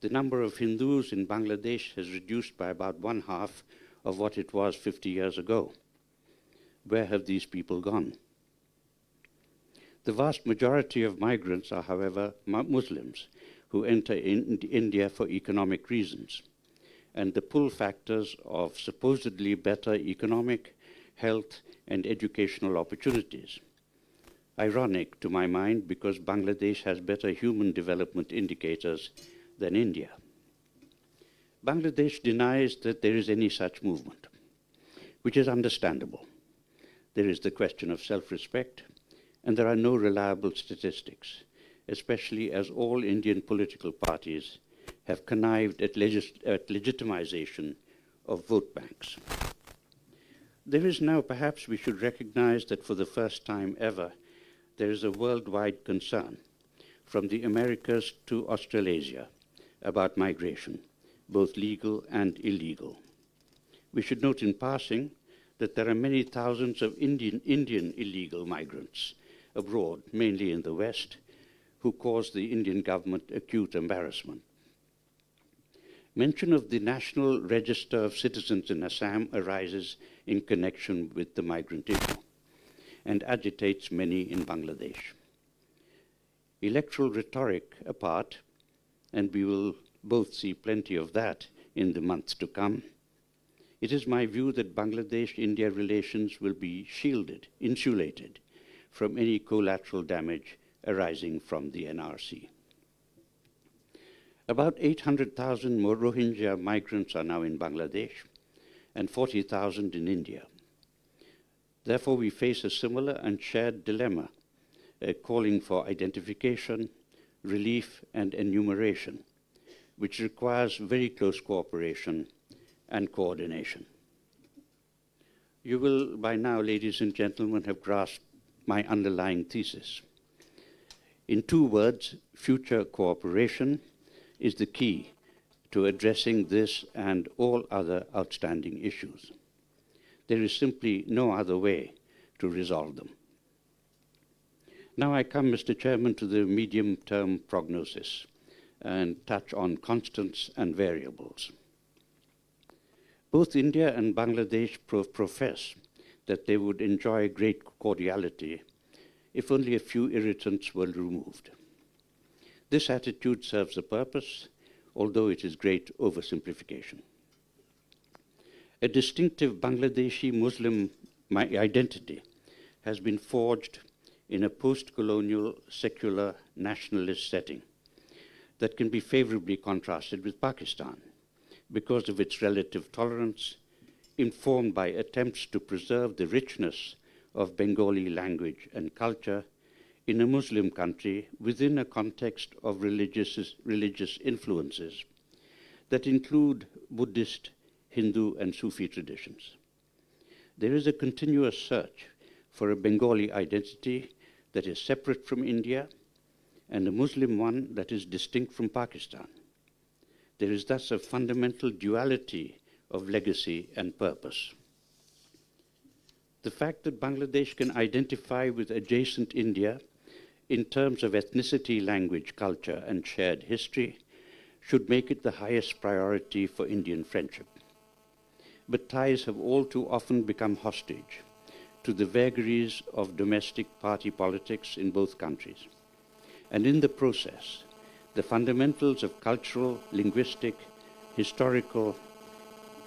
The number of Hindus in Bangladesh has reduced by about one-half of what it was 50 years ago. Where have these people gone? The vast majority of migrants are, however, Muslims who enter India for economic reasons, and the pull factors of supposedly better economic, health, and educational opportunities. Ironic to my mind, because Bangladesh has better human development indicators than India. Bangladesh denies that there is any such movement, which is understandable. There is the question of self-respect, and there are no reliable statistics, especially as all Indian political parties have connived at legitimization of vote banks. There is now, perhaps we should recognize that for the first time ever, there is a worldwide concern, from the Americas to Australasia, about migration, both legal and illegal. We should note in passing that there are many thousands of Indian illegal migrants abroad, mainly in the West, who cause the Indian government acute embarrassment. Mention of the National Register of Citizens in Assam arises in connection with the migrant issue and agitates many in Bangladesh. Electoral rhetoric apart, and we will both see plenty of that in the months to come, it is my view that Bangladesh-India relations will be insulated from any collateral damage arising from the NRC. About 800,000 more Rohingya migrants are now in Bangladesh and 40,000 in India. Therefore, we face a similar and shared dilemma, calling for identification, relief, and enumeration, which requires very close cooperation and coordination. You will, by now, ladies and gentlemen, have grasped my underlying thesis. In 2 words, future cooperation is the key to addressing this and all other outstanding issues. There is simply no other way to resolve them. Now I come, Mr. Chairman, to the medium-term prognosis and touch on constants and variables. Both India and Bangladesh profess that they would enjoy great cordiality if only a few irritants were removed. This attitude serves a purpose, although it is great oversimplification. A distinctive Bangladeshi Muslim identity has been forged in a post-colonial, secular, nationalist setting that can be favorably contrasted with Pakistan because of its relative tolerance, informed by attempts to preserve the richness of Bengali language and culture in a Muslim country within a context of religious influences that include Buddhist, Hindu, and Sufi traditions. There is a continuous search for a Bengali identity that is separate from India and a Muslim one that is distinct from Pakistan. There is thus a fundamental duality of legacy and purpose. The fact that Bangladesh can identify with adjacent India in terms of ethnicity, language, culture, and shared history should make it the highest priority for Indian friendship. But ties have all too often become hostage to the vagaries of domestic party politics in both countries. And in the process, the fundamentals of cultural, linguistic, historical,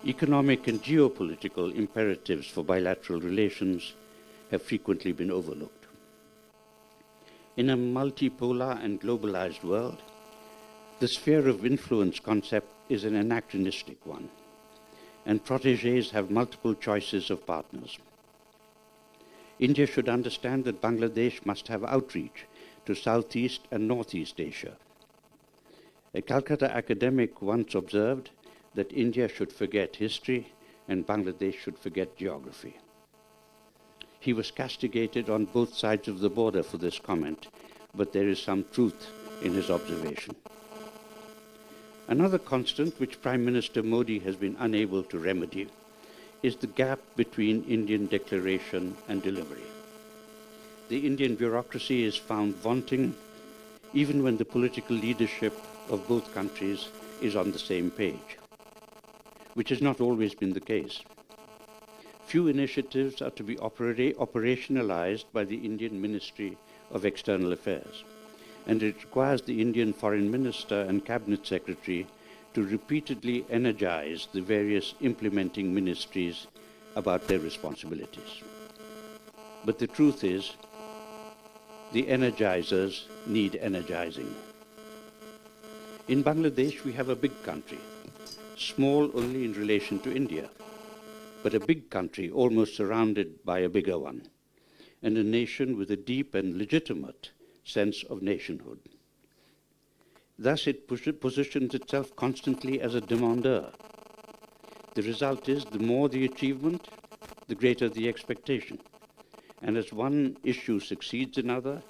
economic and geopolitical imperatives for bilateral relations have frequently been overlooked. In a multipolar and globalized world, the sphere of influence concept is an anachronistic one, and protégés have multiple choices of partners. India should understand that Bangladesh must have outreach to Southeast and Northeast Asia. A Calcutta academic once observed that India should forget history and Bangladesh should forget geography. He was castigated on both sides of the border for this comment, but there is some truth in his observation. Another constant which Prime Minister Modi has been unable to remedy is the gap between Indian declaration and delivery. The Indian bureaucracy is found wanting even when the political leadership of both countries is on the same page, which has not always been the case. Few initiatives are to be operationalized by the Indian Ministry of External Affairs, and it requires the Indian Foreign Minister and Cabinet Secretary to repeatedly energize the various implementing ministries about their responsibilities. But the truth is, the energizers need energizing. In Bangladesh, we have a big country, small only in relation to India, but a big country almost surrounded by a bigger one, and a nation with a deep and legitimate sense of nationhood. Thus, it positions itself constantly as a demandeur. The result is, the more the achievement, the greater the expectation. And as one issue succeeds another,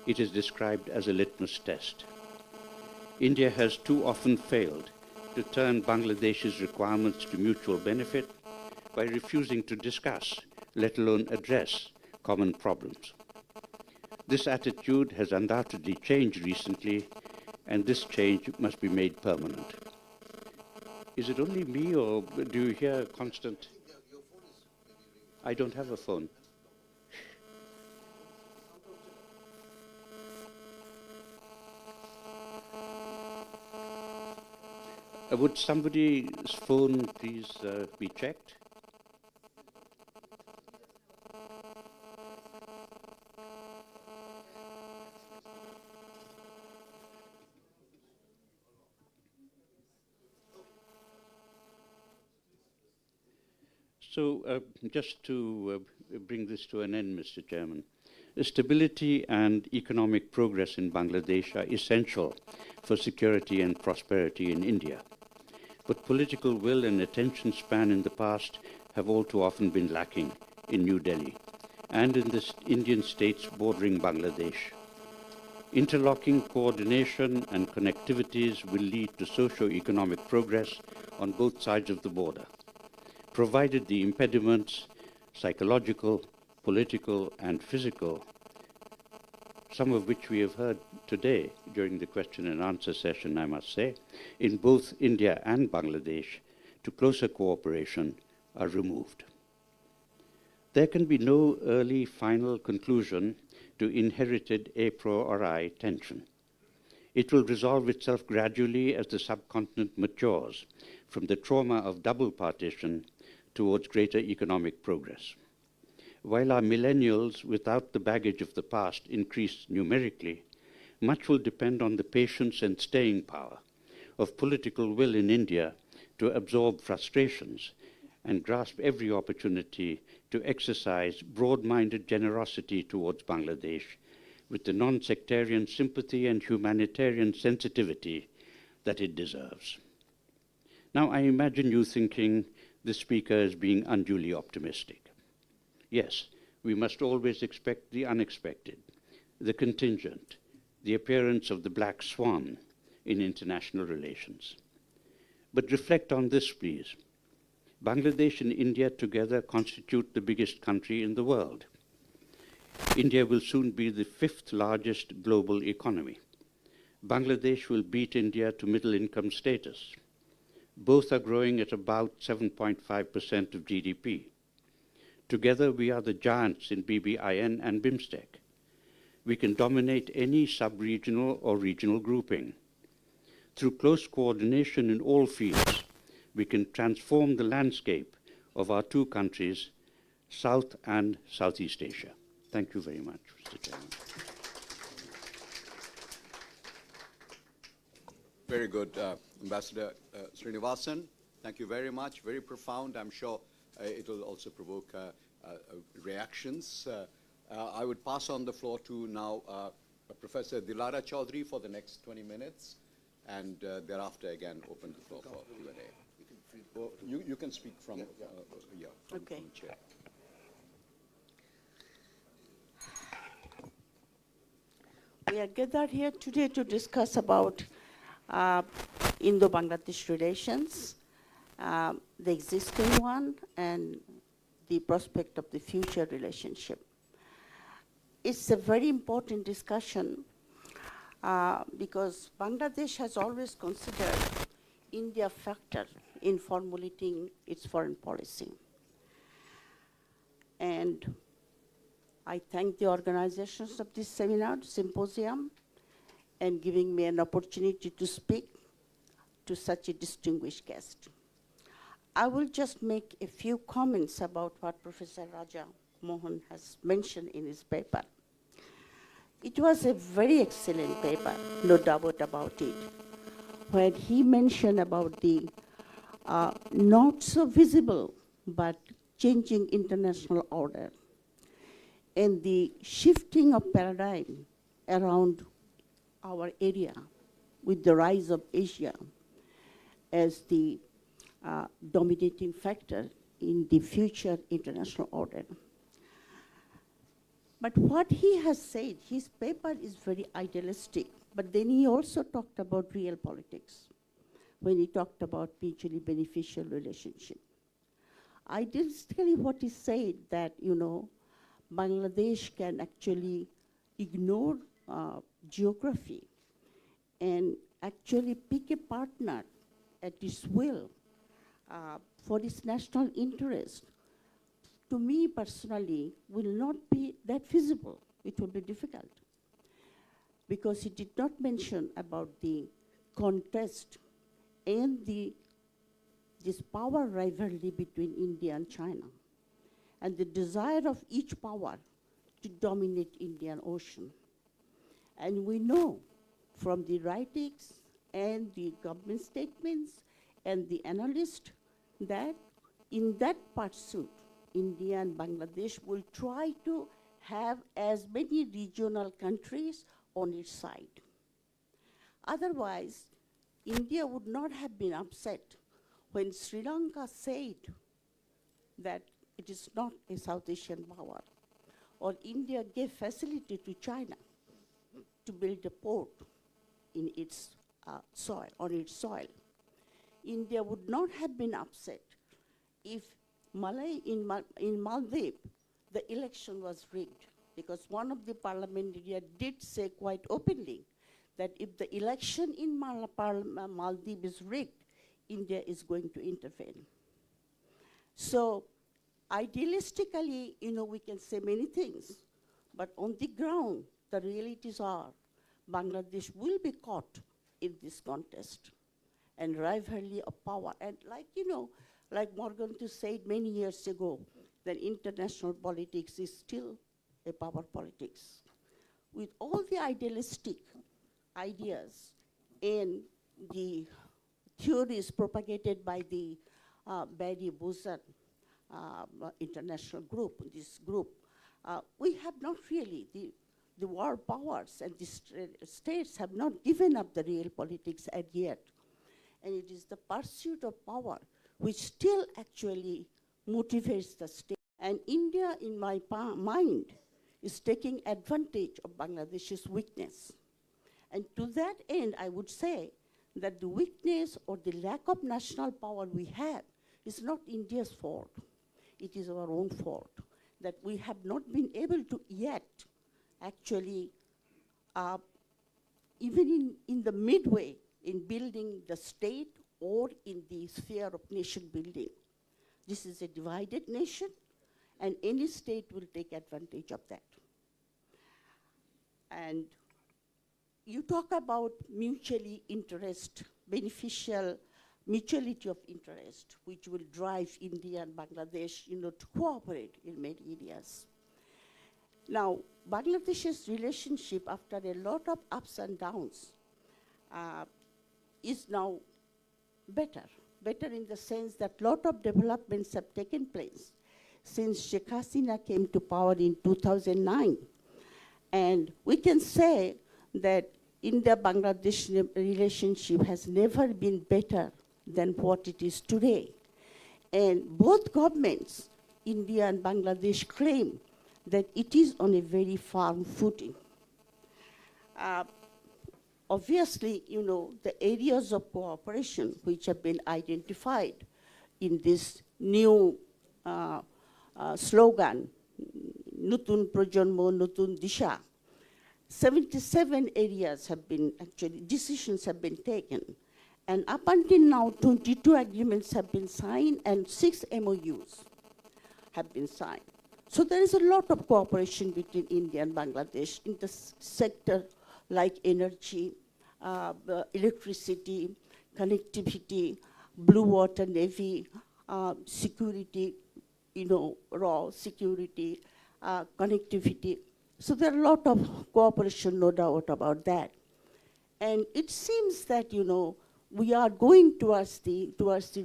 it is described as a litmus test. India has too often failed to turn Bangladesh's requirements to mutual benefit by refusing to discuss, let alone address, common problems. This attitude has undoubtedly changed recently, and this change must be made permanent. Is it only me, or do you hear constant? I don't have a phone. Would somebody's phone please be checked? So just to bring this to an end, Mr. Chairman, stability and economic progress in Bangladesh are essential for security and prosperity in India. But political will and attention span in the past have all too often been lacking in New Delhi and in the Indian states bordering Bangladesh. Interlocking coordination and connectivities will lead to socio-economic progress on both sides of the border, provided the impediments, psychological, political, and physical, some of which we have heard today during the question and answer session, I must say, in both India and Bangladesh, to closer cooperation are removed. There can be no early final conclusion to inherited a priori tension. It will resolve itself gradually as the subcontinent matures from the trauma of double partition towards greater economic progress. While our millennials without the baggage of the past increase numerically, much will depend on the patience and staying power of political will in India to absorb frustrations and grasp every opportunity to exercise broad-minded generosity towards Bangladesh with the non-sectarian sympathy and humanitarian sensitivity that it deserves. Now, I imagine you thinking the speaker is being unduly optimistic. Yes, we must always expect the unexpected, the contingent, the appearance of the black swan in international relations. But reflect on this, please. Bangladesh and India together constitute the biggest country in the world. India will soon be the 5th largest global economy. Bangladesh will beat India to middle-income status. Both are growing at about 7.5% of GDP. Together, we are the giants in BBIN and BIMSTEC. We can dominate any sub-regional or regional grouping. through close coordination in all fields, we can transform the landscape of our two countries, South and Southeast Asia. Thank you very much, Mr. Chairman. Very good, Ambassador Srinivasan. Thank you very much. Very profound. I'm sure it will also provoke reactions. I would pass on the floor to now Professor Dilara Chaudhary for the next 20 minutes, and thereafter again open the floor for Q&A. You can speak from here, from the chair. We are gathered here today to discuss about Indo-Bangladesh relations, the existing one, and the prospect of the future relationship. It's a very important discussion because Bangladesh has always considered India a factor in formulating its foreign policy. And I thank the organizations of this seminar, symposium, and giving me an opportunity to speak to such a distinguished guest. I will just make a few comments about what Professor Raja Mohan has mentioned in his paper. It was a very excellent paper, no doubt about it, where he mentioned about the not so visible but changing international order and the shifting of paradigm around our area with the rise of Asia as the dominating factor in the future international order. But what he has said, his paper is very idealistic, but then he also talked about real politics when he talked about mutually beneficial relationship. Idealistically, what he said that, Bangladesh can actually ignore geography and actually pick a partner at its will for its national interest, to me personally, will not be that feasible. It will be difficult. Because he did not mention about the contest and this power rivalry between India and China, and the desire of each power to dominate Indian Ocean. And we know from the writings and the government statements and the analysts that in that pursuit, India and Bangladesh will try to have as many regional countries on its side. Otherwise, India would not have been upset when Sri Lanka said that it is not a South Asian power, or India gave facility to China to build a port in its soil, on its soil. India would not have been upset if in Maldives, the election was rigged, because one of the parliamentarians did say quite openly that if the election in Maldives is rigged, India is going to intervene. So idealistically, we can say many things, but on the ground, the realities are Bangladesh will be caught in this contest and rivalry of power. And like Morgan said many years ago, that international politics is still a power politics. With all the idealistic ideas and the theories propagated by the Barry Boozan international group, this group, we have not really, the world powers and the states have not given up the real politics as yet. And it is the pursuit of power which still actually motivates the state. And India, in my mind, is taking advantage of Bangladesh's weakness. And to that end, I would say that the weakness or the lack of national power we have is not India's fault. It is our own fault, that we have not been able to yet actually, even in the midway in building the state or in the sphere of nation building. This is a divided nation, and any state will take advantage of that. And you talk about mutually interest, beneficial mutuality of interest, which will drive India and Bangladesh, to cooperate in many areas. Now, Bangladesh's relationship, after a lot of ups and downs, is now better. Better in the sense that a lot of developments have taken place since Sheikh Hasina came to power in 2009. And we can say that India-Bangladesh relationship has never been better than what it is today. And both governments, India and Bangladesh, claim that it is on a very firm footing. Obviously, the areas of cooperation which have been identified in this new slogan, Nutun Projonmo, Nutun Disha, 77 areas have been decisions have been taken. And up until now, 22 agreements have been signed and 6 MOUs have been signed. So there is a lot of cooperation between India and Bangladesh in the sector like energy, electricity, connectivity, blue water navy, security, raw security, connectivity. So there are a lot of cooperation, no doubt about that. And it seems that, we are going towards the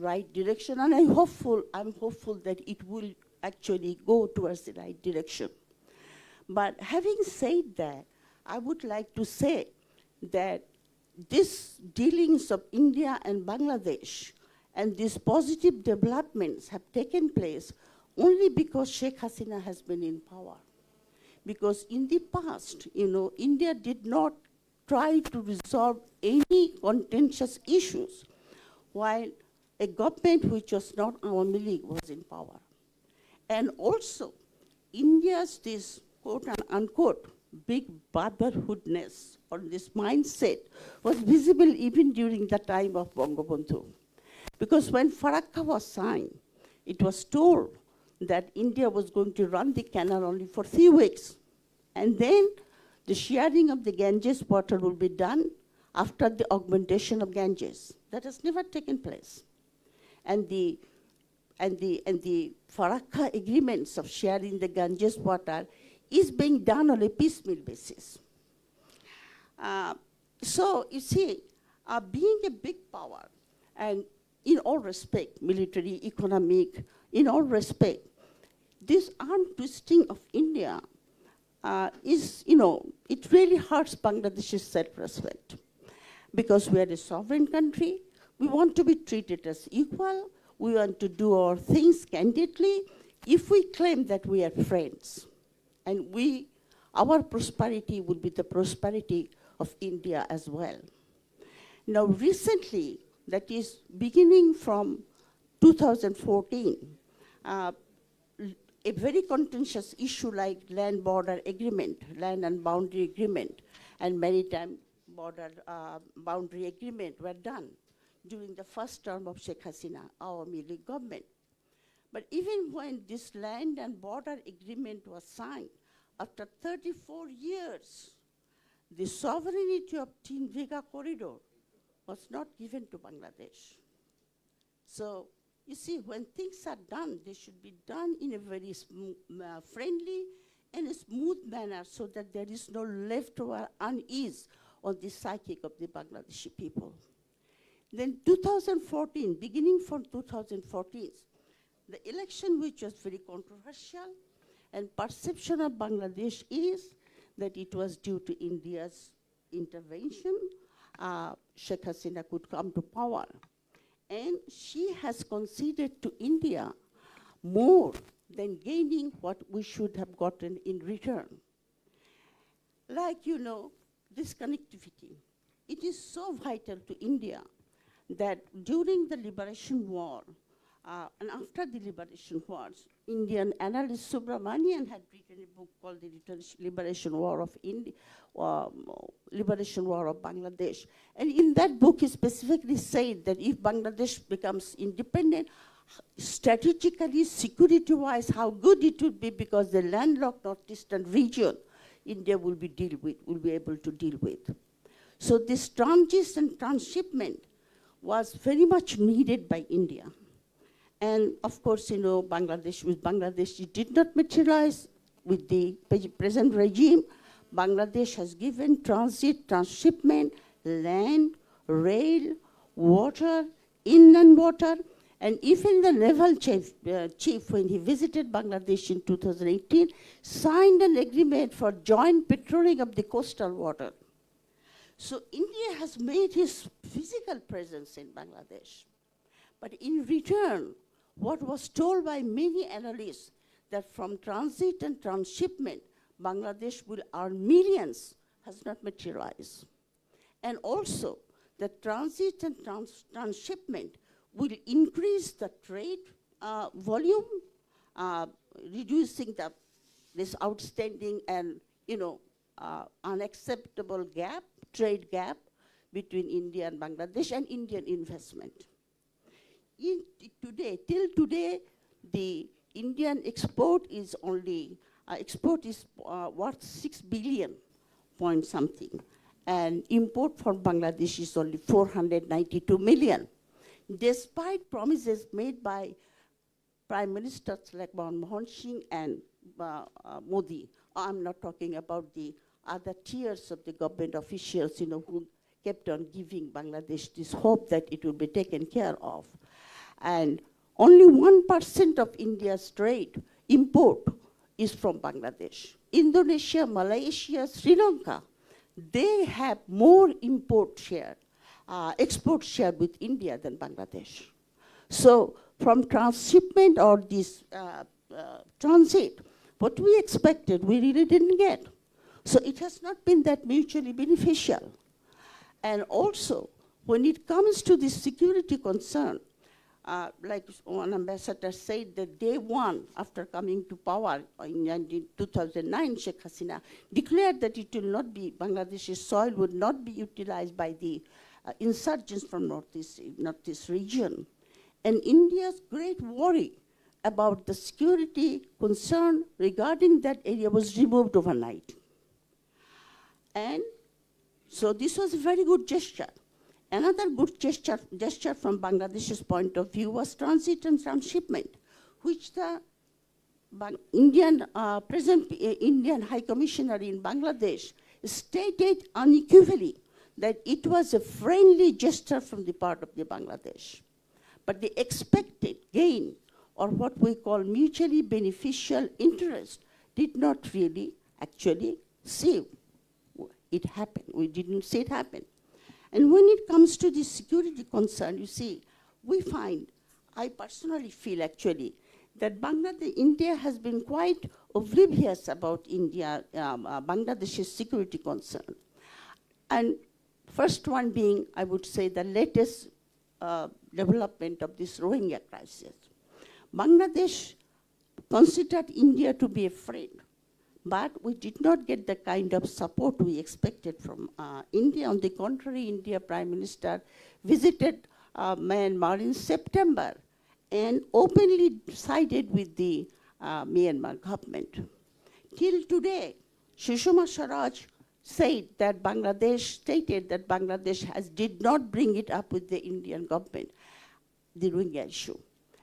right direction, and I'm hopeful that it will actually go towards the right direction. But having said that, I would like to say that these dealings of India and Bangladesh and these positive developments have taken place only because Sheikh Hasina has been in power. Because in the past, India did not try to resolve any contentious issues while a government which was not Awami League was in power. And also, India's this quote and unquote big brotherhoodness or this mindset was visible even during the time of Bangabandhu. Because when Farakka was signed, it was told that India was going to run the canal only for 3 weeks. And then the sharing of the Ganges water will be done after the augmentation of Ganges. That has never taken place. And the Farakka agreements of sharing the Ganges water is being done on a piecemeal basis. So you see, being a big power, and in all respect, military, economic, in all respect, this arm twisting of India is, it really hurts Bangladesh's self-respect. Because we are a sovereign country, we want to be treated as equal, we want to do our things candidly if we claim that we are friends. And our prosperity will be the prosperity of India as well. Now recently, that is beginning from 2014, a very contentious issue like land border agreement, land and boundary agreement, and maritime border boundary agreement were done during the first term of Sheikh Hasina, Awami League government. But even when this land and border agreement was signed, after 34 years, the sovereignty of Tinriga corridor was not given to Bangladesh. So, you see, when things are done, they should be done in a very friendly and a smooth manner so that there is no leftover unease on the psychic of the Bangladeshi people. Then 2014, beginning from 2014, the election which was very controversial, and perception of Bangladesh is that it was due to India's intervention, Sheikh Hasina could come to power. And she has conceded to India more than gaining what we should have gotten in return. Like, this connectivity. It is so vital to India that during the Liberation War, and after the Liberation Wars, Indian analyst Subramanian had written a book called The Liberation War of India, Liberation War of Bangladesh. And in that book, he specifically said that if Bangladesh becomes independent, strategically, security-wise, how good it would be because the landlocked northeastern region, India will be able to deal with. So this transit and transshipment was very much needed by India. And of course, you know, Bangladesh, it did not materialize with the present regime. Bangladesh has given transit, transshipment, land, rail, water, inland water, and even the naval chief, when he visited Bangladesh in 2018, signed an agreement for joint patrolling of the coastal water. So India has made his physical presence in Bangladesh. But in return, what was told by many analysts, that from transit and transshipment, Bangladesh will earn millions, has not materialized. And also, the transit and transshipment will increase the trade volume, reducing this outstanding and, you know, unacceptable gap, trade gap between India and Bangladesh and Indian investment. Till today, the Indian export is only, worth 6 billion point something, and import from Bangladesh is only 492 million. Despite promises made by Prime Ministers like Manmohan Singh and Modi, I'm not talking about the other tiers of the government officials, you know, who kept on giving Bangladesh this hope that it will be taken care of. And only 1% of India's trade import is from Bangladesh. Indonesia, Malaysia, Sri Lanka, they have more import share, export share with India than Bangladesh. So from transshipment or this transit, what we expected, we really didn't get. So it has not been that mutually beneficial. And also, when it comes to the security concern, like one ambassador said, that day one after coming to power in 2009, Sheikh Hasina declared that it will not be, Bangladesh's soil would not be utilized by the insurgents from northeast region. And India's great worry about the security concern regarding that area was removed overnight. And so this was a very good gesture. Another good gesture from Bangladesh's point of view was transit and transshipment, which the present Indian High Commissioner in Bangladesh stated unequivocally that it was a friendly gesture from the part of the Bangladesh. But the expected gain, or what we call mutually beneficial interest, did not really actually see it happen. We didn't see it happen. And when it comes to the security concern, you see, we find, I personally feel actually, that India has been quite oblivious about Bangladesh's security concern. And first one being, I would say, the latest development of this Rohingya crisis. Bangladesh considered India to be a friend, but we did not get the kind of support we expected from India. On the contrary, India Prime Minister visited Myanmar in September and openly sided with the Myanmar government. Till today, Sushma Swaraj stated that Bangladesh did not bring it up with the Indian government, the Rohingya issue.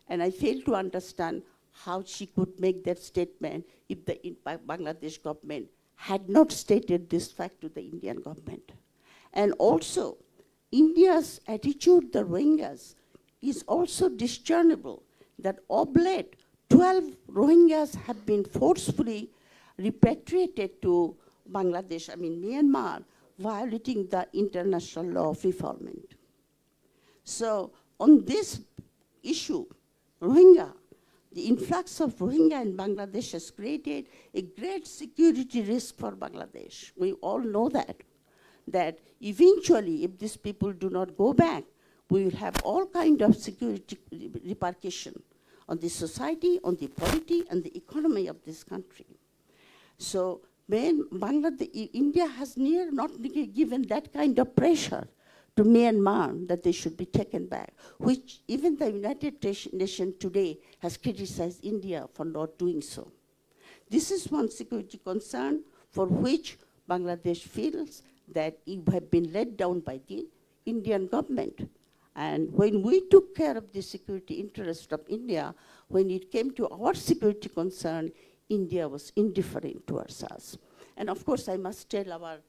And I fail to understand how she could make that statement if the Bangladesh government had not stated this fact to the Indian government. And also, India's attitude to the Rohingyas is also discernible, that of late, 12 Rohingyas have been forcefully repatriated to Bangladesh, Myanmar, violating the international law of refoulement. So on this issue, Rohingya, the influx of Rohingya in Bangladesh has created a great security risk for Bangladesh. We all know that eventually, if these people do not go back, we will have all kinds of security repercussion on the society, on the polity, and the economy of this country. So India has not given that kind of pressure to Myanmar that they should be taken back, which even the United Nations today has criticized India for not doing so. This is one security concern for which Bangladesh feels that have been let down by the Indian government. And when we took care of the security interest of India, when it came to our security concern, India was indifferent towards us. And of course, I must tell our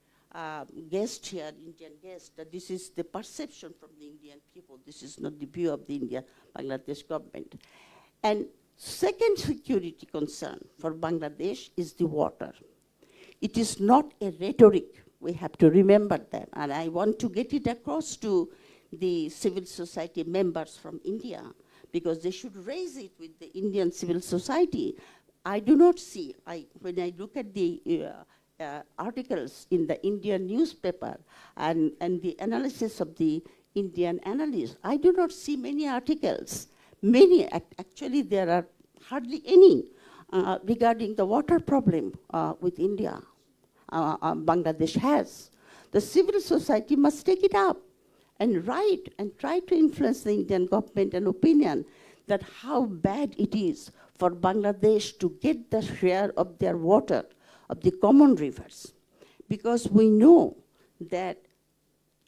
guest here, Indian guest, that this is the perception from the Indian people. This is not the view of the India-Bangladesh government. And second security concern for Bangladesh is the water. It is not a rhetoric. We have to remember that. And I want to get it across to the civil society members from India, because they should raise it with the Indian civil society. I do not see, when I look at the articles in the Indian newspaper and the analysis of the Indian analysts, I do not see many articles. Actually there are hardly any regarding the water problem with India. Bangladesh has. The civil society must take it up and write and try to influence the Indian government and opinion that how bad it is for Bangladesh to get the share of their water, of the common rivers. Because we know that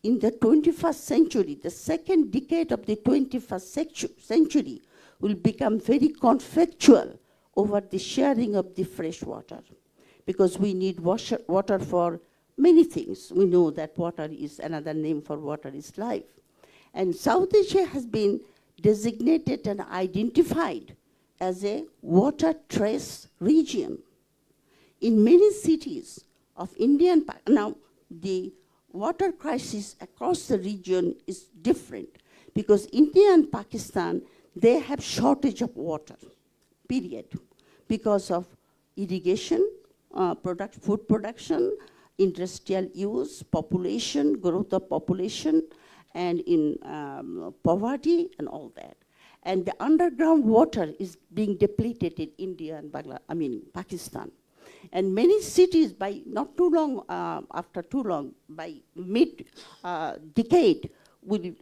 in the 21st century, the second decade of the 21st century will become very conflictual over the sharing of the fresh water. Because we need water for many things. We know that water is another name for water is life. And South Asia has been designated and identified as a water trace region. In many cities of Indian, now the water crisis across the region is different because India and Pakistan, they have shortage of water, period, because of irrigation, food production, industrial use, population, growth of population, and in poverty and all that. And the underground water is being depleted in India and Pakistan. And many cities, by not too long, after too long, by mid-decade,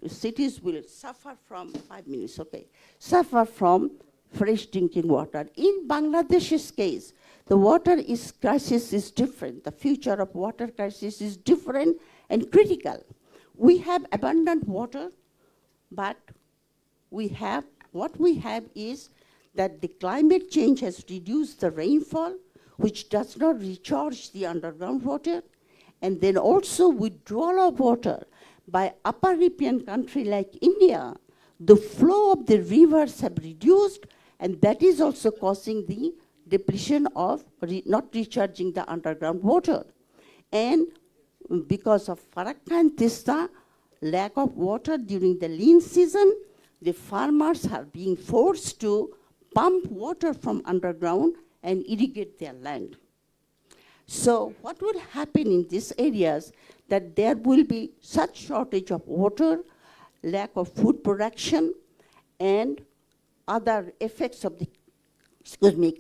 cities will suffer from, 5 minutes, okay, suffer from fresh drinking water. In Bangladesh's case, the water crisis is different. The future of water crisis is different and critical. We have abundant water, but what we have is that the climate change has reduced the rainfall, which does not recharge the underground water, and then also withdrawal of water by upper European country like India. The flow of the rivers have reduced, and that is also causing the depletion of not recharging the underground water. And because of Farakka and Tista, lack of water during the lean season, the farmers are being forced to pump water from underground and irrigate their land. So what will happen in these areas that there will be such shortage of water, lack of food production, and other effects of the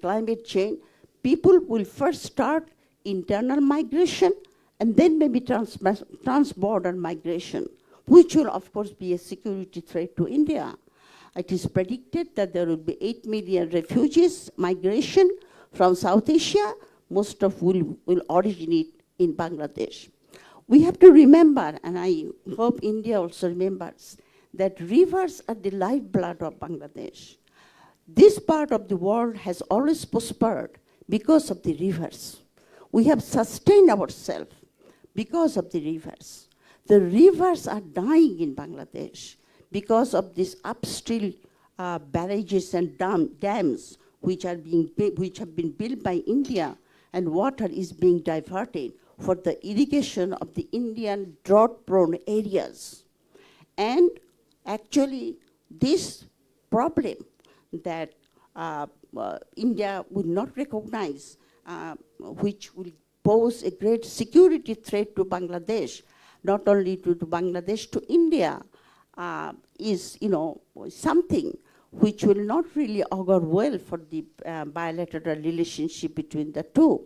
climate change. People will first start internal migration and then maybe trans-border migration, which will of course be a security threat to India. It is predicted that there will be 8 million refugees migration from South Asia, most of will originate in Bangladesh. We have to remember, and I hope India also remembers, that rivers are the lifeblood of Bangladesh. This part of the world has always prospered because of the rivers. We have sustained ourselves because of the rivers. The rivers are dying in Bangladesh because of these upstream barrages and dams which have been built by India, and water is being diverted for the irrigation of the Indian drought-prone areas. And actually, this problem that India would not recognize, which will pose a great security threat to Bangladesh, not only to Bangladesh, to India, is something which will not really augur well for the bilateral relationship between the two.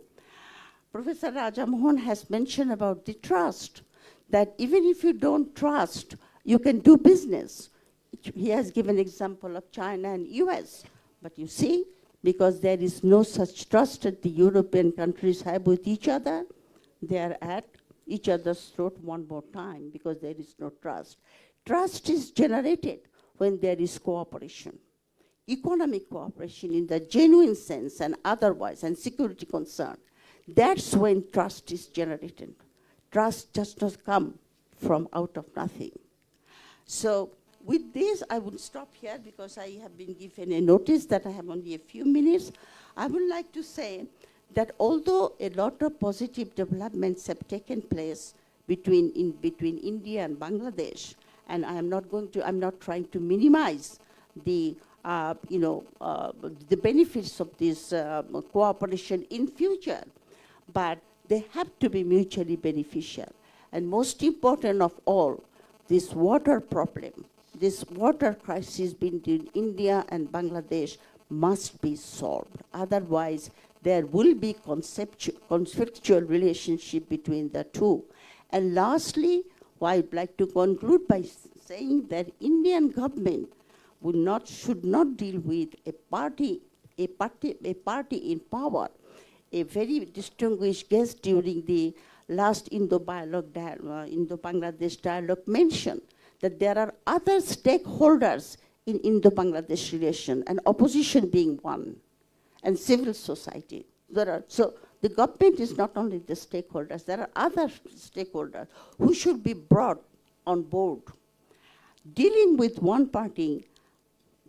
Professor Raja Mohan has mentioned about the trust, that even if you don't trust, you can do business. He has given example of China and US. But you see, because there is no such trust that the European countries have with each other, they are at each other's throat one more time because there is no trust. Trust is generated when there is cooperation. Economic cooperation in the genuine sense and otherwise, and security concern. That's when trust is generated. Trust does not come from out of nothing. So with this, I would stop here because I have been given a notice that I have only a few minutes. I would like to say that although a lot of positive developments have taken place between India and Bangladesh, and I'm not trying to minimize the the benefits of this cooperation in future, but they have to be mutually beneficial. And most important of all, this water problem, this water crisis between India and Bangladesh must be solved. Otherwise, there will be conflictual relationship between the two. And lastly, I'd like to conclude by saying that Indian government should not deal with a party in power. A very distinguished guest during the last Indo-Bangladesh dialogue mentioned that there are other stakeholders in Indo-Bangladesh relation, and opposition being one, and civil society. So the government is not only the stakeholders, there are other stakeholders who should be brought on board. Dealing with one party,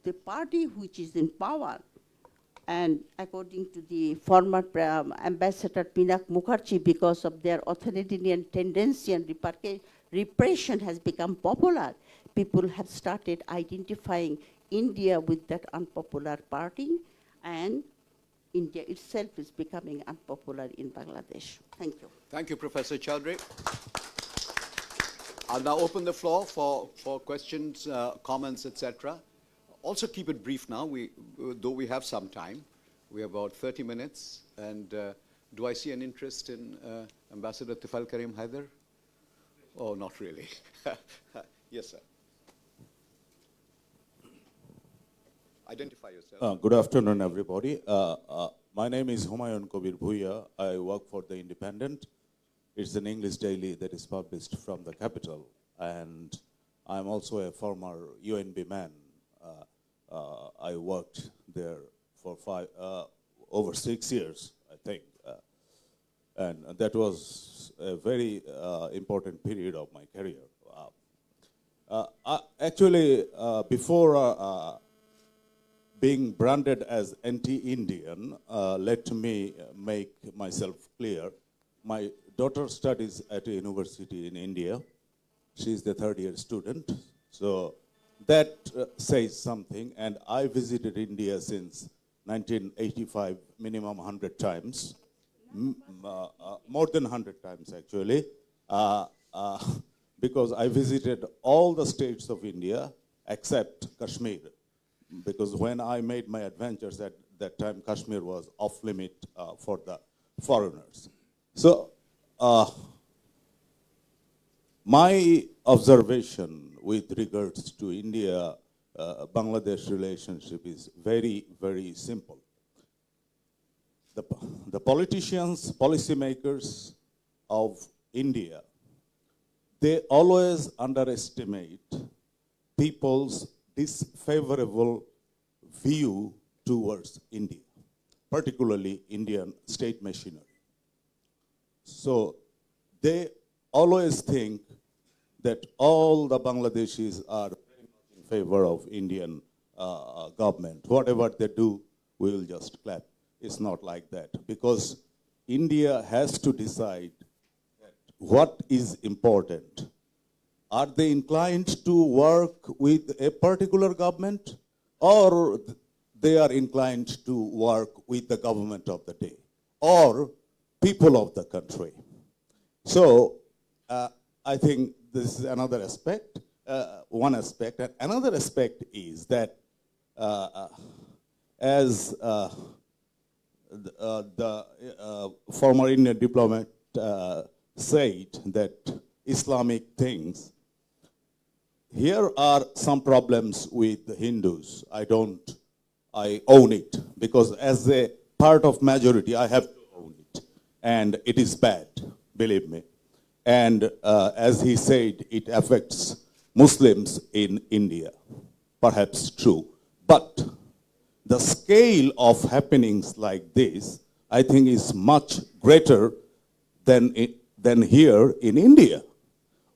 the party which is in power, and according to the former Ambassador Pinak Mukherjee, because of their authoritarian tendency and repression has become popular, people have started identifying India with that unpopular party, and India itself is becoming unpopular in Bangladesh. Thank you. Thank you, Professor Chaudhary. I'll now open the floor for questions, comments, etc. Also keep it brief now, though we have some time. We have about 30 minutes. And do I see an interest in Ambassador Tufal Karim Haider? Oh, not really. Yes, sir. Identify yourself. Good afternoon, everybody. My name is Humayun Kabir Bhuiya. I work for The Independent. It's an English daily that is published from the capital. And I'm also a former UNB man. I worked there for over 6 years, I think. And that was a very important period of my career. Actually, before being branded as anti-Indian, let me make myself clear. My daughter studies at a university in India. She's the third-year student. So that says something. And I visited India since 1985, minimum 100 times. More than 100 times, actually. Because I visited all the states of India except Kashmir. Because when I made my adventures at that time, Kashmir was off limit for the foreigners. So my observation with regards to India-Bangladesh relationship is very, very simple. The politicians, policymakers of India, they always underestimate people's disfavorable view towards India, particularly Indian state machinery. So they always think that all the Bangladeshis are in favor of Indian government. Whatever they do, we will just clap. It's not like that, because India has to decide what is important. Are they inclined to work with a particular government, or they are inclined to work with the government of the day, or people of the country? So I think this is another aspect, one aspect. And another aspect is that as the former Indian diplomat said, that Islamic things, here are some problems with the Hindus. I own it, because as a part of majority, I have to own it. And it is bad, believe me. And as he said, it affects Muslims in India. Perhaps true. But the scale of happenings like this, I think, is much greater than here in India.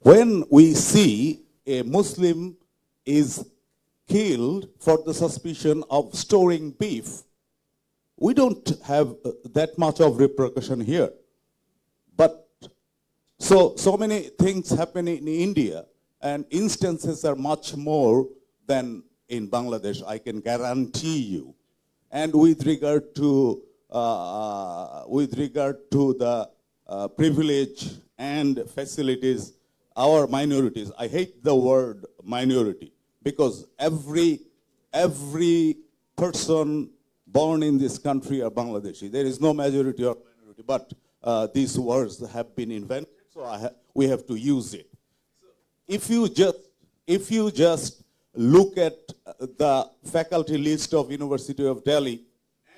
When we see a Muslim is killed for the suspicion of storing beef, we don't have that much of repercussion here. But so many things happen in India, and instances are much more than in Bangladesh, I can guarantee you. And with regard to the privilege and facilities, our minorities, I hate the word minority, because every person born in this country are Bangladeshi. There is no majority or minority, but these words have been invented, so we have to use it. If you just look at the faculty list of University of Delhi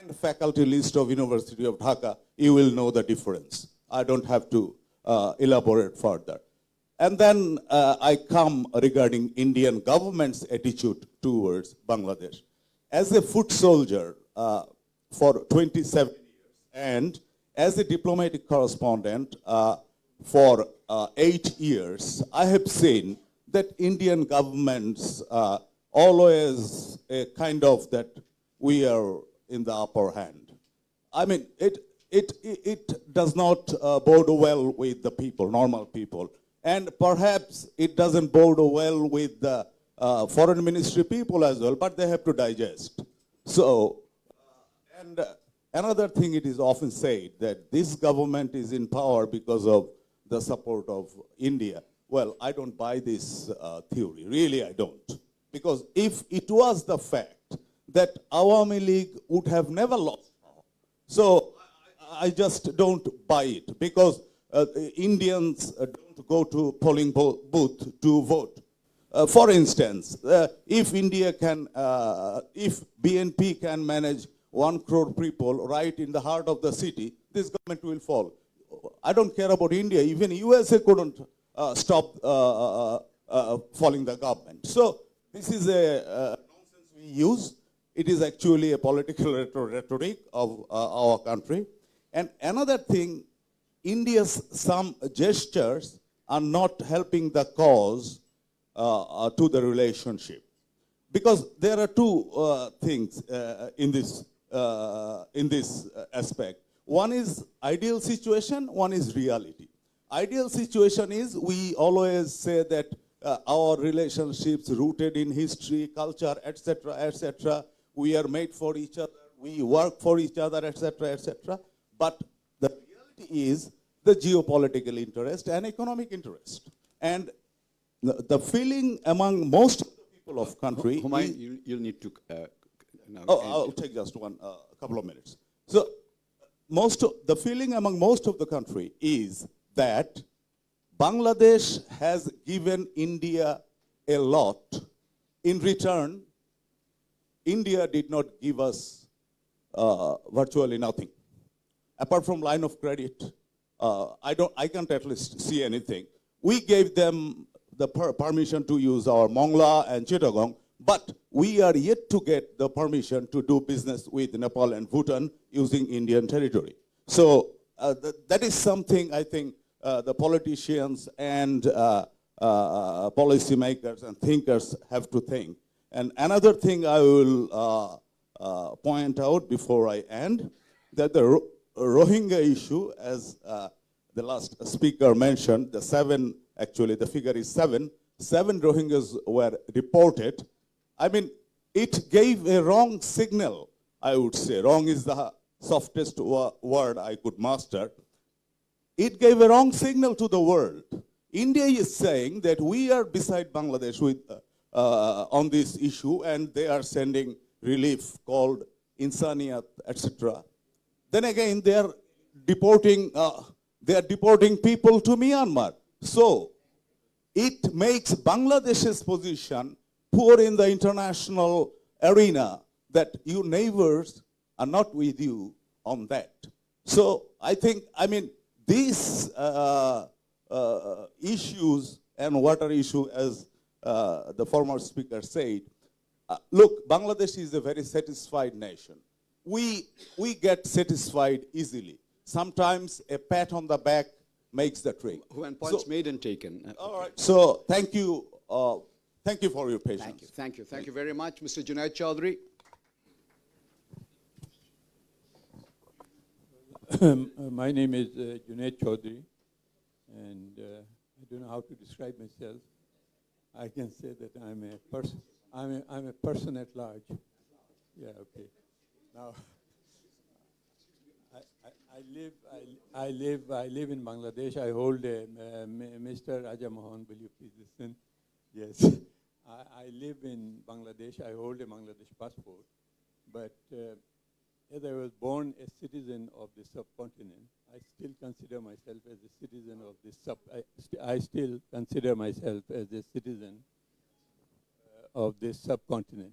and faculty list of University of Dhaka, you will know the difference. I don't have to elaborate further. And then I come regarding Indian government's attitude towards Bangladesh. As a foot soldier for 27 years and as a diplomatic correspondent for 8 years, I have seen that Indian governments always kind of that we are in the upper hand. I mean, it does not bode well with the people, normal people. And perhaps it doesn't bode well with the foreign ministry people as well, but they have to digest. So, and another thing, it is often said that this government is in power because of the support of India. Well, I don't buy this theory. Really, I don't. Because if it was the fact that Awami League would have never lost power, so I just don't buy it, because Indians don't go to polling booth to vote. For instance, if India can, if BNP can manage 1 crore people right in the heart of the city, this government will fall. I don't care about India. Even USA couldn't stop falling the government. So this is a nonsense we use. It is actually a political rhetoric of our country. And another thing, India's some gestures are not helping the cause to the relationship. Because there are two things in this aspect. One is ideal situation, one is reality. Ideal situation is we always say that our relationships rooted in history, culture, etc., we are made for each other, we work for each other, etc. But the reality is the geopolitical interest and economic interest. And the feeling among most of the people of country... Humayun, you'll need to... I'll take just a couple of minutes. So the feeling among most of the country is that Bangladesh has given India a lot. In return, India did not give us virtually nothing. Apart from line of credit, I can't at least see anything. We gave them the permission to use our Mongla and Chittagong, but we are yet to get the permission to do business with Nepal and Bhutan using Indian territory. So that is something I think the politicians and policymakers and thinkers have to think. And another thing I will point out before I end, that the Rohingya issue, as the last speaker mentioned, the figure is 7 Rohingyas were deported. I mean, it gave a wrong signal, I would say. Wrong is the softest word I could master. It gave a wrong signal to the world. India is saying that we are beside Bangladesh with, on this issue, and they are sending relief called Insaniyat, etc. Then again, they are deporting people to Myanmar. So it makes Bangladesh's position poor in the international arena, that your neighbors are not with you on that. So I think, I mean, this issues and water issue, as the former speaker said. Look, Bangladesh is a very satisfied nation. We get satisfied easily. Sometimes a pat on the back makes the trick. When points made and taken. All right. So thank you. Thank you for your patience. Thank you very much. Mr. Junaid Chaudhry. My name is Junaid Chaudhry, and I don't know how to describe myself. I can say that I'm a person. I'm a person at large. Yeah. Okay. Now, I live in Bangladesh. I hold a Mr. Raja Mohan. Will you please listen? Yes. I live in Bangladesh. I hold a Bangladesh passport, but as I was born a citizen of the subcontinent, I still consider myself as a citizen of this I still consider myself as a citizen of this subcontinent.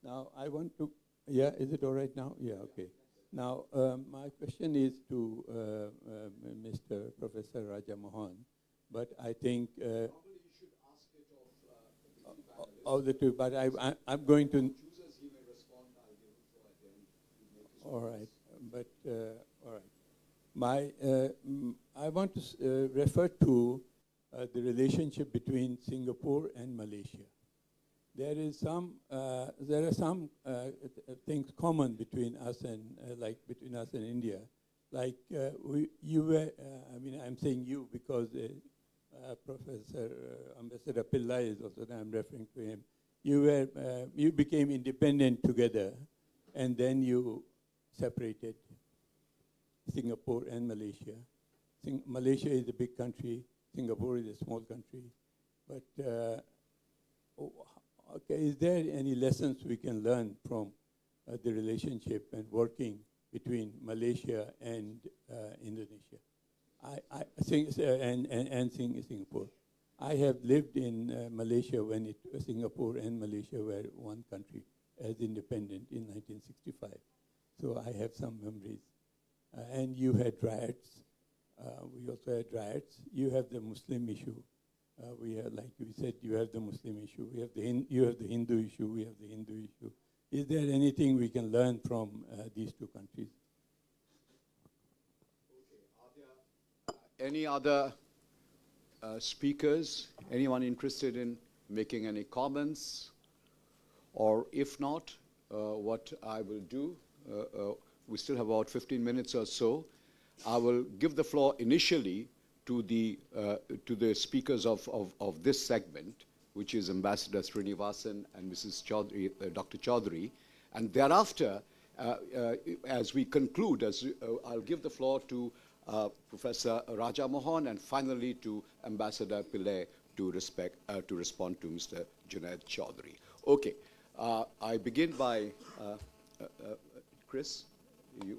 Now, I want to, yeah, is it all right now? Yeah, okay. Now, my question is to Mr. Professor Raja Mohan, but I think of the two, but I'm going to. All right, but all right. I want to refer to the relationship between Singapore and Malaysia. There are some things common between us and between us and India. Like you were, I'm saying you because Professor Ambassador Pillai is also, I'm referring to him. You became independent together, and then you separated Singapore and Malaysia. Malaysia is a big country, Singapore is a small country. But okay, is there any lessons we can learn from the relationship and working between Malaysia and Indonesia? I think and Singapore. I have lived in Malaysia when Singapore and Malaysia were one country as independent in 1965. So I have some memories. And you had riots. We also had riots. You have the Muslim issue. We have, like you said, you have the Muslim issue. We have you have the Hindu issue. We have the Hindu issue. Is there anything we can learn from these two countries? Any other speakers? Anyone interested in making any comments? Or if not, what I will do, we still have about 15 minutes or so. I will give the floor initially to the speakers of this segment, which is Ambassador Srinivasan and Mrs. Chaudhry, Dr. Chaudhry. And thereafter, as we conclude, I'll give the floor to Professor Raja Mohan and finally to Ambassador Pillai to respond to Mr. Junaid Chaudhry. Okay, I begin by Chris. You.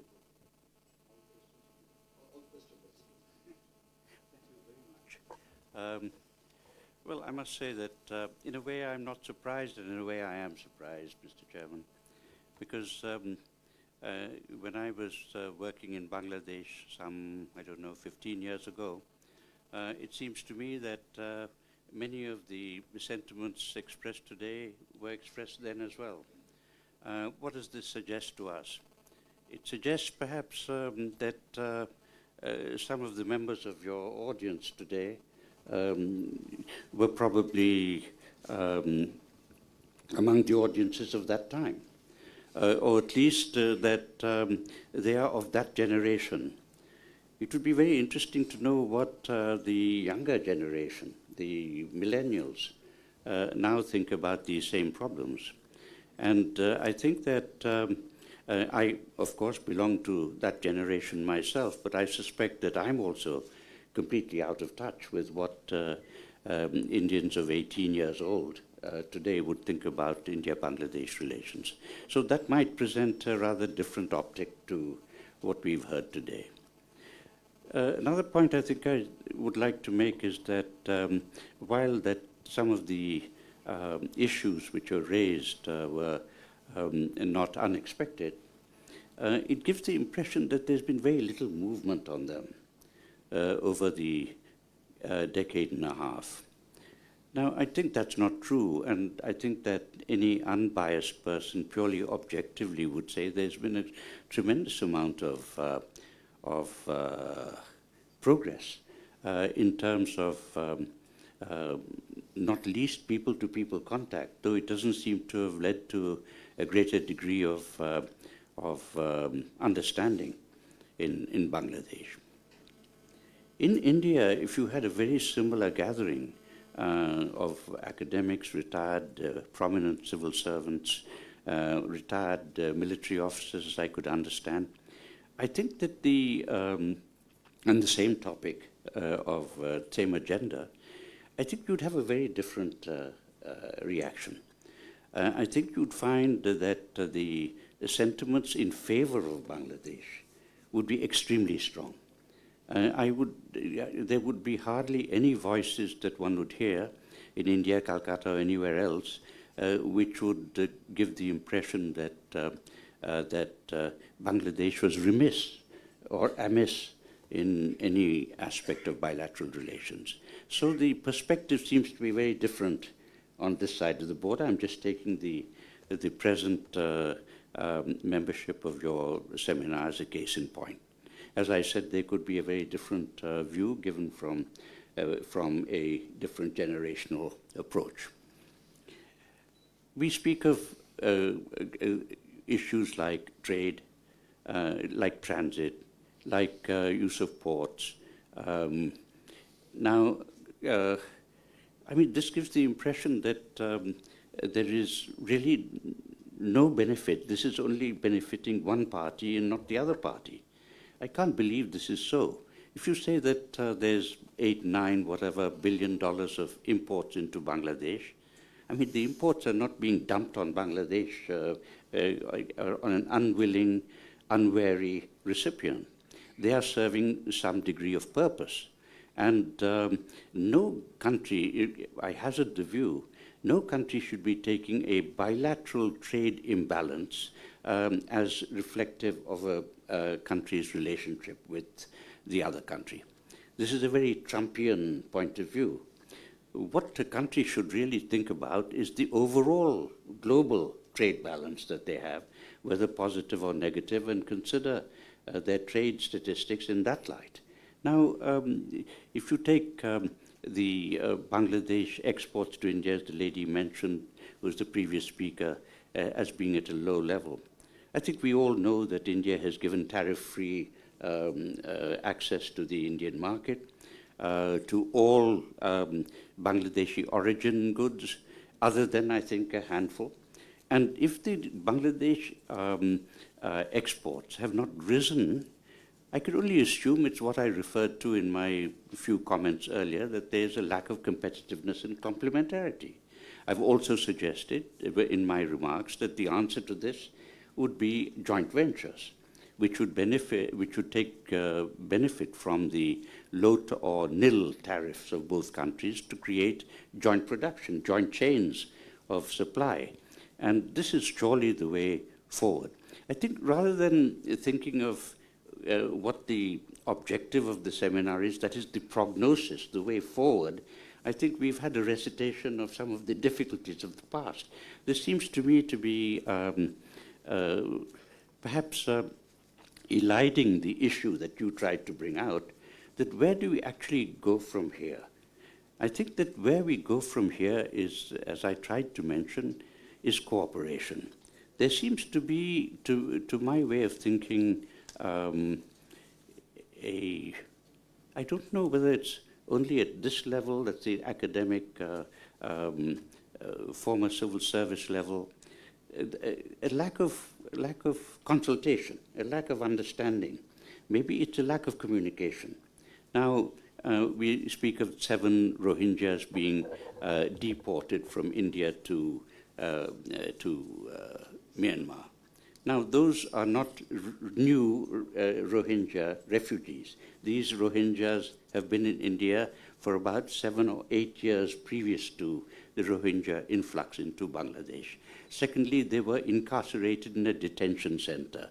Well, I must say that in a way I'm not surprised, and in a way I am surprised, Mr. Chairman, because when I was working in Bangladesh some, 15 years ago, it seems to me that many of the sentiments expressed today were expressed then as well. What does this suggest to us? It suggests perhaps that some of the members of your audience today were probably among the audiences of that time, or at least that they are of that generation. It would be very interesting to know what the younger generation, the millennials, now think about these same problems. And I think that I, of course, belong to that generation myself, but I suspect that I'm also completely out of touch with what Indians of 18 years old today would think about India-Bangladesh relations. So that might present a rather different optic to what we've heard today. Another point I think I would like to make is that while that some of the issues which are raised were not unexpected, it gives the impression that there's been very little movement on them over the decade and a half. Now, I think that's not true, and I think that any unbiased person, purely objectively, would say there's been a tremendous amount of progress in terms of not least people-to-people contact, though it doesn't seem to have led to a greater degree of understanding in Bangladesh. In India, if you had a very similar gathering of academics, retired prominent civil servants, retired military officers, as I could understand, I think that on the same topic of same agenda, I think you'd have a very different reaction. I think you'd find that the sentiments in favor of Bangladesh would be extremely strong. There would be hardly any voices that one would hear in India, Calcutta, or anywhere else, which would give the impression that Bangladesh was remiss or amiss in any aspect of bilateral relations. So the perspective seems to be very different on this side of the border. I'm just taking the present membership of your seminar as a case in point. As I said, there could be a very different view given from a different generational approach. We speak of issues like trade, like transit, like use of ports. Now, I mean, this gives the impression that there is really no benefit. This is only benefiting one party and not the other party. I can't believe this is so. If you say that there's 8, 9, whatever billion dollars of imports into Bangladesh, I mean, the imports are not being dumped on Bangladesh on an unwilling, unwary recipient. They are serving some degree of purpose. And no country, I hazard the view, no country should be taking a bilateral trade imbalance as reflective of a country's relationship with the other country. This is a very Trumpian point of view. What a country should really think about is the overall global trade balance that they have, whether positive or negative, and consider their trade statistics in that light. Now, if you take the Bangladesh exports to India, as the lady mentioned, was the previous speaker, as being at a low level, I think we all know that India has given tariff-free access to the Indian market, to all Bangladeshi origin goods, other than, I think, a handful. And if the Bangladesh exports have not risen, I could only assume it's what I referred to in my few comments earlier, that there's a lack of competitiveness and complementarity. I've also suggested in my remarks that the answer to this would be joint ventures, which would take benefit from the low or nil tariffs of both countries to create joint production, joint chains of supply. And this is surely the way forward. I think rather than thinking of what the objective of the seminar is, that is the prognosis, the way forward, I think we've had a recitation of some of the difficulties of the past. This seems to me to be perhaps eliding the issue that you tried to bring out, that where do we actually go from here? I think that where we go from here is, as I tried to mention, is cooperation. There seems to be, to my way of thinking, I don't know whether it's only at this level, that's the academic, former civil service level, a lack of consultation, a lack of understanding. Maybe it's a lack of communication. Now, we speak of 7 Rohingyas being deported from India to Myanmar. Now, those are not new Rohingya refugees. These Rohingyas have been in India for about 7 or 8 years previous to the Rohingya influx into Bangladesh. Secondly, they were incarcerated in a detention center.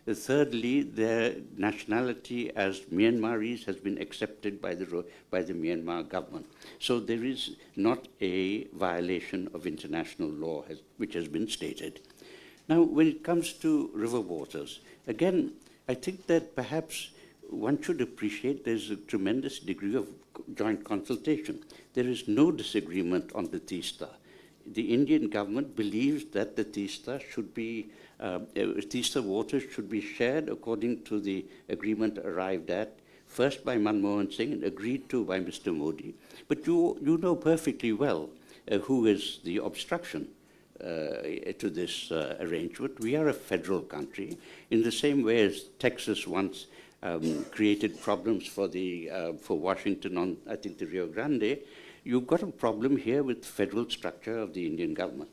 Thirdly, their nationality as Myanmaris has been accepted by the Myanmar government. So there is not a violation of international law which has been stated. Now, when it comes to river waters, again, I think that perhaps one should appreciate there's a tremendous degree of joint consultation. There is no disagreement on the Teesta. The Indian government believes that the Teesta should be, Teesta waters should be shared according to the agreement arrived at, first by Manmohan Singh and agreed to by Mr. Modi. But you know perfectly well who is the obstruction to this arrangement. We are a federal country, in the same way as Texas once created problems for Washington on, I think, the Rio Grande. You've got a problem here with the federal structure of the Indian government.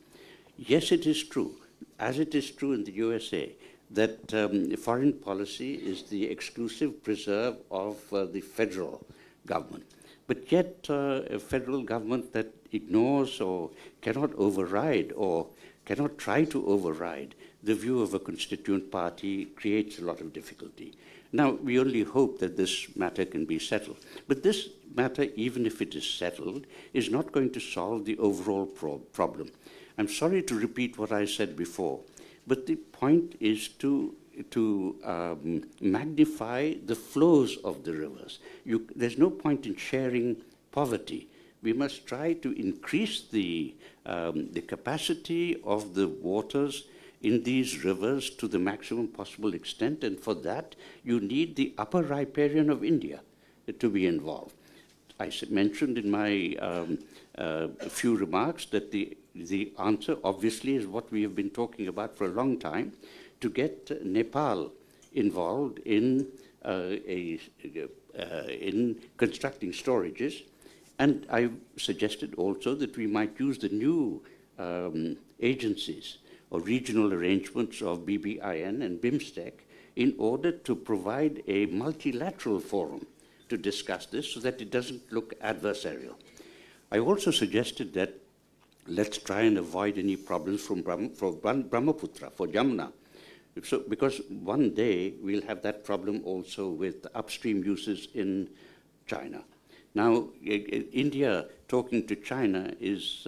Yes, it is true, as it is true in the USA, that foreign policy is the exclusive preserve of the federal government. But yet, a federal government that ignores or cannot override or cannot try to override the view of a constituent party creates a lot of difficulty. Now, we only hope that this matter can be settled. But this matter, even if it is settled, is not going to solve the overall problem. I'm sorry to repeat what I said before, but the point is to magnify the flows of the rivers. There's no point in sharing poverty. We must try to increase the capacity of the waters in these rivers to the maximum possible extent, and for that you need the upper riparian of India to be involved. I mentioned in my few remarks that the answer obviously is what we have been talking about for a long time, to get Nepal involved in constructing storages. And I suggested also that we might use the new agencies or regional arrangements of BBIN and BIMSTEC in order to provide a multilateral forum to discuss this so that it doesn't look adversarial. I also suggested that let's try and avoid any problems for Brahmaputra, for Jamuna. So, because one day we'll have that problem also with upstream uses in China. Now, India talking to China is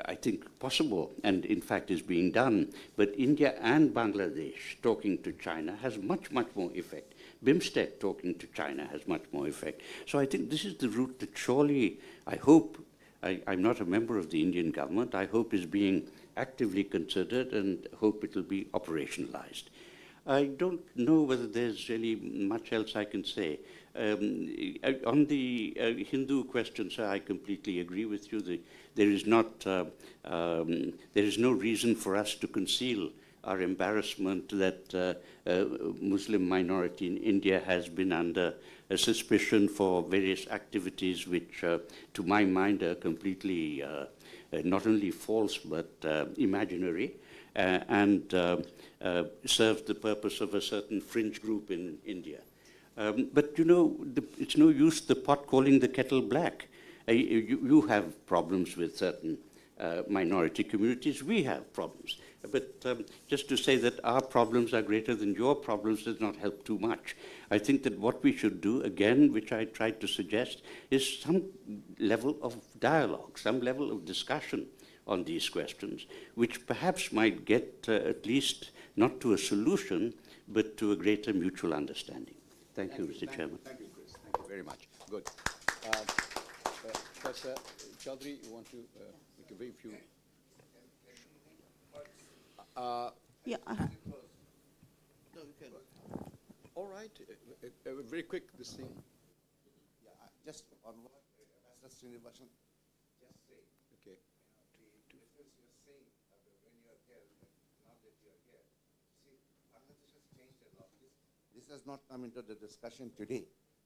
I think, possible, and in fact is being done. But India and Bangladesh talking to China has much, much more effect. BIMSTEC talking to China has much more effect. So I think this is the route that surely, I hope, I'm not a member of the Indian government, I hope is being actively considered and hope it will be operationalized. I don't know whether there's really much else I can say. On the Hindu question, sir, I completely agree with you. There is no reason for us to conceal our embarrassment that Muslim minority in India has been under a suspicion for various activities which, to my mind, are completely not only false but imaginary and serve the purpose of a certain fringe group in India. But, you know, it's no use the pot calling the kettle black. You have problems with certain minority communities. We have problems. But just to say that our problems are greater than your problems does not help too much. I think that what we should do, again, which I tried to suggest, is some level of dialogue, some level of discussion on these questions, which perhaps might get at least not to a solution, but to a greater mutual understanding. Thank you, Mr. Chairman. Thank you, Chris. Thank you very much. Good. Professor Chaudhary, you want to make a very few... yeah. No, you can. All right. Very quick, this thing. Yeah, just on what Ambassador Srinivasan just said. Okay. The difference you are saying when you are here, now that you are here. See, Bangladesh has changed a lot. This has not come into the discussion today.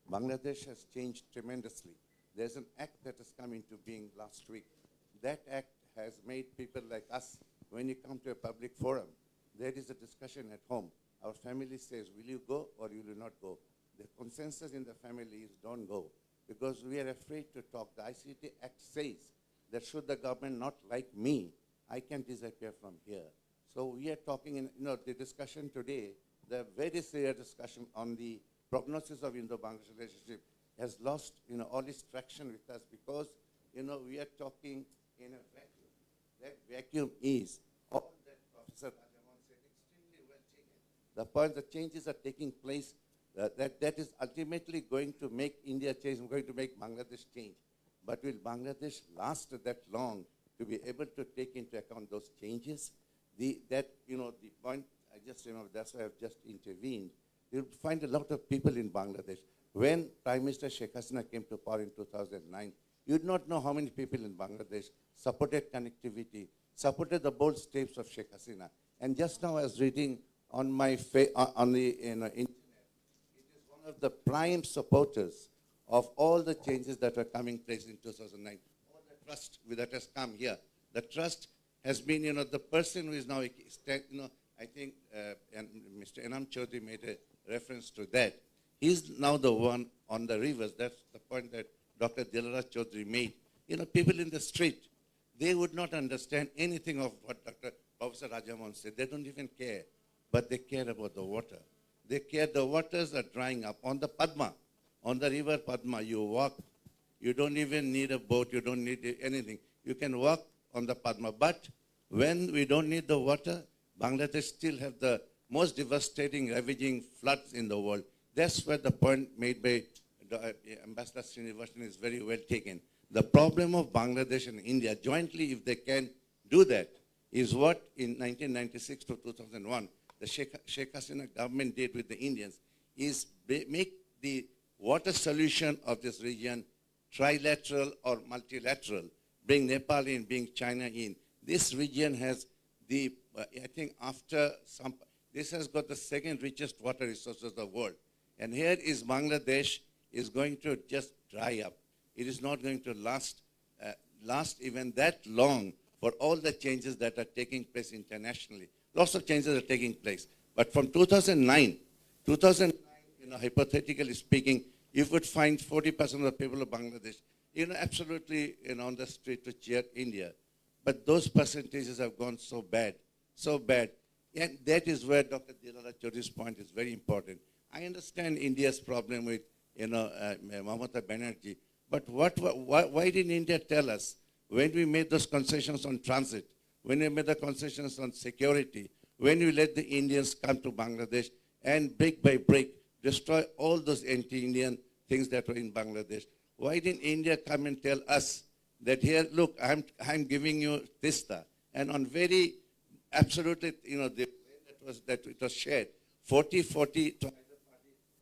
Bangladesh has changed tremendously. There's an act that has come into being last week. That act has made people like us, when you come to a public forum, there is a discussion at home. Our family says, will you go or will you not go? The consensus in the family is don't go, because we are afraid to talk. The ICT Act says that should the government not like me, I can disappear from here. So we are talking in, the discussion today, the very serious discussion on the prognosis of Indo-Bangladesh relationship has lost, all its traction with us because, we are talking in a vacuum. That vacuum is all that Professor Rajamohan said extremely well taken. The point the changes are taking place, that is ultimately going to make India change, going to make Bangladesh change. But will Bangladesh last that long to be able to take into account those changes? The point I just remember, that's why I've just intervened. You'll find a lot of people in Bangladesh. When Prime Minister Sheikh Hasina came to power in 2009, you'd not know how many people in Bangladesh supported connectivity, supported the bold steps of Sheikh Hasina. And just now I was reading on my on the internet, it is one of the prime supporters of all the changes that are coming place in 2009. All the trust that has come here. The trust has been, the person who is now, I think, and Mr. Enam Chaudhary made a reference to that. He's now the one on the rivers. That's the point that Dr. Dilaraj Chaudhary made. People in the street, they would not understand anything of what Professor Rajamohan said. They don't even care. But they care about the water. They care the waters are drying up. On the Padma, on the river Padma, you walk. You don't even need a boat. You don't need anything. You can walk on the Padma. But when we don't need the water, Bangladesh still have the most devastating, ravaging floods in the world. That's where the point made by Ambassador Srinivasan is very well taken. The problem of Bangladesh and India jointly, if they can do that, is what in 1996 to 2001, the Sheikh Hasina government did with the Indians, is make the water solution of this region trilateral or multilateral, bring Nepal in, bring China in. This region has the, I think after some, this has got the second richest water resources of the world. And here is Bangladesh is going to just dry up. It is not going to last even that long for all the changes that are taking place internationally. Lots of changes are taking place. But from 2009, hypothetically speaking, you would find 40% of the people of Bangladesh, absolutely on the street to cheer India. But those percentages have gone so bad, so bad. And that is where Dr. Dilaraj Chaudhary's point is very important. I understand India's problem with, Mamata Banerjee, but why didn't India tell us when we made those concessions on transit, when we made the concessions on security, when we let the Indians come to Bangladesh and brick by brick destroy all those anti-Indian things that were in Bangladesh? Why didn't India come and tell us that here, look, I'm giving you Tista, and on very absolutely, the way that it was shared, 40-40 to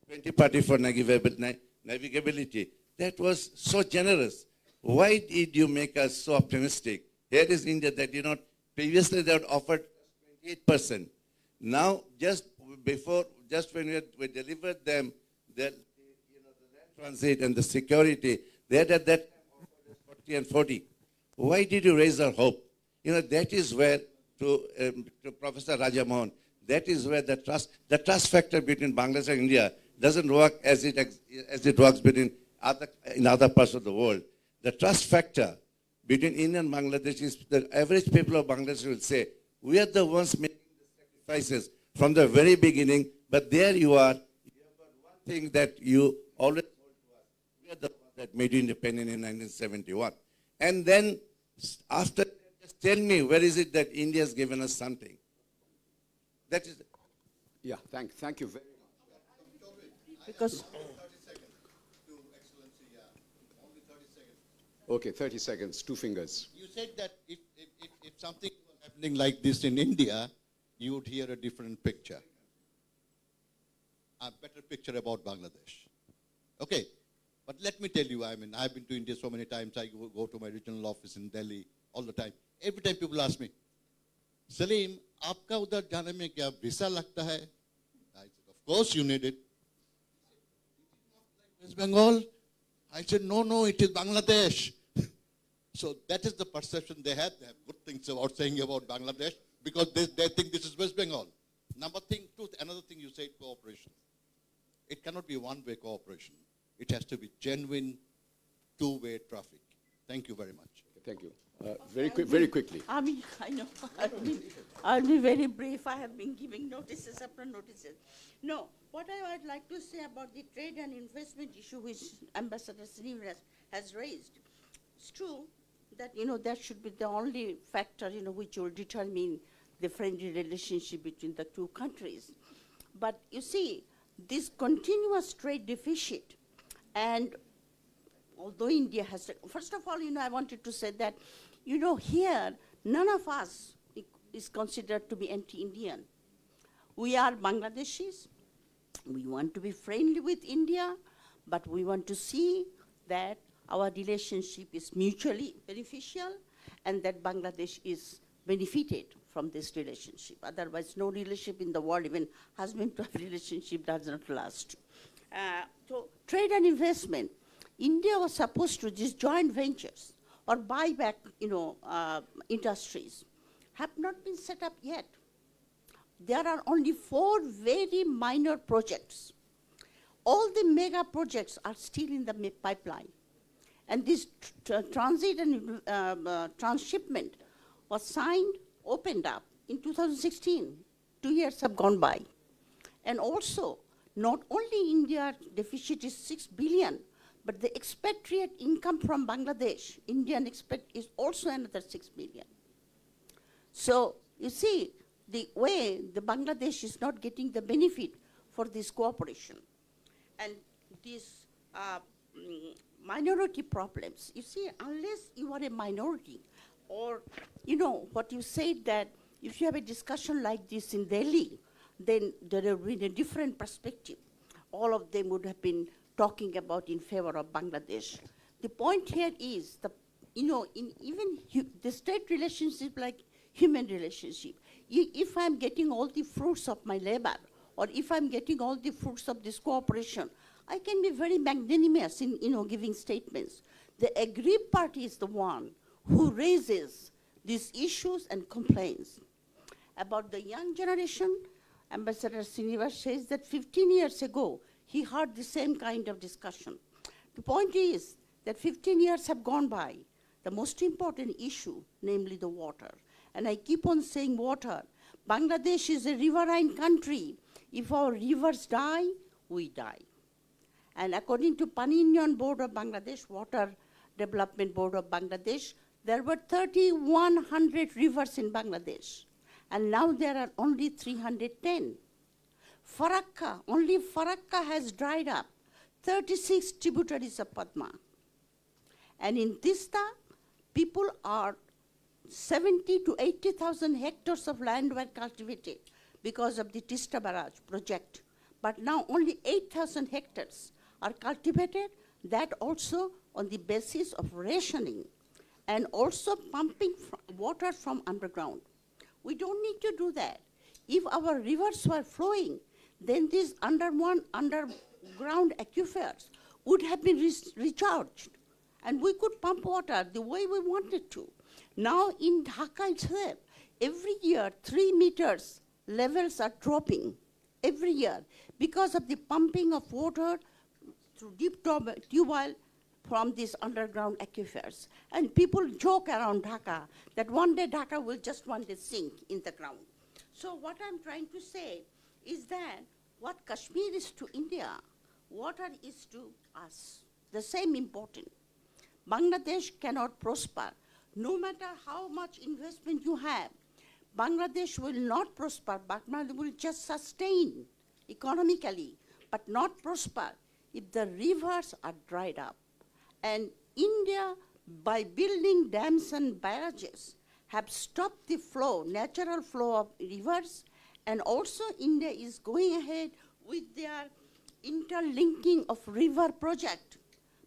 20-party for navigability. That was so generous. Why did you make us so optimistic? Here is India that, previously they had offered 28%. Now, just when we delivered them, the land transit and the security, they had at that time offered 40 and 40. Why did you raise our hope? That is where, to Professor Rajamohan, that is where the trust factor between Bangladesh and India doesn't work as it works in other parts of the world. The trust factor between India and Bangladesh is the average people of Bangladesh will say, we are the ones making the sacrifices from the very beginning, but there you are. You have got one thing that you always told to us. We are the ones that made you independent in 1971. And then after that, just tell me, where is it that India has given us something? That is. Yeah, thank you very much. Because Okay, 30 seconds, 2 fingers. You said that if something was happening like this in India, you would hear a different picture, a better picture about Bangladesh. Okay, but let me tell you, I've been to India so many times. I go to my regional office in Delhi all the time. Every time people ask me, Salim, आपका उधर जाने में क्या visa लगता है? I said, of course you need it. West Bengal? I said, no, it is Bangladesh. So that is the perception they have. They have good things about saying about Bangladesh because they think this is West Bengal. Another thing you said, cooperation. It cannot be one-way cooperation. It has to be genuine, two-way traffic. Thank you very much. Thank you. Very quickly. I mean, I know. I'll be very brief. I have been giving notices after notices. No, what I would like to say about the trade and investment issue which Ambassador Srinivas has raised, it's true that, that should be the only factor, which will determine the friendly relationship between the two countries. But you see, this continuous trade deficit, and although India has, first of all, I wanted to say that, here, none of us is considered to be anti-Indian. We are Bangladeshis. We want to be friendly with India, but we want to see that our relationship is mutually beneficial and that Bangladesh is benefited from this relationship. Otherwise, no relationship in the world, even husband-wife relationship, does not last. So trade and investment. India was supposed to, these joint ventures or buyback, industries have not been set up yet. There are only 4 very minor projects. All the mega projects are still in the pipeline. And this transit and transshipment was signed, opened up in 2016. 2 years have gone by. And also, not only India's deficit is 6 billion, but the expatriate income from Bangladesh, Indian expat, is also another 6 billion. So, you see, the way the Bangladesh is not getting the benefit for this cooperation. And these minority problems, you see, unless you are a minority, or, what you said that if you have a discussion like this in Delhi, then there would be a different perspective. All of them would have been talking about in favor of Bangladesh. The point here is, even the state relationship like human relationship, if I'm getting all the fruits of my labor, or if I'm getting all the fruits of this cooperation, I can be very magnanimous in, giving statements. The aggrieved party is the one who raises these issues and complains. About the young generation, Ambassador Srinivas says that 15 years ago, he heard the same kind of discussion. The point is that 15 years have gone by. The most important issue, namely the water. And I keep on saying water. Bangladesh is a riverine country. If our rivers die, we die. And according to Pani Union Board of Bangladesh, Water Development Board of Bangladesh, there were 3,100 rivers in Bangladesh. And now there are only 310. Farakka, only Farakka has dried up. 36 tributaries of Padma. And in Tista, people are 70 to 80,000 hectares of land were cultivated because of the Tista Barrage project. But now only 8,000 hectares are cultivated, that also on the basis of rationing and also pumping water from underground. We don't need to do that. If our rivers were flowing, then these underground aquifers would have been recharged, and we could pump water the way we wanted to. Now in Dhaka itself, every year 3 meters levels are dropping, every year, because of the pumping of water through deep tubewell from these underground aquifers. And people joke around Dhaka that one day Dhaka will just one day sink in the ground. So what I'm trying to say is that what Kashmir is to India, water is to us, the same important. Bangladesh cannot prosper. No matter how much investment you have, Bangladesh will not prosper. Bangladesh will just sustain economically, but not prosper if the rivers are dried up. And India, by building dams and barrages, have stopped the flow, natural flow of rivers, and also India is going ahead with their interlinking of river project.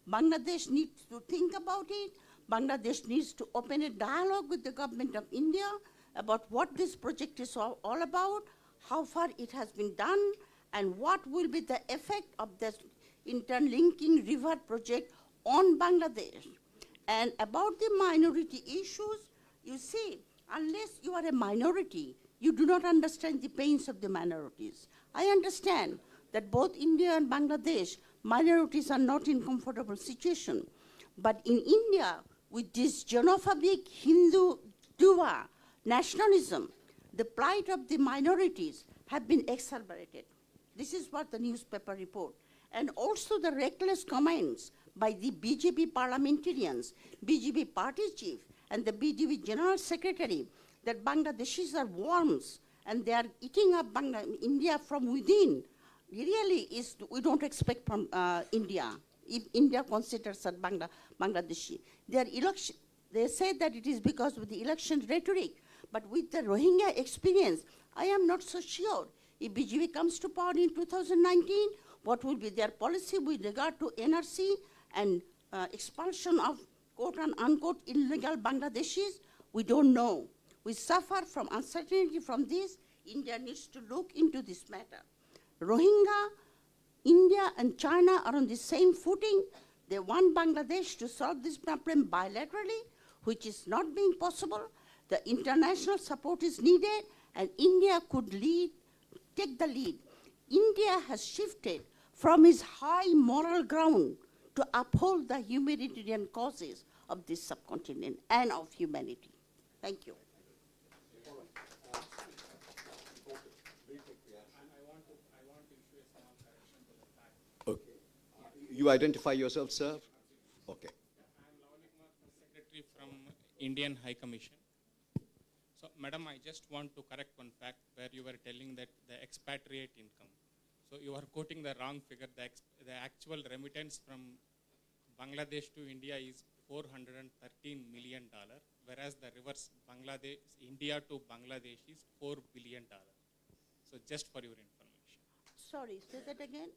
Bangladesh needs to think about it. Bangladesh needs to open a dialogue with the government of India about what this project is all about, how far it has been done, and what will be the effect of this interlinking river project on Bangladesh. And about the minority issues, you see, unless you are a minority, you do not understand the pains of the minorities. I understand that both India and Bangladesh, minorities are not in comfortable situation. But in India, with this xenophobic Hindu Duva nationalism, the plight of the minorities have been exacerbated. This is what the newspaper report. And also the reckless comments by the BJP parliamentarians, BJP party chief, and the BJP general secretary that Bangladeshis are worms and they are eating up India from within, really is, we don't expect from India. If India considers that Bangladeshi, they say that it is because of the election rhetoric, but with the Rohingya experience, I am not so sure. If BJP comes to power in 2019, what will be their policy with regard to NRC and expulsion of quote and unquote illegal Bangladeshis? We don't know. We suffer from uncertainty from this. India needs to look into this matter. Rohingya, India and China are on the same footing. They want Bangladesh to solve this problem bilaterally, which is not being possible. The international support is needed, and India could take the lead. India has shifted from its high moral ground to uphold the humanitarian causes of this subcontinent and of humanity. Thank you. Okay. You identify yourself, sir? Okay. Secretary from Indian High Commission. So, Madam, I just want to correct one fact where you were telling that the expatriate income. So, you are quoting the wrong figure. The actual remittance from Bangladesh to India is $413 million, whereas the reverse India to Bangladesh is $4 billion. So, just for your information. Sorry, say that again.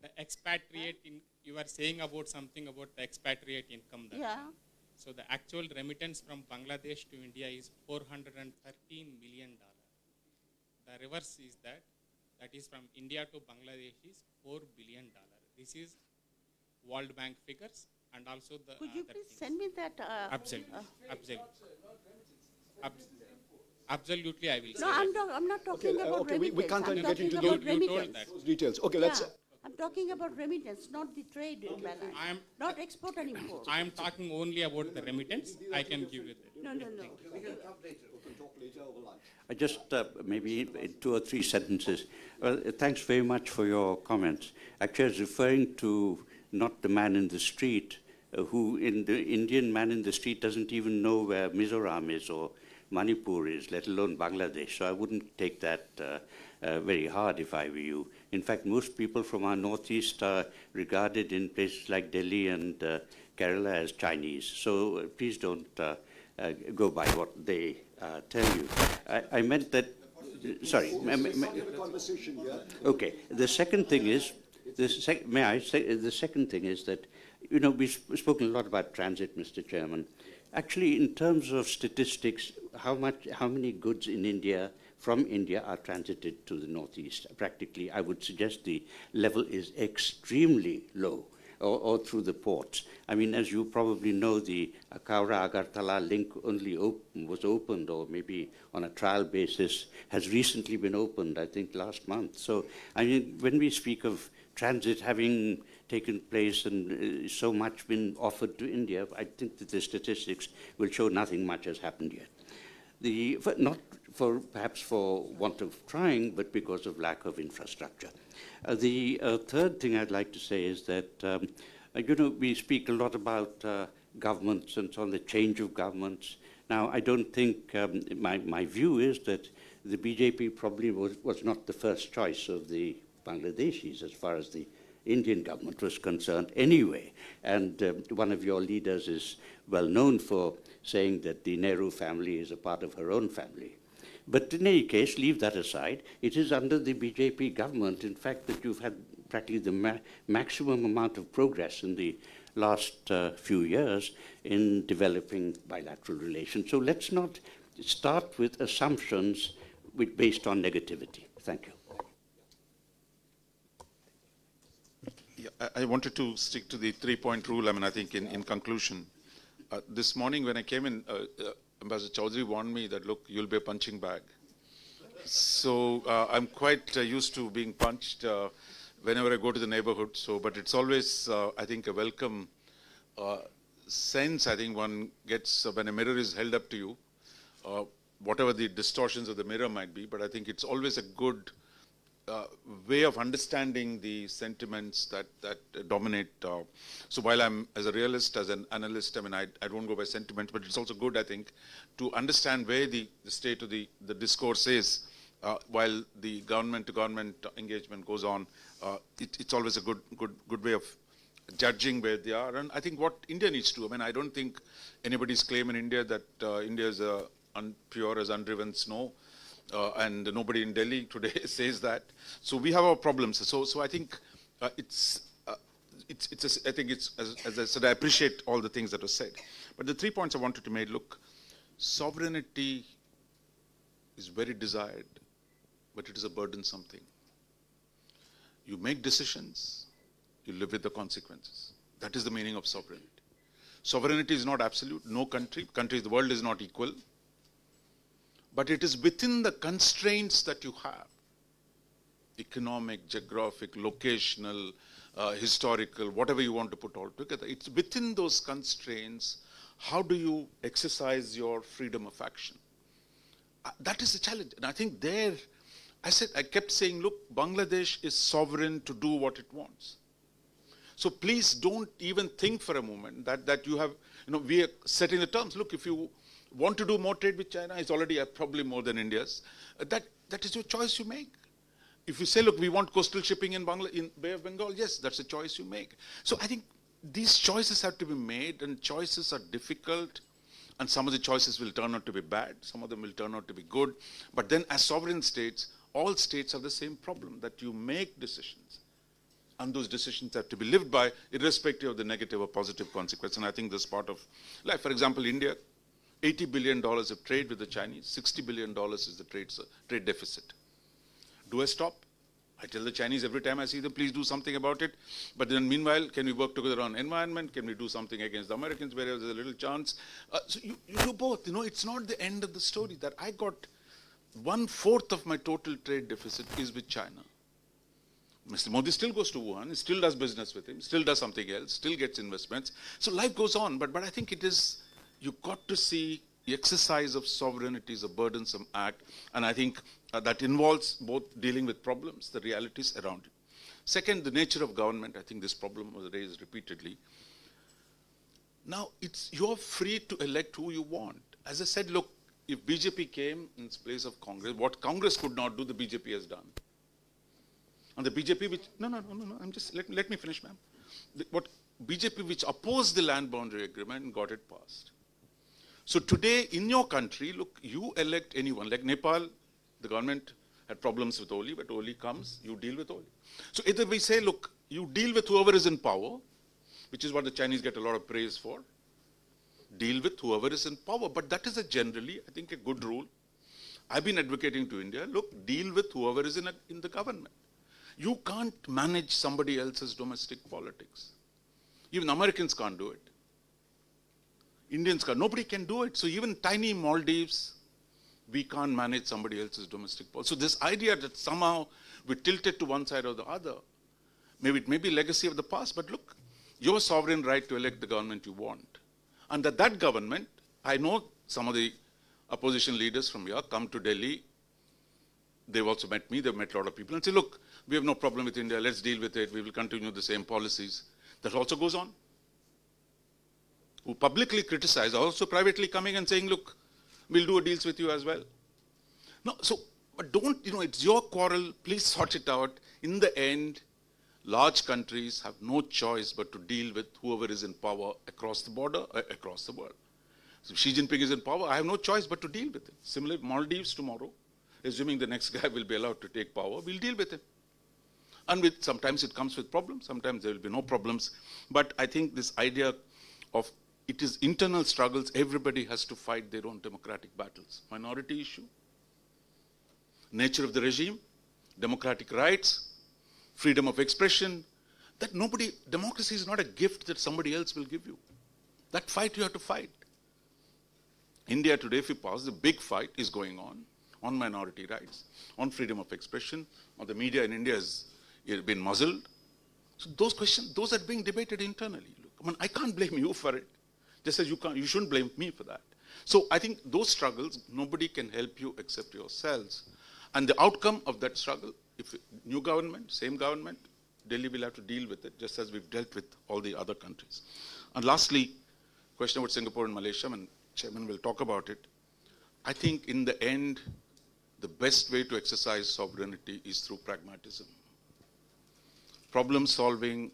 The expatriate, you are saying about something about the expatriate income. Yeah. So the actual remittance from Bangladesh to India is $413 million. The reverse is that is from India to Bangladesh is $4 billion. This is World Bank figures and also the Could you please send me that? Absolutely. Absolutely, I will. No, I'm not talking about okay, remittance. we can't I'm get into talking about those remittance. details. Okay, let's. I'm talking about remittance, not the trade balance, not export and import. I am talking only about the remittance. I can give you that. No. I just maybe in 2 or 3 sentences. Well, thanks very much for your comments. Actually, I was referring to not the man in the street, who in the Indian man in the street doesn't even know where Mizoram is or Manipur is, let alone Bangladesh. So I wouldn't take that very hard if I were you. In fact, most people from our northeast are regarded in places like Delhi and Kerala as Chinese. So please don't go by what they tell you. I meant that, sorry. Okay, the second thing is, may I say, the second thing is that, we've spoken a lot about transit, Mr. Chairman. Actually, in terms of statistics, how many goods in India, from India, are transited to the Northeast? Practically, I would suggest the level is extremely low, or through the ports. I mean, as you probably know, the Kaura-Agartala link only was opened, or maybe on a trial basis, has recently been opened, I think, last month. So, I mean, when we speak of transit having taken place and so much been offered to India, I think that the statistics will show nothing much has happened yet. Not perhaps for want of trying, but because of lack of infrastructure. The third thing I'd like to say is that, we speak a lot about governments and so on, the change of governments. Now, I don't think, my view is that the BJP probably was not the first choice of the Bangladeshis as far as the Indian government was concerned anyway. And one of your leaders is well known for saying that the Nehru family is a part of her own family. But in any case, leave that aside. It is under the BJP government, in fact, that you've had practically the maximum amount of progress in the last few years in developing bilateral relations. So let's not start with assumptions based on negativity. Thank you. Yeah, I wanted to stick to the 3-point rule. I mean, I think in conclusion, this morning when I came in, Ambassador Chaudhary warned me that, look, you'll be a punching bag. So I'm quite used to being punched whenever I go to the neighborhood. So, but it's always, I think, a welcome sense I think one gets when a mirror is held up to you, whatever the distortions of the mirror might be, but I think it's always a good way of understanding the sentiments that dominate. So while I'm, as a realist, as an analyst, I mean, I don't go by sentiments, but it's also good, I think, to understand where the state of the discourse is while the government-to-government engagement goes on. It's always a good way of judging where they are. And I think what India needs to, I mean, I don't think anybody's claim in India that India is pure as undriven snow. And nobody in Delhi today says that. So we have our problems. So I think I think it's, as I said, I appreciate all the things that were said. But the 3 points I wanted to make, look, sovereignty is very desired, but it is a burdensome thing. You make decisions, you live with the consequences. That is the meaning of sovereignty. Sovereignty is not absolute. No country, the world is not equal. But it is within the constraints that you have, economic, geographic, locational, historical, whatever you want to put all together. It's within those constraints, how do you exercise your freedom of action? That is the challenge. And I think there, I kept saying, look, Bangladesh is sovereign to do what it wants. So please don't even think for a moment that you have, we are setting the terms. Look, if you want to do more trade with China, it's already probably more than India's. That is your choice you make. If you say, look, we want coastal shipping in Bay of Bengal, yes, that's a choice you make. So I think these choices have to be made, and choices are difficult, and some of the choices will turn out to be bad, some of them will turn out to be good. But then as sovereign states, all states have the same problem, that you make decisions, and those decisions have to be lived by, irrespective of the negative or positive consequence. And I think this part of life, for example, India, $80 billion of trade with the Chinese, $60 billion is the trade deficit. Do I stop? I tell the Chinese every time I see them, please do something about it. But then meanwhile, can we work together on environment? Can we do something against the Americans where there's a little chance? So you do both. It's not the end of the story that I got 1/4 of my total trade deficit is with China. Mr. Modi still goes to Wuhan, still does business with him, still does something else, still gets investments. So life goes on, but I think it is, you've got to see the exercise of sovereignty is a burdensome act, and I think that involves both dealing with problems, the realities around it. Second, the nature of government. I think this problem was raised repeatedly. Now, you're free to elect who you want. As I said, look, if BJP came in place of Congress, what Congress could not do, the BJP has done. And the BJP, which, no, I'm just, let me finish, ma'am. What BJP, which opposed the land boundary agreement, got it passed. So today, in your country, look, you elect anyone. Like Nepal, the government had problems with Oli, but Oli comes, you deal with Oli. So either we say, look, you deal with whoever is in power, which is what the Chinese get a lot of praise for. Deal with whoever is in power. But that is generally, I think, a good rule. I've been advocating to India, look, deal with whoever is in the government. You can't manage somebody else's domestic politics. Even Americans can't do it. Indians can't. Nobody can do it. So even tiny Maldives, we can't manage somebody else's domestic politics. So this idea that somehow we tilted to one side or the other, maybe it may be legacy of the past, but look, your sovereign right to elect the government you want. And that government, I know some of the opposition leaders from here come to Delhi. They've also met me, they've met a lot of people and say, look, we have no problem with India, let's deal with it, we will continue the same policies. That also goes on. Who publicly criticize, also privately coming and saying, look, we'll do deals with you as well. No, so, but don't, it's your quarrel, please sort it out. In the end, large countries have no choice but to deal with whoever is in power across the border, across the world. So if Xi Jinping is in power, I have no choice but to deal with it. Similarly, Maldives tomorrow, assuming the next guy will be allowed to take power, we'll deal with it. And sometimes it comes with problems, sometimes there will be no problems. But I think this idea of it is internal struggles, everybody has to fight their own democratic battles. Minority issue, nature of the regime, democratic rights, freedom of expression, democracy is not a gift that somebody else will give you. That fight you have to fight. India today, if you pass, the big fight is going on minority rights, on freedom of expression, on the media in India has been muzzled. So those questions, those are being debated internally. Look, I can't blame you for it. Just as you shouldn't blame me for that. So I think those struggles, nobody can help you except yourselves. And the outcome of that struggle, if new government, same government, Delhi will have to deal with it, just as we've dealt with all the other countries. And lastly, question about Singapore and Malaysia, and Chairman will talk about it. I think in the end, the best way to exercise sovereignty is through pragmatism. Problem solving,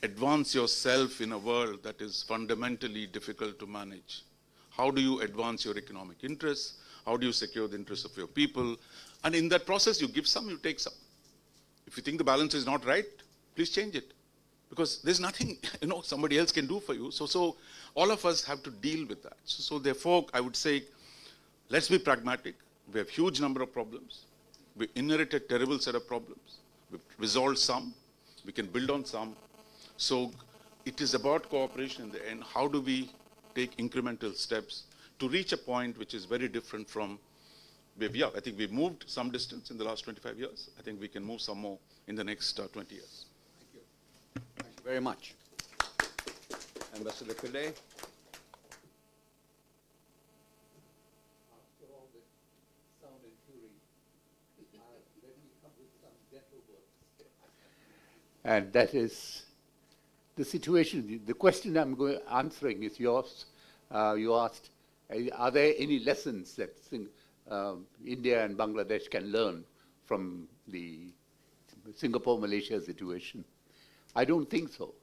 advance yourself in a world that is fundamentally difficult to manage. How do you advance your economic interests? How do you secure the interests of your people? And in that process, you give some, you take some. If you think the balance is not right, please change it. Because there's nothing somebody else can do for you. So all of us have to deal with that. So therefore, I would say, let's be pragmatic. We have huge number of problems. We inherited a terrible set of problems. We've resolved some. We can build on some. So it is about cooperation in the end. How do we take incremental steps to reach a point which is very different from where we are? I think we've moved some distance in the last 25 years. I think we can move some more in the next 20 years. Thank you. Thank you very much. Ambassador Pillai. And that is the situation. The question I'm answering is yours. You asked, are there any lessons that India and Bangladesh can learn from the Singapore-Malaysia situation? I don't think so.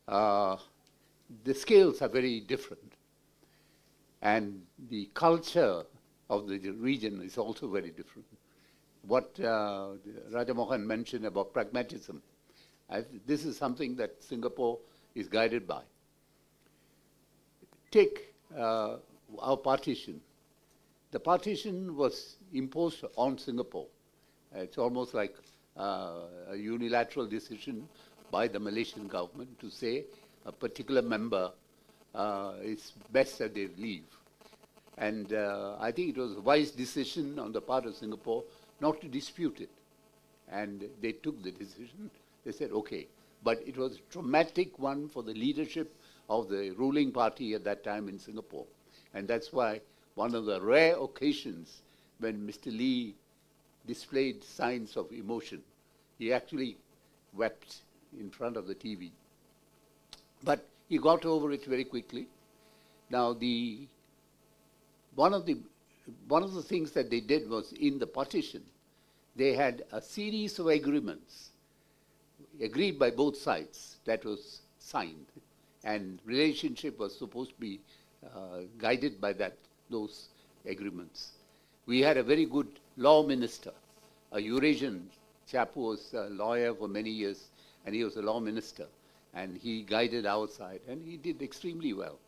The scales are very different. And the culture of the region is also very different. What Raja Mohan mentioned about pragmatism, this is something that Singapore is guided by. Take our partition. The partition was imposed on Singapore. It's almost like a unilateral decision by the Malaysian government to say a particular member it's best that they leave. And I think it was a wise decision on the part of Singapore not to dispute it. And they took the decision. They said, okay. But it was a traumatic one for the leadership of the ruling party at that time in Singapore. And that's why one of the rare occasions when Mr. Lee displayed signs of emotion, he actually wept in front of the TV. But he got over it very quickly. Now, one of the things that they did was in the partition, they had a series of agreements agreed by both sides that was signed, and relationship was supposed to be guided by those agreements. We had a very good law minister, a Eurasian chap who was a lawyer for many years, and he was a law minister, and he guided our side, and he did extremely well.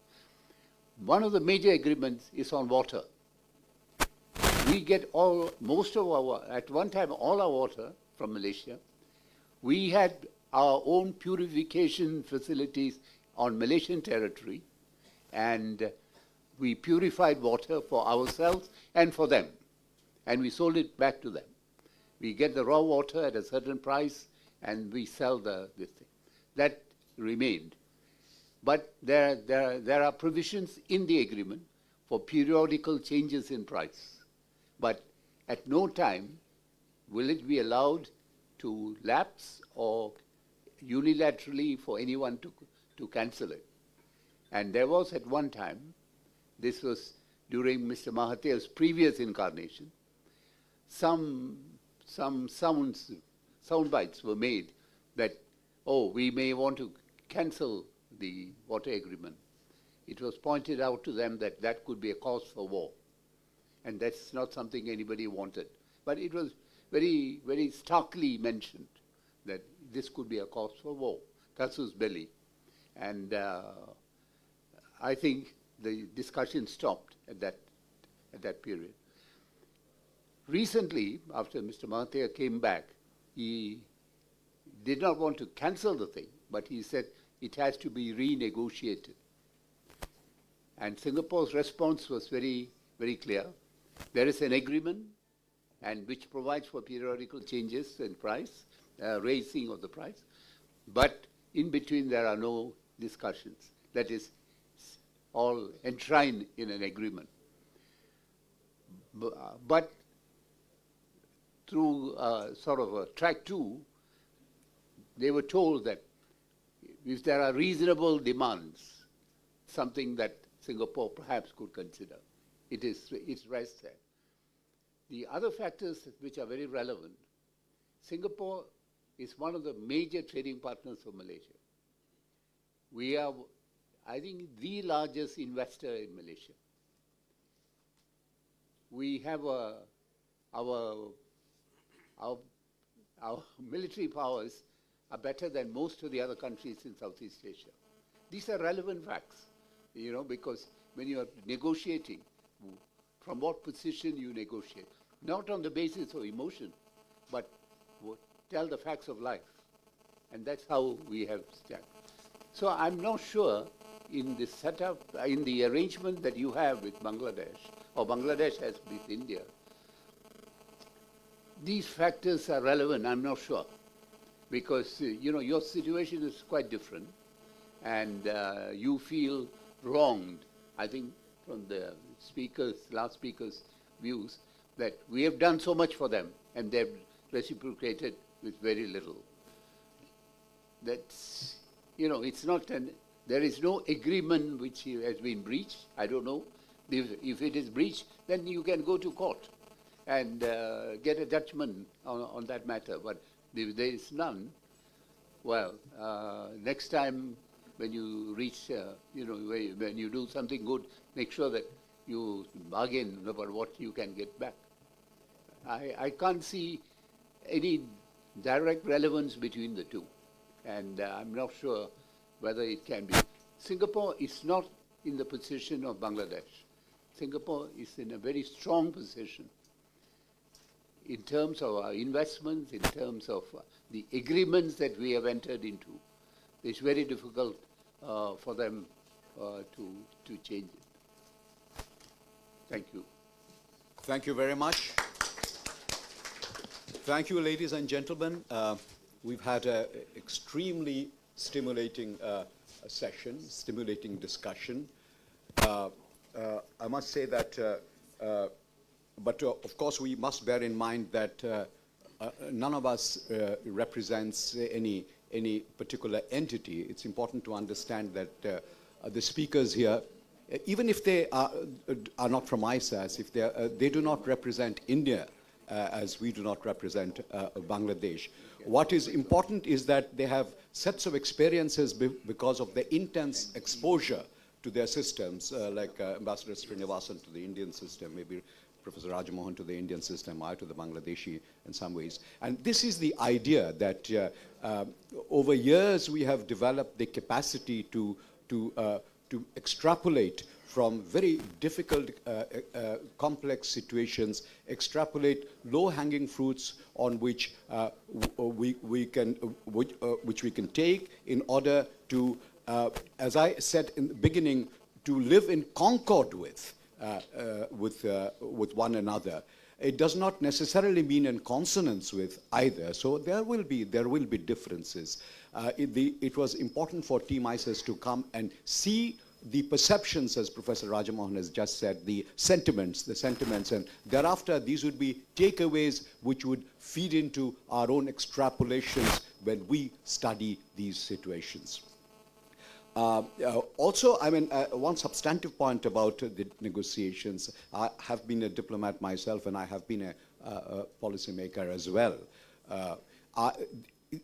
One of the major agreements is on water. We get most of our, at one time, all our water from Malaysia. We had our own purification facilities on Malaysian territory, and we purified water for ourselves and for them, and we sold it back to them. We get the raw water at a certain price, and we sell this thing. That remained. But there are provisions in the agreement for periodical changes in price. But at no time will it be allowed to lapse or unilaterally for anyone to cancel it. And there was at one time, this was during Mr. Mahathir's previous incarnation, some sound bites were made that, we may want to cancel the water agreement. It was pointed out to them that that could be a cause for war. And that's not something anybody wanted. But it was very, very starkly mentioned that this could be a cause for war, casus belli. And I think the discussion stopped at that period. Recently, after Mr. Mahathir came back, he did not want to cancel the thing, but he said it has to be renegotiated. And Singapore's response was very, very clear. There is an agreement, and which provides for periodical changes in price, raising of the price, but in between there are no discussions. That is, all enshrined in an agreement. But through sort of a track 2, they were told that if there are reasonable demands, something that Singapore perhaps could consider. It rests there. The other factors which are very relevant, Singapore is one of the major trading partners of Malaysia. We are, I think, the largest investor in Malaysia. We have our military powers are better than most of the other countries in Southeast Asia. These are relevant facts, because when you are negotiating, from what position you negotiate, not on the basis of emotion, but tell the facts of life. And that's how we have stand. So I'm not sure in the setup, in the arrangement that you have with Bangladesh, or Bangladesh has with India, these factors are relevant, I'm not sure. Because, your situation is quite different, and you feel wronged, I think, from the last speaker's views, that we have done so much for them, and they've reciprocated with very little. That's, it's not there is no agreement which has been breached. I don't know. If it is breached, then you can go to court and get a judgment on that matter. But if there is none, well, next time when you reach, when you do something good, make sure that you bargain about what you can get back. I can't see any direct relevance between the two, and I'm not sure whether it can be. Singapore is not in the position of Bangladesh. Singapore is in a very strong position in terms of our investments, in terms of the agreements that we have entered into. It's very difficult for them to change it. Thank you. Thank you very much. Thank you, ladies and gentlemen. We've had an extremely stimulating session, stimulating discussion. I must say that, but of course we must bear in mind that none of us represents any particular entity. It's important to understand that the speakers here, even if they are not from ISAS, if they do not represent India, as we do not represent Bangladesh. What is important is that they have sets of experiences because of the intense exposure to their systems, like Ambassador Srinivasan to the Indian system, maybe Professor Rajamohan to the Indian system, I to the Bangladeshi in some ways. And this is the idea that over years we have developed the capacity to extrapolate from very difficult, complex situations, extrapolate low-hanging fruits on which we can take in order to, as I said in the beginning, to live in concord with one another. It does not necessarily mean in consonance with either. So there will be differences. It was important for Team ISIS to come and see the perceptions, as Professor Rajamohan has just said, the sentiments, and thereafter these would be takeaways which would feed into our own extrapolations when we study these situations. Also, I mean, one substantive point about the negotiations. I have been a diplomat myself, and I have been a policymaker as well.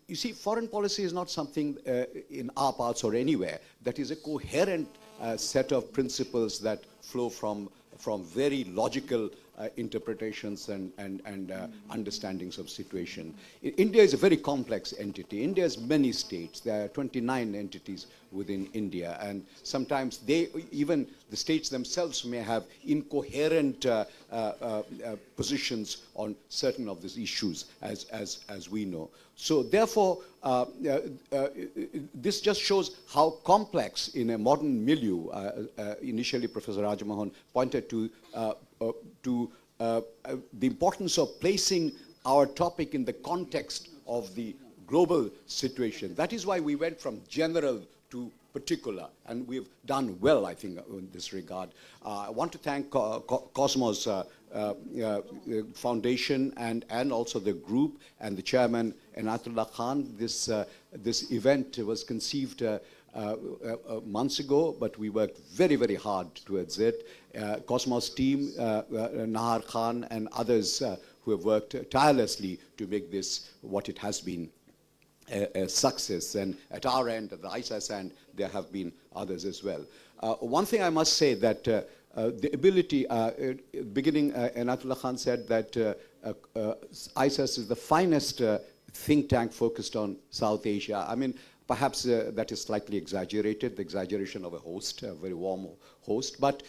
You see, foreign policy is not something in our parts or anywhere that is a coherent set of principles that flow from very logical interpretations and understandings of situation. India is a very complex entity. India has many states. There are 29 entities within India, and sometimes even the states themselves may have incoherent positions on certain of these issues, as we know. So therefore, this just shows how complex in a modern milieu. Initially, Professor Rajamohan pointed to the importance of placing our topic in the context of the global situation. That is why we went from general to particular, and we've done well, I think, in this regard. I want to thank Cosmos Foundation and also the group and the chairman, Inayatullah Khan. This event was conceived months ago, but we worked very, very hard towards it. Cosmos team, Nahar Khan and others who have worked tirelessly to make this what it has been a success. And at our end, at the ISAS end, there have been others as well. One thing I must say that the ability, beginning, Inayatullah Khan said that ISAS is the finest think tank focused on South Asia. I mean, perhaps that is slightly exaggerated, the exaggeration of a host, a very warm host. But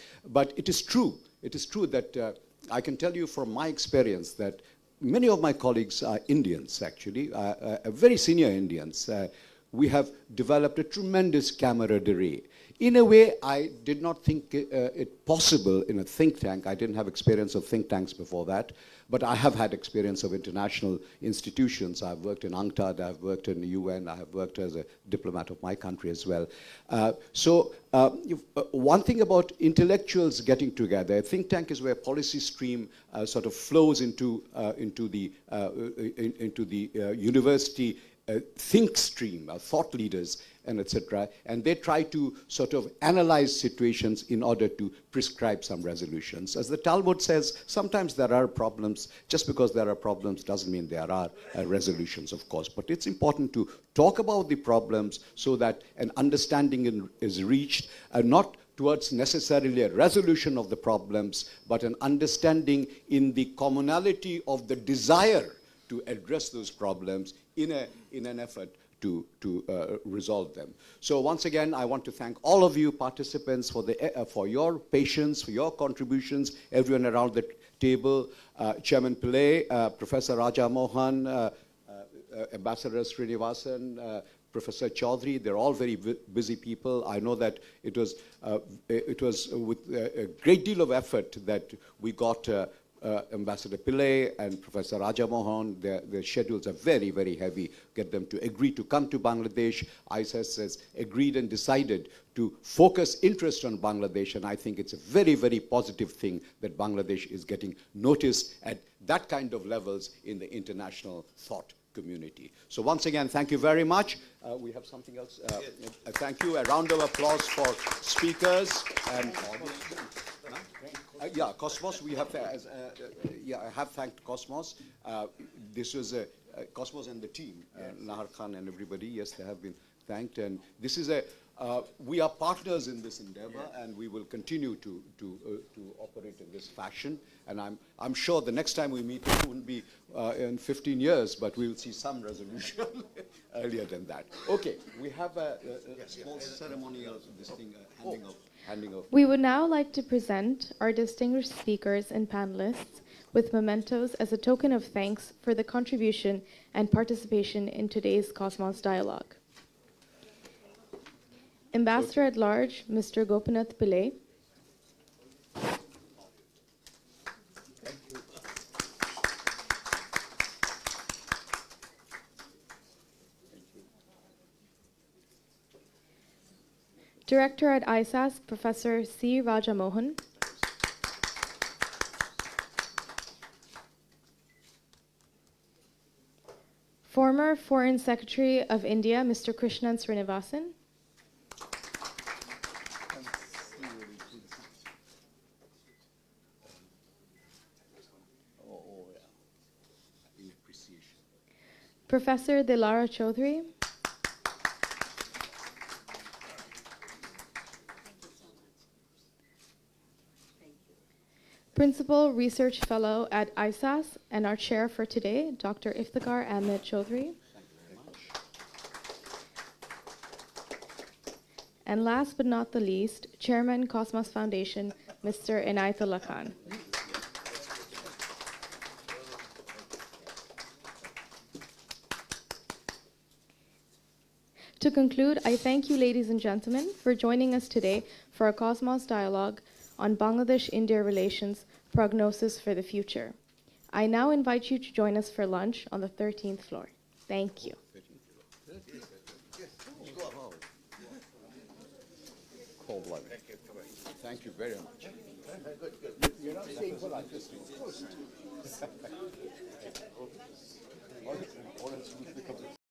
it is true. It is true that I can tell you from my experience that many of my colleagues are Indians, actually, very senior Indians. We have developed a tremendous camaraderie. In a way, I did not think it possible in a think tank. I didn't have experience of think tanks before that, but I have had experience of international institutions. I've worked in UNCTAD, I've worked in the UN, I have worked as a diplomat of my country as well. One thing about intellectuals getting together, a think tank is where policy stream sort of flows into the university think stream, thought leaders, and etc. And they try to sort of analyze situations in order to prescribe some resolutions. As the Talmud says, sometimes there are problems. Just because there are problems doesn't mean there are resolutions, of course. But it's important to talk about the problems so that an understanding is reached, not towards necessarily a resolution of the problems, but an understanding in the commonality of the desire to address those problems in an effort to resolve them. So once again, I want to thank all of you participants for your patience, for your contributions, everyone around the table, Chairman Pillai, Professor Raja Mohan, Ambassador Srinivasan, Professor Chaudhry. They're all very busy people. I know that it was with a great deal of effort that we got Ambassador Pillai and Professor Raja Mohan. Their schedules are very, very heavy. Get them to agree to come to Bangladesh. ISAS has agreed and decided to focus interest on Bangladesh, and I think it's a very, very positive thing that Bangladesh is getting noticed at that kind of levels in the international thought community. So once again, thank you very much. We have something else. Thank you. A round of applause for speakers and yeah, Cosmos. We have, I have thanked Cosmos. This was Cosmos and the team, Nahar Khan and everybody. Yes, they have been thanked, and this is we are partners in this endeavor, and we will continue to operate in this fashion. And I'm sure the next time we meet, it won't be in 15 years, but we will see some resolution earlier than that. Okay, we have a small ceremonial handing of. We would now like to present our distinguished speakers and panelists with mementos as a token of thanks for the contribution and participation in today's Cosmos Dialogue. Ambassador at Large, Mr. Gopinath Pillai. Director at ISAS, Professor C. Rajamohan. Former Foreign Secretary of India, Mr. Krishnan Srinivasan. Professor Dilara Chaudhry. Principal Research Fellow at ISAS and our chair for today, Dr. Iftikhar Ahmed Chaudhry. And last but not the least, Chairman Cosmos Foundation, Mr. Inayatullah Khan. To conclude, I thank you, ladies and gentlemen, for joining us today for a Cosmos Dialogue on Bangladesh-India relations, Prognosis for the Future. I now invite you to join us for lunch on the 13th floor. Thank you. problem. Thank you very much. Good, good. You're not staying for lunch. Of course.